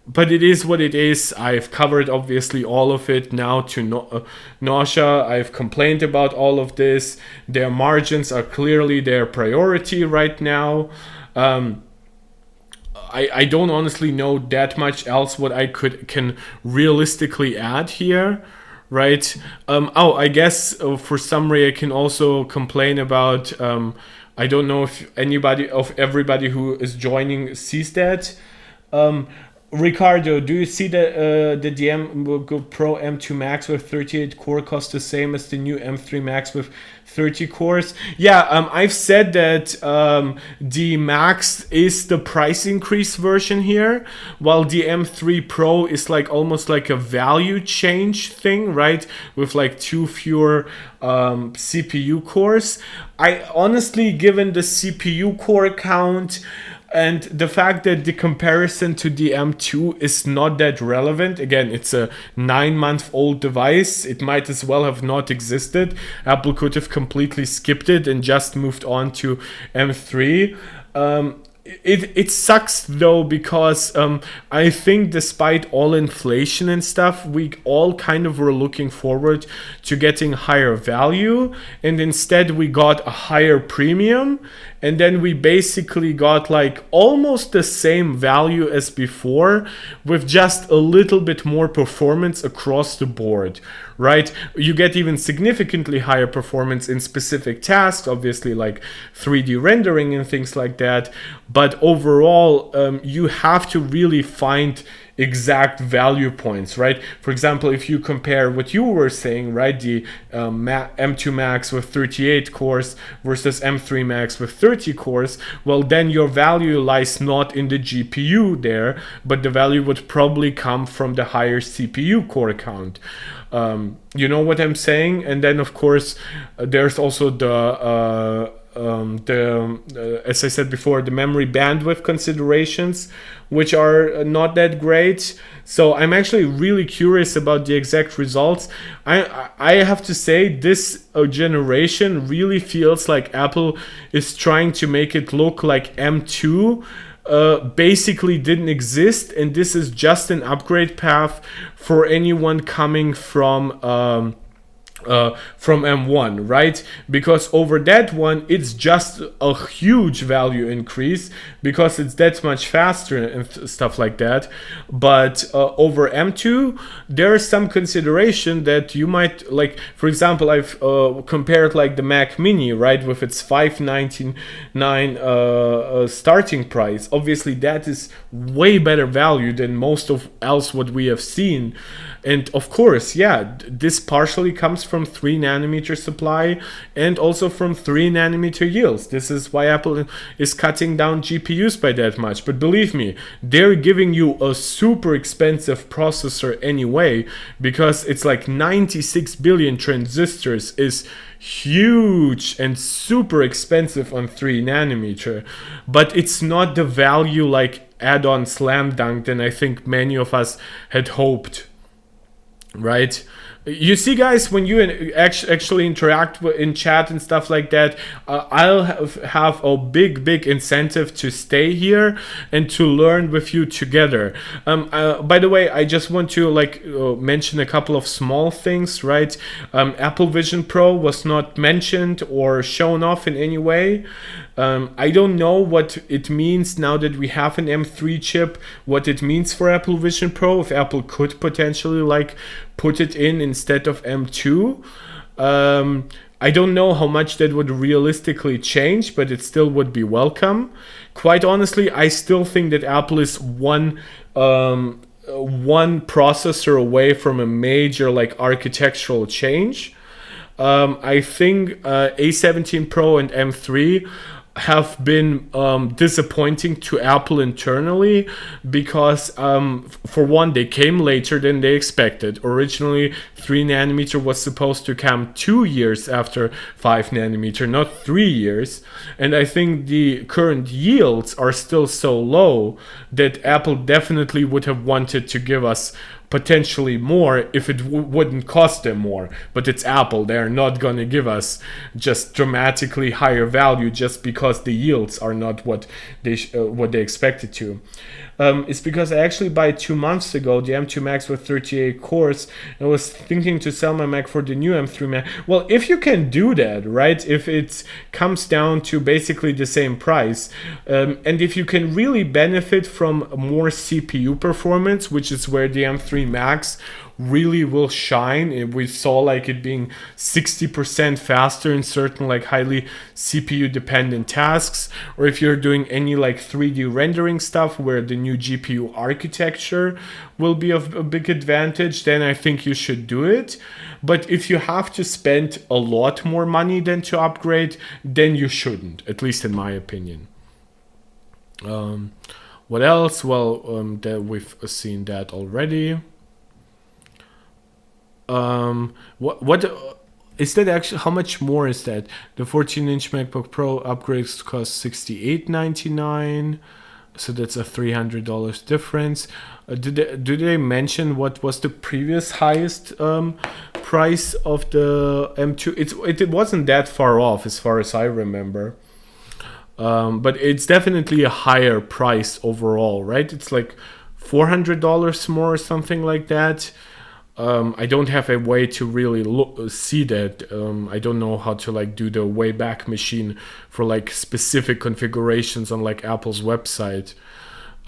But it is what it is. I've covered obviously all of it now to nausea. I've complained about all of this. Their margins are clearly their priority right now. I don't honestly know that much else what I can realistically add here, right? I guess for summary, I can also complain about. I don't know if everybody who is joining sees that. Ricardo, do you see the MacBook Pro M2 Max with 38 core costs the same as the new M3 Max with 30 cores? Yeah, I've said that the Max is the price increase version here, while the M3 Pro is like almost like a value change thing, right? With like 2 fewer CPU cores. I honestly, given the CPU core count, and the fact that the comparison to the M2 is not that relevant. Again, it's a 9-month-old device. It might as well have not existed. Apple could have completely skipped it and just moved on to M3. It sucks though, because I think despite all inflation and stuff, we all kind of were looking forward to getting higher value, and instead we got a higher premium, and then we basically got like almost the same value as before with just a little bit more performance across the board, right? You get even significantly higher performance in specific tasks, obviously like 3D rendering and things like that. But overall, you have to really find exact value points, right? For example, if you compare what you were saying, right, the M2 Max with 38 cores versus M3 Max with 30 cores, well, then your value lies not in the GPU there, but the value would probably come from the higher CPU core count. You know what I'm saying? And then, of course, there's also the as I said before, the memory bandwidth considerations, which are not that great. So I'm actually really curious about the exact results. I have to say this generation really feels like Apple is trying to make it look like M2 basically didn't exist, and this is just an upgrade path for anyone coming from M1, right? Because over that one, it's just a huge value increase because it's that much faster and stuff like that. But over M2, there's some consideration that you might, like, for example, I've compared like the Mac Mini, right, with its $599 starting price. Obviously, that is way better value than most of else what we have seen. And of course, yeah, this partially comes from 3 nanometer supply and also from 3 nanometer yields. This is why Apple is cutting down GPUs by that much. But believe me, they're giving you a super expensive processor anyway, because it's like 96 billion transistors is huge and super expensive on 3 nanometer. But it's not the value like add-on slam dunk than I think many of us had hoped. Right? You see, guys, when you actually interact in chat and stuff like that, I'll have a big incentive to stay here and to learn with you together. By the way, I just want to mention a couple of small things, right? Apple Vision Pro was not mentioned or shown off in any way. I don't know what it means now that we have an M3 chip, what it means for Apple Vision Pro, if Apple could potentially put it in instead of M2. I don't know how much that would realistically change, but it still would be welcome. Quite honestly, I still think that Apple is one processor away from a major architectural change. I think A17 Pro and M3 have been disappointing to Apple internally because for one, they came later than they expected. Originally 3 nanometer was supposed to come 2 years after 5 nanometer, not 3 years. And I think the current yields are still so low that Apple definitely would have wanted to give us potentially more if it wouldn't cost them more. But it's Apple. They're not going to give us just dramatically higher value just because the yields are not what they expected to. It's because I actually bought 2 months ago the M2 Max with 38 cores and was thinking to sell my Mac for the new M3 Mac. Well, if you can do that, right? If it comes down to basically the same price, and if you can really benefit from more CPU performance, which is where the M3 Max really will shine. We saw it being 60% faster in certain highly CPU dependent tasks, or if you're doing any 3D rendering stuff where the new GPU architecture will be of a big advantage, then I think you should do it. But if you have to spend a lot more money than to upgrade, then you shouldn't, at least in my opinion. What else? Well, we've seen that already. What is that actually? How much more is that? The 14-inch MacBook Pro upgrades cost $68.99, so that's a $300 difference. Do they mention what was the previous highest price of the M2? It wasn't that far off as far as I remember. But it's definitely a higher price overall, right? It's $400 more or something like that. I don't have a way to really see that. I don't know how to do the Wayback Machine for specific configurations on Apple's website.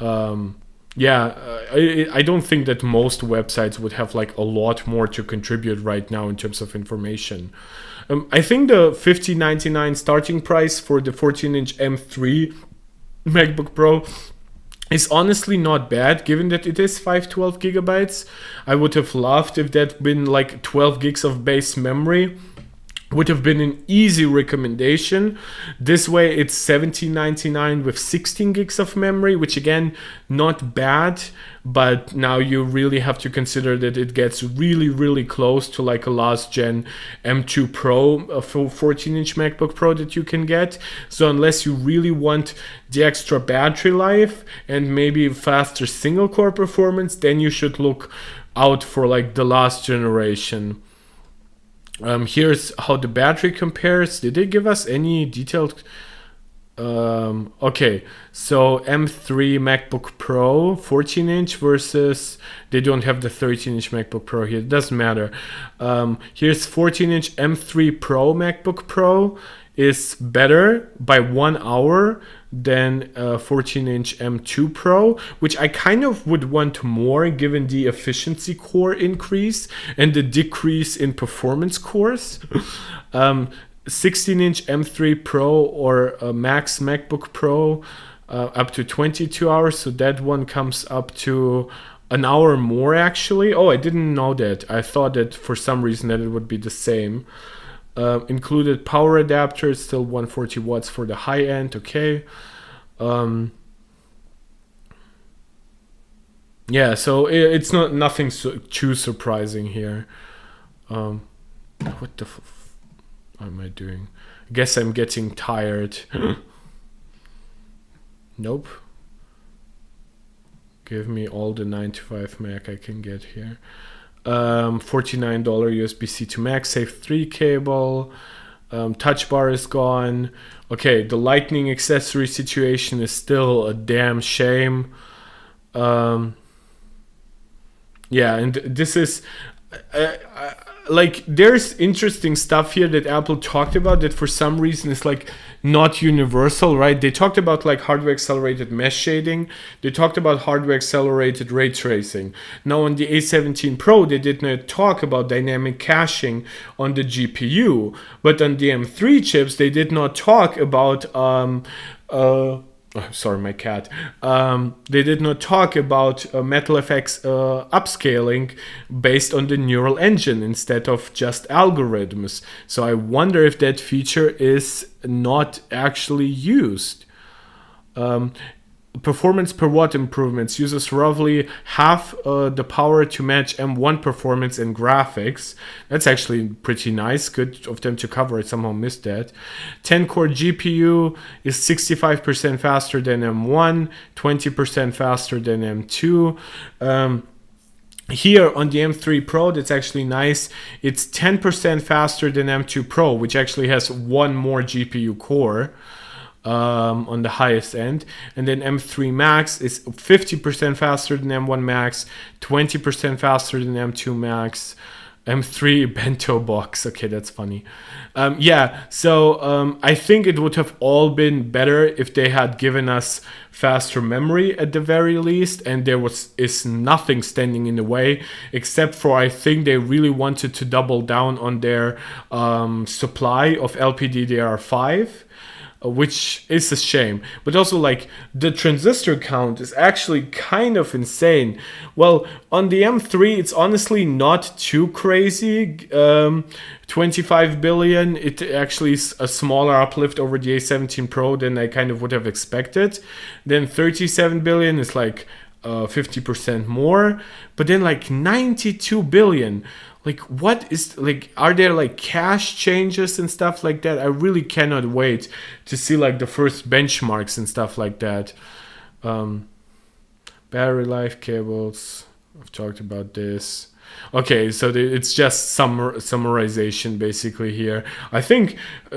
I don't think that most websites would have a lot more to contribute right now in terms of information. I think the $50.99 starting price for the 14-inch M3 MacBook Pro is honestly not bad, given that it is 512 gigabytes. I would have loved if that been 12 gigs of base memory. would have been an easy recommendation. This way it's $17.99 with 16 gigs of memory, which again, not bad, but now you really have to consider that it gets really close to like a last gen M2 Pro, a full 14-inch MacBook Pro that you can get. So unless you really want the extra battery life and maybe faster single core performance, then you should look out for like the last generation. Here's how the battery compares. Did they give us any detailed? Okay, so M3 MacBook Pro 14-inch versus, they don't have the 13-inch MacBook Pro here. It doesn't matter. Here's 14-inch M3 Pro MacBook Pro is better by 1 hour than 14-inch M2 Pro, which I kind of would want more given the efficiency core increase and the decrease in performance cores. 16-inch M3 Pro or Max MacBook Pro up to 22 hours, so that one comes up to an hour more actually. Oh, I didn't know that. I thought that for some reason that it would be the same. Included power adapter, still 140 watts for the high end. Okay. Yeah, so it's nothing too surprising here. What the am I doing? I guess I'm getting tired. Nope. Give me all the 9to5 Mac I can get here. $49 USB-C to MagSafe 3 cable. Touch bar is gone. Okay, the lightning accessory situation is still a damn shame. Yeah, and this is like, there's interesting stuff here that Apple talked about that for some reason is like not universal, right? They talked about like hardware accelerated mesh shading. They talked about hardware accelerated ray tracing. Now on the A17 Pro, they did not talk about dynamic caching on the GPU, but on the M3 chips, they did not talk about sorry, my cat. They did not talk about MetalFX upscaling based on the neural engine instead of just algorithms. So I wonder if that feature is not actually used. Performance per watt improvements uses roughly half the power to match M1 performance and graphics. That's actually pretty nice. Good of them to cover it. Somehow missed that. 10-core GPU is 65% faster than M1, 20% faster than M2. Here on the M3 Pro, that's actually nice. It's 10% faster than M2 Pro, which actually has one more GPU core. On the highest end, and then M3 Max is 50% faster than M1 Max, 20% faster than M2 Max. M3 bento box. Okay, that's funny. Yeah, so I think it would have all been better if they had given us faster memory at the very least, and there is nothing standing in the way except for, I think they really wanted to double down on their supply of LPDDR5. Which is a shame. But also, like, the transistor count is actually kind of insane. Well, on the M3, it's honestly not too crazy. 25 billion, it actually is a smaller uplift over the A17 Pro than I kind of would have expected. Then 37 billion is like 50% more. But then like 92 billion, like, what is, like, are there like cache changes and stuff like that? I really cannot wait to see like the first benchmarks and stuff like that. Battery life cables, I've talked about this. Okay, so it's just summarization basically here. I think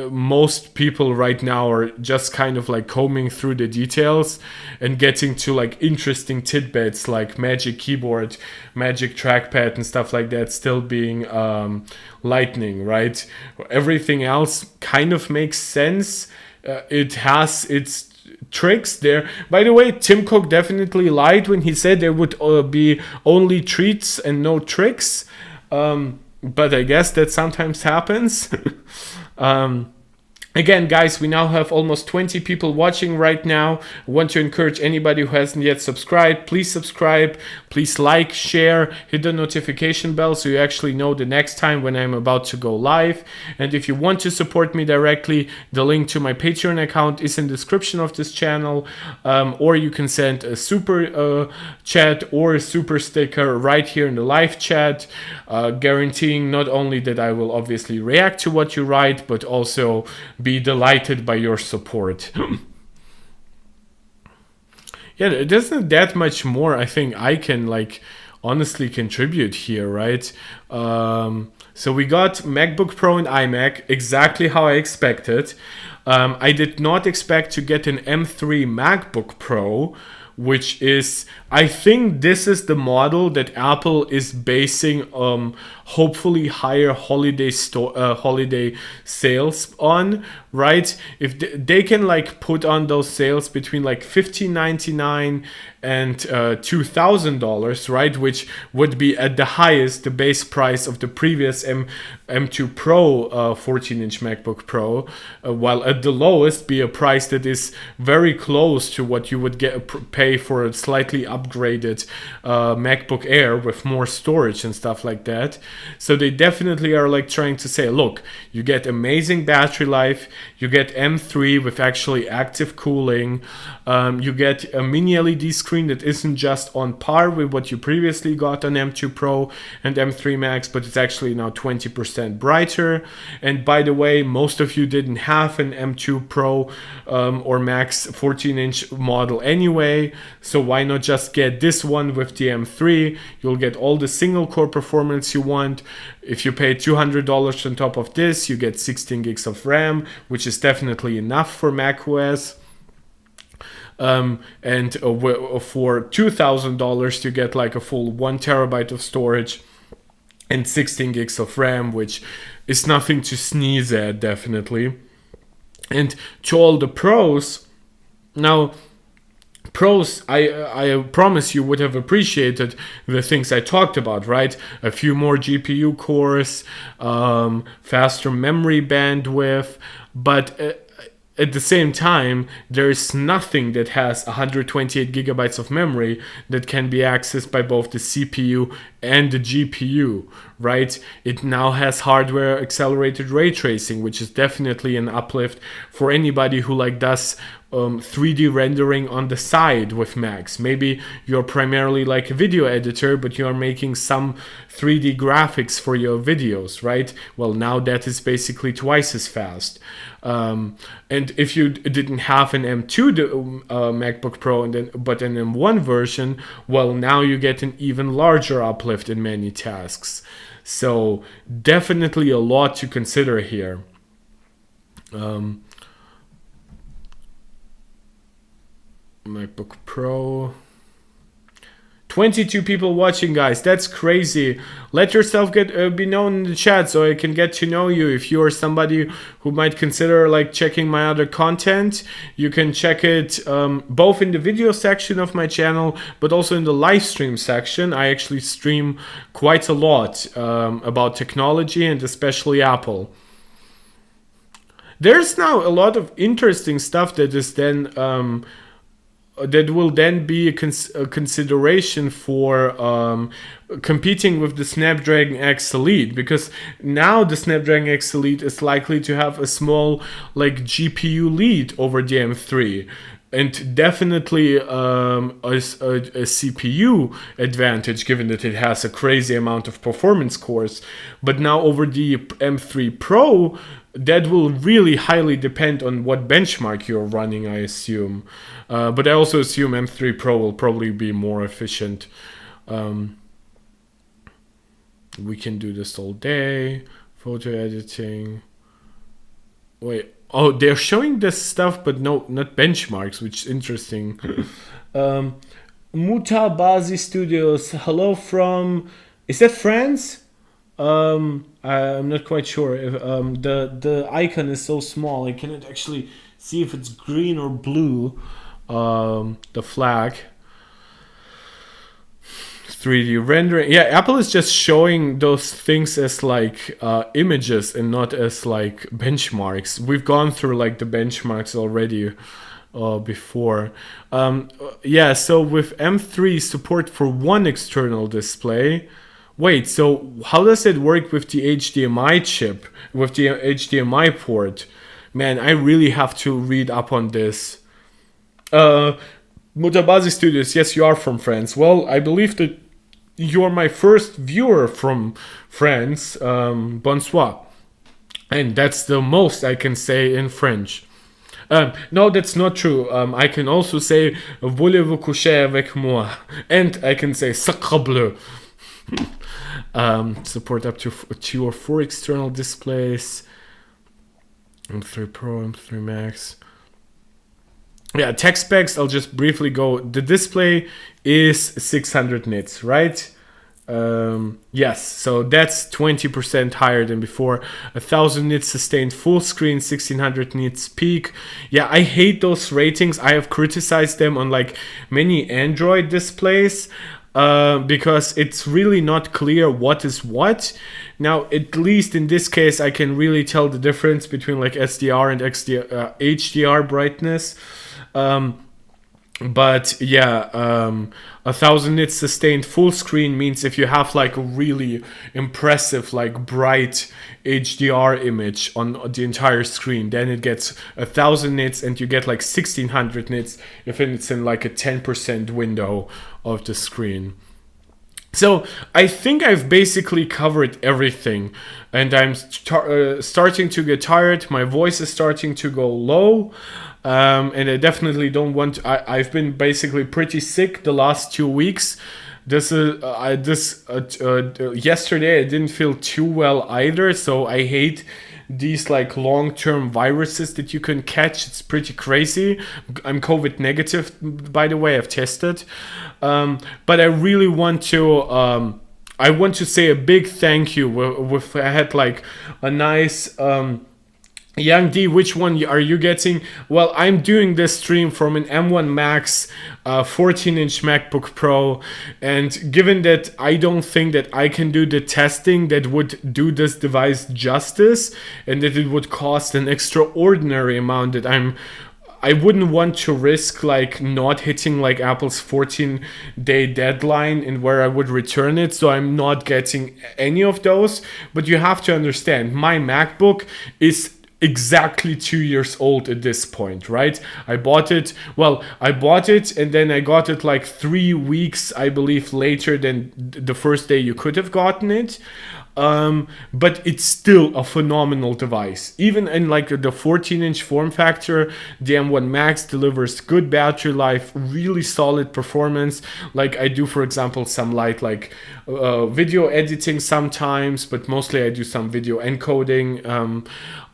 most people right now are just kind of like combing through the details and getting to like interesting tidbits like Magic Keyboard, Magic Trackpad and stuff like that still being Lightning, right? Everything else kind of makes sense. It has its tricks there. By the way, Tim Cook definitely lied when he said there would be only treats and no tricks. But I guess that sometimes happens. And Again, guys, we now have almost 20 people watching right now. I want to encourage anybody who hasn't yet subscribed, please subscribe, please like, share, hit the notification bell so you actually know the next time when I'm about to go live. And if you want to support me directly, the link to my Patreon account is in the description of this channel, or you can send a super chat or a super sticker right here in the live chat, guaranteeing not only that I will obviously react to what you write, but also be delighted by your support. Yeah, there isn't that much more I think I can like honestly contribute here, right? So we got MacBook Pro and iMac, exactly how I expected. I did not expect to get an M3 MacBook Pro, which is, I think this is the model that Apple is basing hopefully higher holiday sales on, right? If they can like put on those sales between like $1,599 and $2,000, right, which would be at the highest the base price of the previous M2 Pro 14-inch MacBook Pro, while at the lowest be a price that is very close to what you would pay for a slightly upgraded MacBook Air with more storage and stuff like that. So they definitely are like trying to say, look, you get amazing battery life, you get M3 with actually active cooling, you get a mini LED screen that isn't just on par with what you previously got on M2 Pro and M3 Max, but it's actually now 20% brighter. And by the way, most of you didn't have an M2 Pro or Max 14-inch model anyway, so why not just get this one with the M3? You'll get all the single core performance you want. If you pay $200 on top of this, you get 16 gigs of RAM, which is definitely enough for macOS. And for $2,000 you get like a full 1 terabyte of storage and 16 gigs of RAM, which is nothing to sneeze at, definitely. And to all the pros, now pros, I promise you would have appreciated the things I talked about, right? A few more GPU cores, faster memory bandwidth, but at the same time, there is nothing that has 128 gigabytes of memory that can be accessed by both the CPU and the GPU, right? It now has hardware accelerated ray tracing, which is definitely an uplift for anybody who like does 3D rendering on the side with Macs. Maybe you're primarily like a video editor, but you're making some 3D graphics for your videos, right? Well, now that is basically twice as fast. And if you didn't have an M2 MacBook Pro but an M1 version, well, now you get an even larger uplift in many tasks. So definitely a lot to consider here. MacBook Pro. 22 people watching, guys. That's crazy. Let yourself be known in the chat so I can get to know you. If you are somebody who might consider like checking my other content, you can check it both in the video section of my channel, but also in the live stream section. I actually stream quite a lot about technology and especially Apple. There's now a lot of interesting stuff that is then that will then be a consideration for competing with the Snapdragon X Elite, because now the Snapdragon X Elite is likely to have a small like GPU lead over the M3. And definitely a CPU advantage, given that it has a crazy amount of performance cores. But now over the M3 Pro, that will really highly depend on what benchmark you're running, I assume. But I also assume M3 Pro will probably be more efficient. We can do this all day. Photo editing. Wait. Oh, they're showing this stuff, but no, not benchmarks, which is interesting. Mutabazi Studios. Hello from... Is that France? I'm not quite sure. If, the icon is so small, I cannot actually see if it's green or blue. The flag. 3D rendering. Yeah, Apple is just showing those things as like images and not as like benchmarks. We've gone through like the benchmarks already before. Yeah, so with M3 support for one external display. Wait, so how does it work with the HDMI chip, with the HDMI port? Man, I really have to read up on this. Mutabazi Studios, yes, you are from France. Well, I believe that you're my first viewer from France. Bonsoir. And that's the most I can say in French. No, that's not true. I can also say voulez-vous coucher avec moi? And I can say sacre bleu. Support up to 2 or 4 external displays. M3 Pro, M3 Max. Yeah, tech specs, I'll just briefly go. The display is 600 nits, right? Yes, so that's 20% higher than before. 1000 nits sustained full screen, 1600 nits peak. Yeah, I hate those ratings. I have criticized them on like many Android displays because it's really not clear what is what. Now, at least in this case, I can really tell the difference between like SDR and HDR brightness. But yeah, 1000 nits sustained full screen means if you have like a really impressive, like bright HDR image on the entire screen, then it gets 1000 nits, and you get like 1600 nits if it's in like a 10% window of the screen. So I think I've basically covered everything, and I'm starting to get tired. My voice is starting to go low. And I definitely don't want. I've been basically pretty sick the last 2 weeks. Yesterday I didn't feel too well either. So I hate these like long-term viruses that you can catch. It's pretty crazy. I'm COVID negative, by the way. I've tested, but I really want to. I want to say a big thank you. I had like a nice. Young D, which one are you getting? Well, I'm doing this stream from an M1 Max 14-inch MacBook Pro, and given that I don't think that I can do the testing that would do this device justice, and that it would cost an extraordinary amount, that I wouldn't want to risk like not hitting like Apple's 14-day deadline and where I would return it, so I'm not getting any of those. But you have to understand, my MacBook is exactly 2 years old at this point, right? I bought it and then I got it like 3 weeks, I believe, later than the first day you could have gotten it. But it's still a phenomenal device. Even in like the 14-inch form factor, the M1 Max delivers good battery life, really solid performance. Like I do, for example, some light like video editing sometimes, but mostly I do some video encoding.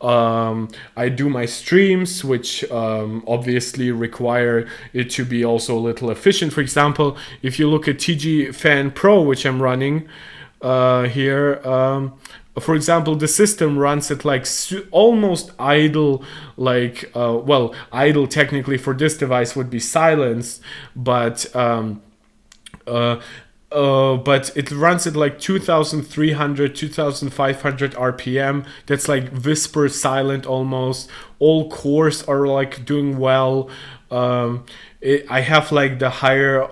I do my streams, which obviously require it to be also a little efficient. For example, if you look at TG Fan Pro, which I'm running here, for example, the system runs at like almost idle, like idle technically for this device would be silenced, but it runs at like 2300, 2500 RPM. That's like whisper silent almost. All cores are like doing well. I have like the higher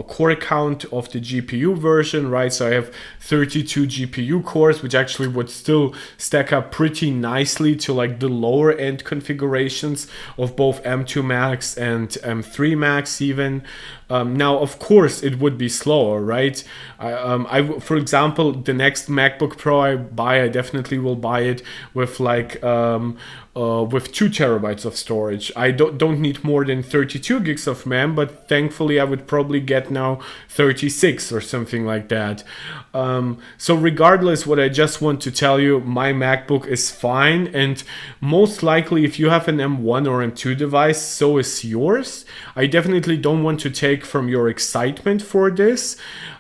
core count of the GPU version, right? So I have 32 GPU cores, which actually would still stack up pretty nicely to like the lower end configurations of both M2 Max and M3 Max even. Now, of course, it would be slower, right? For example, the next MacBook Pro I buy, I definitely will buy it with like with 2 terabytes of storage. I don't need more than 32 gigs of RAM, but thankfully I would probably get now 36 or something like that. So regardless, what I just want to tell you, my MacBook is fine, and most likely if you have an M1 or M2 device, so is yours. I definitely don't want to take from your excitement for this.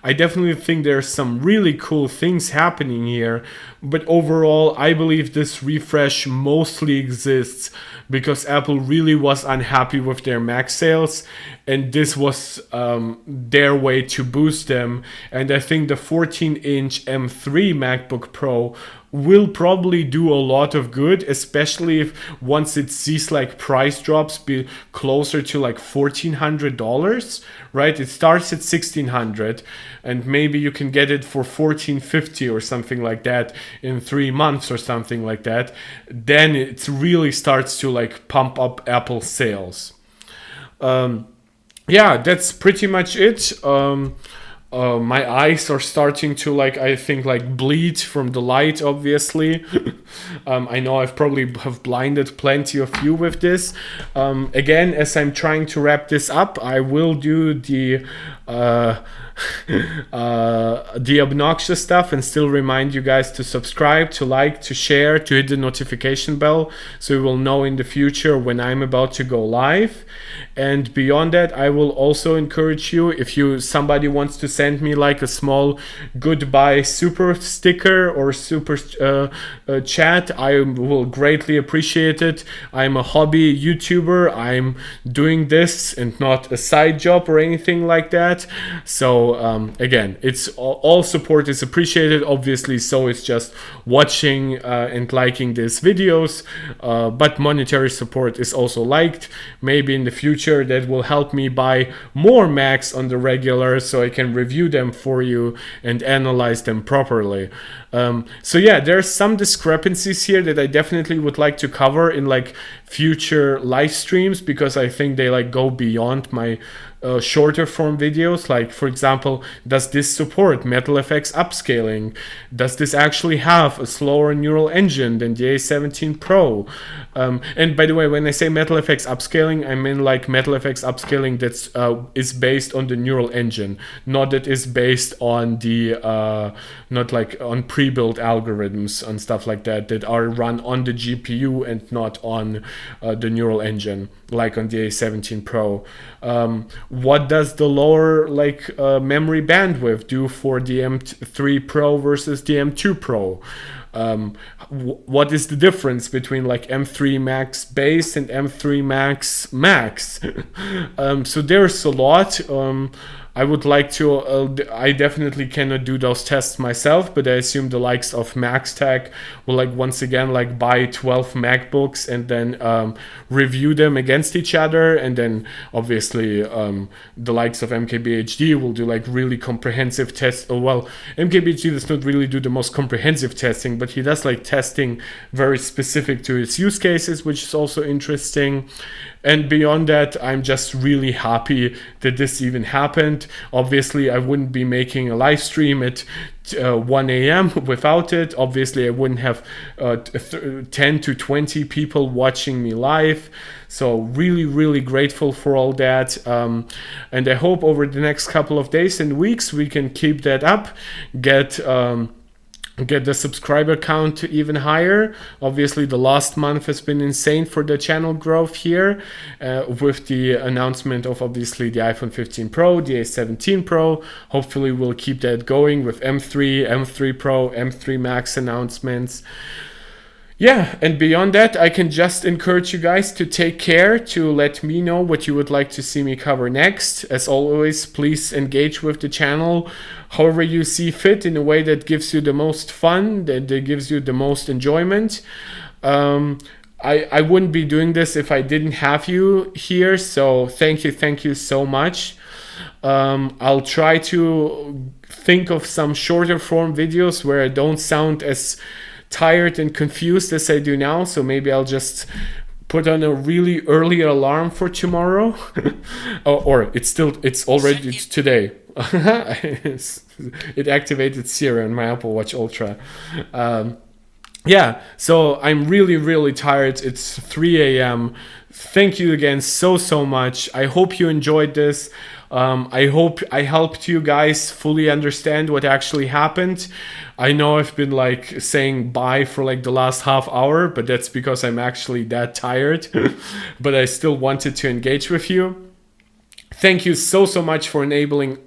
I definitely think there's some really cool things happening here, but overall I believe this refresh mostly exists because Apple really was unhappy with their Mac sales, and this was their way to boost them. And I think the 14-inch M3 MacBook Pro will probably do a lot of good, especially if once it sees like price drops be closer to like $1,400, right? It starts at $1,600 and maybe you can get it for $1,450 or something like that in 3 months or something like that. Then it really starts to like pump up Apple sales. Yeah, that's pretty much it. My eyes are starting to like, I think, like bleed from the light, obviously. I know I've probably have blinded plenty of you with this. Again, as I'm trying to wrap this up, I will do the obnoxious stuff and still remind you guys to subscribe, to like, to share, to hit the notification bell so you will know in the future when I'm about to go live. And beyond that, I will also encourage you, if somebody wants to send me like a small goodbye super sticker or super chat, I will greatly appreciate it. I'm a hobby YouTuber. I'm doing this and not a side job or anything like that. So again, it's all support is appreciated. Obviously, so it's just watching and liking these videos, but monetary support is also liked. Maybe in the future that will help me buy more Macs on the regular so I can review them for you and analyze them properly. So yeah, there's some discrepancies here that I definitely would like to cover in like future live streams, because I think they like go beyond my shorter form videos. Like, for example, does this support MetalFX upscaling? Does this actually have a slower neural engine than the A17 Pro? And by the way, when I say MetalFX upscaling, I mean like MetalFX upscaling that's is based on the neural engine, not that is based on the not like on pre-built algorithms and stuff like that that are run on the GPU and not on the neural engine like on the A17 Pro. What does the lower like memory bandwidth do for the M3 Pro versus the M2 Pro? What is the difference between like M3 Max base and M3 Max Max? So there's a lot. I would like to, I definitely cannot do those tests myself, but I assume the likes of MaxTech will like once again like buy 12 MacBooks and then review them against each other. And then obviously the likes of MKBHD will do like really comprehensive tests. Oh, well, MKBHD does not really do the most comprehensive testing, but he does like testing very specific to his use cases, which is also interesting. And beyond that, I'm just really happy that this even happened. Obviously, I wouldn't be making a live stream at 1 a.m. without it. Obviously, I wouldn't have 10 to 20 people watching me live. So really, really grateful for all that. And I hope over the next couple of days and weeks, we can keep that up, get the subscriber count even higher. Obviously, the last month has been insane for the channel growth here with the announcement of obviously the iPhone 15 Pro, the A17 Pro. Hopefully, we'll keep that going with M3, M3 Pro, M3 Max announcements. Yeah, and beyond that, I can just encourage you guys to take care, to let me know what you would like to see me cover next. As always, please engage with the channel however you see fit, in a way that gives you the most fun, that gives you the most enjoyment. I wouldn't be doing this if I didn't have you here, so thank you so much. I'll try to think of some shorter form videos where I don't sound as tired and confused as I do now, so maybe I'll just put on a really early alarm for tomorrow. or it's today. It activated Siri on my Apple Watch Ultra. Yeah, so I'm really, really tired. It's 3 a.m. Thank you again so much. I hope you enjoyed this. I hope I helped you guys fully understand what actually happened. I know I've been like saying bye for like the last half hour, but that's because I'm actually that tired. But I still wanted to engage with you. Thank you so much for enabling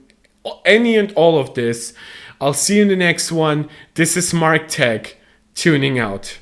any and all of this. I'll see you in the next one. This is Mark Tech tuning out.